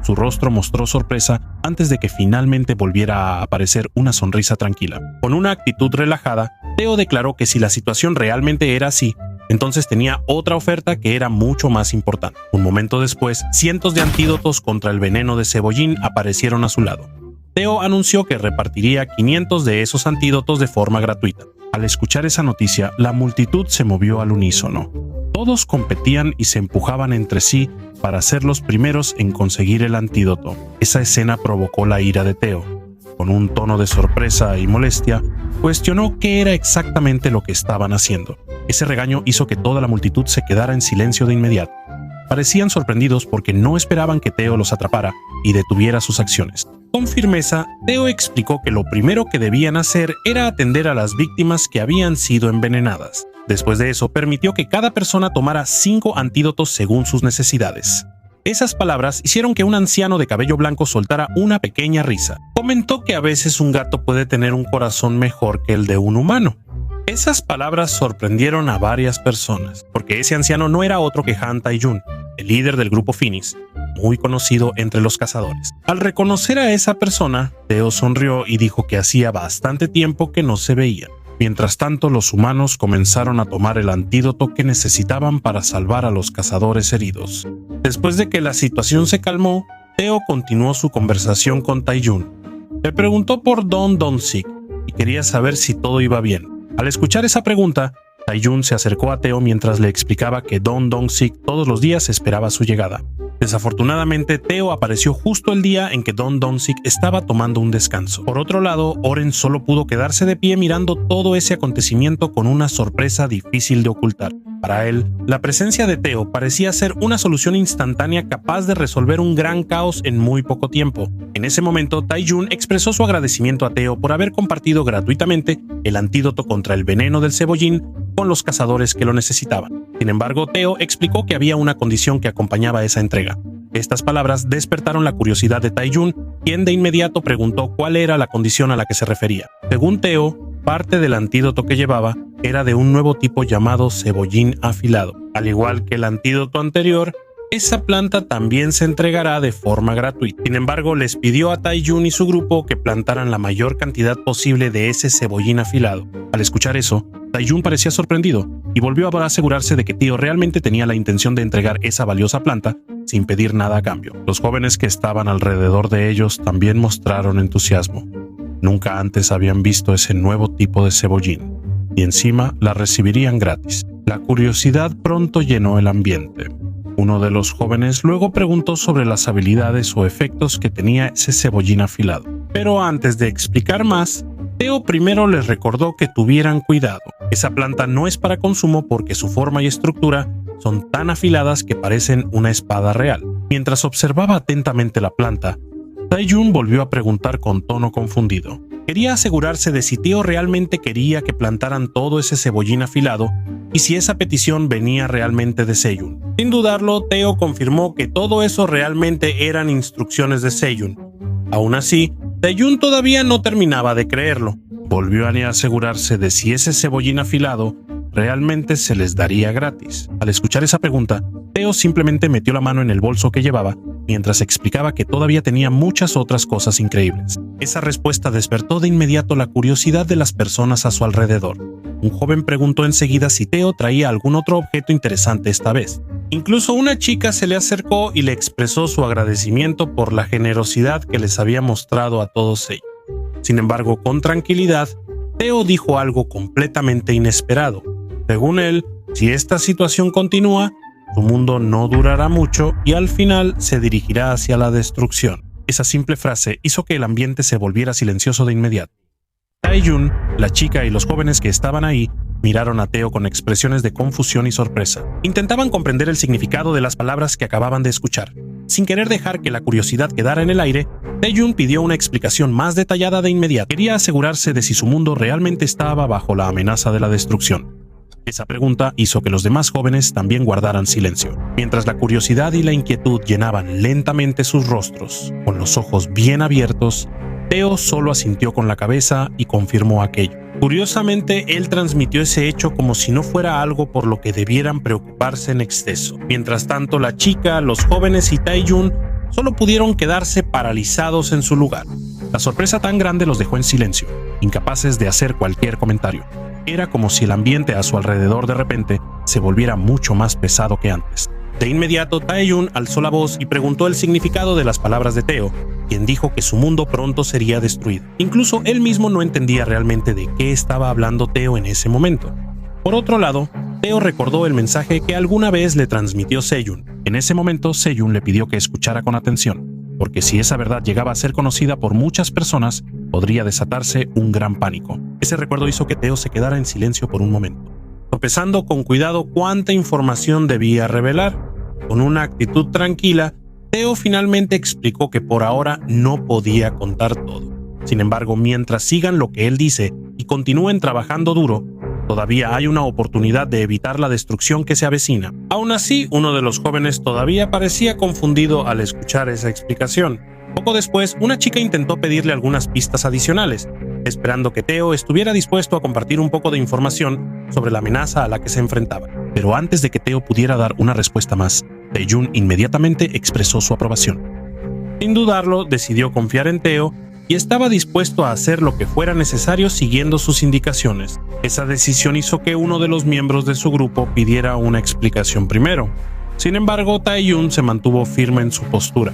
A: Su rostro mostró sorpresa antes de que finalmente volviera a aparecer una sonrisa tranquila. Con una actitud relajada, Teo declaró que si la situación realmente era así, entonces tenía otra oferta que era mucho más importante. Un momento después, cientos de antídotos contra el veneno de cebollín aparecieron a su lado. Teo anunció que repartiría 500 de esos antídotos de forma gratuita. Al escuchar esa noticia, la multitud se movió al unísono. Todos competían y se empujaban entre sí para ser los primeros en conseguir el antídoto. Esa escena provocó la ira de Teo. Con un tono de sorpresa y molestia, cuestionó qué era exactamente lo que estaban haciendo. Ese regaño hizo que toda la multitud se quedara en silencio de inmediato. Parecían sorprendidos porque no esperaban que Teo los atrapara y detuviera sus acciones. Con firmeza, Teo explicó que lo primero que debían hacer era atender a las víctimas que habían sido envenenadas. Después de eso, permitió que cada persona tomara 5 antídotos según sus necesidades. Esas palabras hicieron que un anciano de cabello blanco soltara una pequeña risa. Comentó que a veces un gato puede tener un corazón mejor que el de un humano. Esas palabras sorprendieron a varias personas, porque ese anciano no era otro que Han Tae-jun, el líder del grupo Phoenix, muy conocido entre los cazadores. Al reconocer a esa persona, Teo sonrió y dijo que hacía bastante tiempo que no se veían. Mientras tanto, los humanos comenzaron a tomar el antídoto que necesitaban para salvar a los cazadores heridos. Después de que la situación se calmó, Teo continuó su conversación con Tae-jun. Le preguntó por Don Don-sik y quería saber si todo iba bien. Al escuchar esa pregunta, Tae-jun se acercó a Teo mientras le explicaba que Don Dong-sik todos los días esperaba su llegada. Desafortunadamente, Teo apareció justo el día en que Don Dong-sik estaba tomando un descanso. Por otro lado, Oren solo pudo quedarse de pie mirando todo ese acontecimiento con una sorpresa difícil de ocultar. Para él, la presencia de Teo parecía ser una solución instantánea capaz de resolver un gran caos en muy poco tiempo. En ese momento, Tae-jun expresó su agradecimiento a Teo por haber compartido gratuitamente el antídoto contra el veneno del cebollín con los cazadores que lo necesitaban. Sin embargo, Teo explicó que había una condición que acompañaba esa entrega. Estas palabras despertaron la curiosidad de Tae-jun, quien de inmediato preguntó cuál era la condición a la que se refería. Según Teo, parte del antídoto que llevaba era de un nuevo tipo llamado cebollín afilado. Al igual que el antídoto anterior, esa planta también se entregará de forma gratuita. Sin embargo, les pidió a Tae-jun y su grupo que plantaran la mayor cantidad posible de ese cebollín afilado. Al escuchar eso, Tae-jun parecía sorprendido y volvió a asegurarse de que Teo realmente tenía la intención de entregar esa valiosa planta sin pedir nada a cambio. Los jóvenes que estaban alrededor de ellos también mostraron entusiasmo. Nunca antes habían visto ese nuevo tipo de cebollín, y encima la recibirían gratis. La curiosidad pronto llenó el ambiente. Uno de los jóvenes luego preguntó sobre las habilidades o efectos que tenía ese cebollín afilado. Pero antes de explicar más, Teo primero les recordó que tuvieran cuidado. Esa planta no es para consumo porque su forma y estructura son tan afiladas que parecen una espada real. Mientras observaba atentamente la planta, Tae-jun volvió a preguntar con tono confundido. Quería asegurarse de si Teo realmente quería que plantaran todo ese cebollín afilado y si esa petición venía realmente de Seyun. Sin dudarlo, Teo confirmó que todo eso realmente eran instrucciones de Seyun. Aún así, Tae-jun todavía no terminaba de creerlo. Volvió a asegurarse de si ese cebollín afilado realmente se les daría gratis. Al escuchar esa pregunta, Teo simplemente metió la mano en el bolso que llevaba mientras explicaba que todavía tenía muchas otras cosas increíbles. Esa respuesta despertó de inmediato la curiosidad de las personas a su alrededor. Un joven preguntó enseguida si Teo traía algún otro objeto interesante esta vez. Incluso una chica se le acercó y le expresó su agradecimiento por la generosidad que les había mostrado a todos ellos. Sin embargo, con tranquilidad, Teo dijo algo completamente inesperado. Según él, si esta situación continúa, su mundo no durará mucho y al final se dirigirá hacia la destrucción. Esa simple frase hizo que el ambiente se volviera silencioso de inmediato. Tae-jun, la chica y los jóvenes que estaban ahí miraron a Teo con expresiones de confusión y sorpresa. Intentaban comprender el significado de las palabras que acababan de escuchar. Sin querer dejar que la curiosidad quedara en el aire, Tae-jun pidió una explicación más detallada de inmediato. Quería asegurarse de si su mundo realmente estaba bajo la amenaza de la destrucción. Esa pregunta hizo que los demás jóvenes también guardaran silencio, mientras la curiosidad y la inquietud llenaban lentamente sus rostros. Con los ojos bien abiertos, Teo solo asintió con la cabeza y confirmó aquello. Curiosamente, él transmitió ese hecho como si no fuera algo por lo que debieran preocuparse en exceso. Mientras tanto, la chica, los jóvenes y Tae-jun solo pudieron quedarse paralizados en su lugar. La sorpresa tan grande los dejó en silencio, incapaces de hacer cualquier comentario. Era como si el ambiente a su alrededor de repente se volviera mucho más pesado que antes. De inmediato, Tae-jun alzó la voz y preguntó el significado de las palabras de Teo, quien dijo que su mundo pronto sería destruido. Incluso él mismo no entendía realmente de qué estaba hablando Teo en ese momento. Por otro lado, Teo recordó el mensaje que alguna vez le transmitió Seyun. En ese momento, Seyun le pidió que escuchara con atención, porque si esa verdad llegaba a ser conocida por muchas personas, podría desatarse un gran pánico. Ese recuerdo hizo que Teo se quedara en silencio por un momento, sopesando con cuidado cuánta información debía revelar. Con una actitud tranquila, Teo finalmente explicó que por ahora no podía contar todo. Sin embargo, mientras sigan lo que él dice y continúen trabajando duro, todavía hay una oportunidad de evitar la destrucción que se avecina. Aún así, uno de los jóvenes todavía parecía confundido al escuchar esa explicación. Poco después, una chica intentó pedirle algunas pistas adicionales, esperando que Teo estuviera dispuesto a compartir un poco de información sobre la amenaza a la que se enfrentaba. Pero antes de que Teo pudiera dar una respuesta más, Tae-jun inmediatamente expresó su aprobación. Sin dudarlo, decidió confiar en Teo y estaba dispuesto a hacer lo que fuera necesario siguiendo sus indicaciones. Esa decisión hizo que uno de los miembros de su grupo pidiera una explicación primero. Sin embargo, Tae-jun se mantuvo firme en su postura.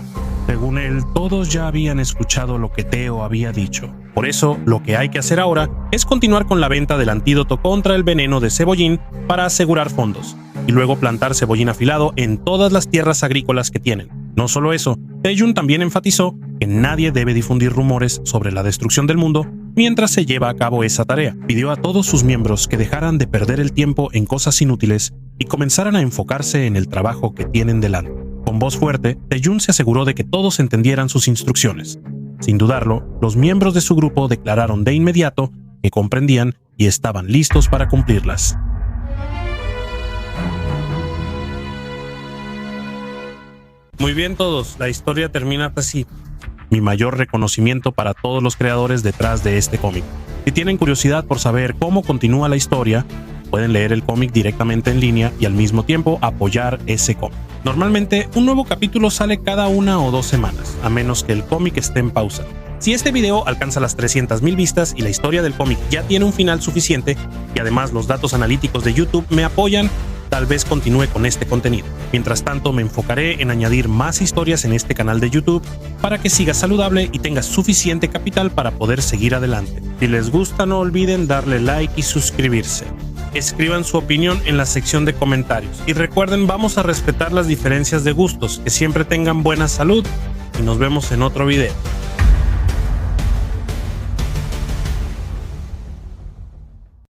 A: Según él, todos ya habían escuchado lo que Teo había dicho. Por eso, lo que hay que hacer ahora es continuar con la venta del antídoto contra el veneno de cebollín para asegurar fondos, y luego plantar cebollín afilado en todas las tierras agrícolas que tienen. No solo eso, Tae-Jun también enfatizó que nadie debe difundir rumores sobre la destrucción del mundo mientras se lleva a cabo esa tarea. Pidió a todos sus miembros que dejaran de perder el tiempo en cosas inútiles y comenzaran a enfocarse en el trabajo que tienen delante. Con voz fuerte, Tae-Jun se aseguró de que todos entendieran sus instrucciones. Sin dudarlo, los miembros de su grupo declararon de inmediato que comprendían y estaban listos para cumplirlas. Muy bien todos, la historia termina así. Mi mayor reconocimiento para todos los creadores detrás de este cómic. Si tienen curiosidad por saber cómo continúa la historia, pueden leer el cómic directamente en línea y al mismo tiempo apoyar ese cómic. Normalmente, un nuevo capítulo sale cada 1 o 2 semanas, a menos que el cómic esté en pausa. Si este video alcanza las 300,000 vistas y la historia del cómic ya tiene un final suficiente, y además los datos analíticos de YouTube me apoyan, tal vez continúe con este contenido. Mientras tanto, me enfocaré en añadir más historias en este canal de YouTube para que siga saludable y tenga suficiente capital para poder seguir adelante. Si les gusta, no olviden darle like y suscribirse. Escriban su opinión en la sección de comentarios. Y recuerden, vamos a respetar las diferencias de gustos, que siempre tengan buena salud y nos vemos en otro video.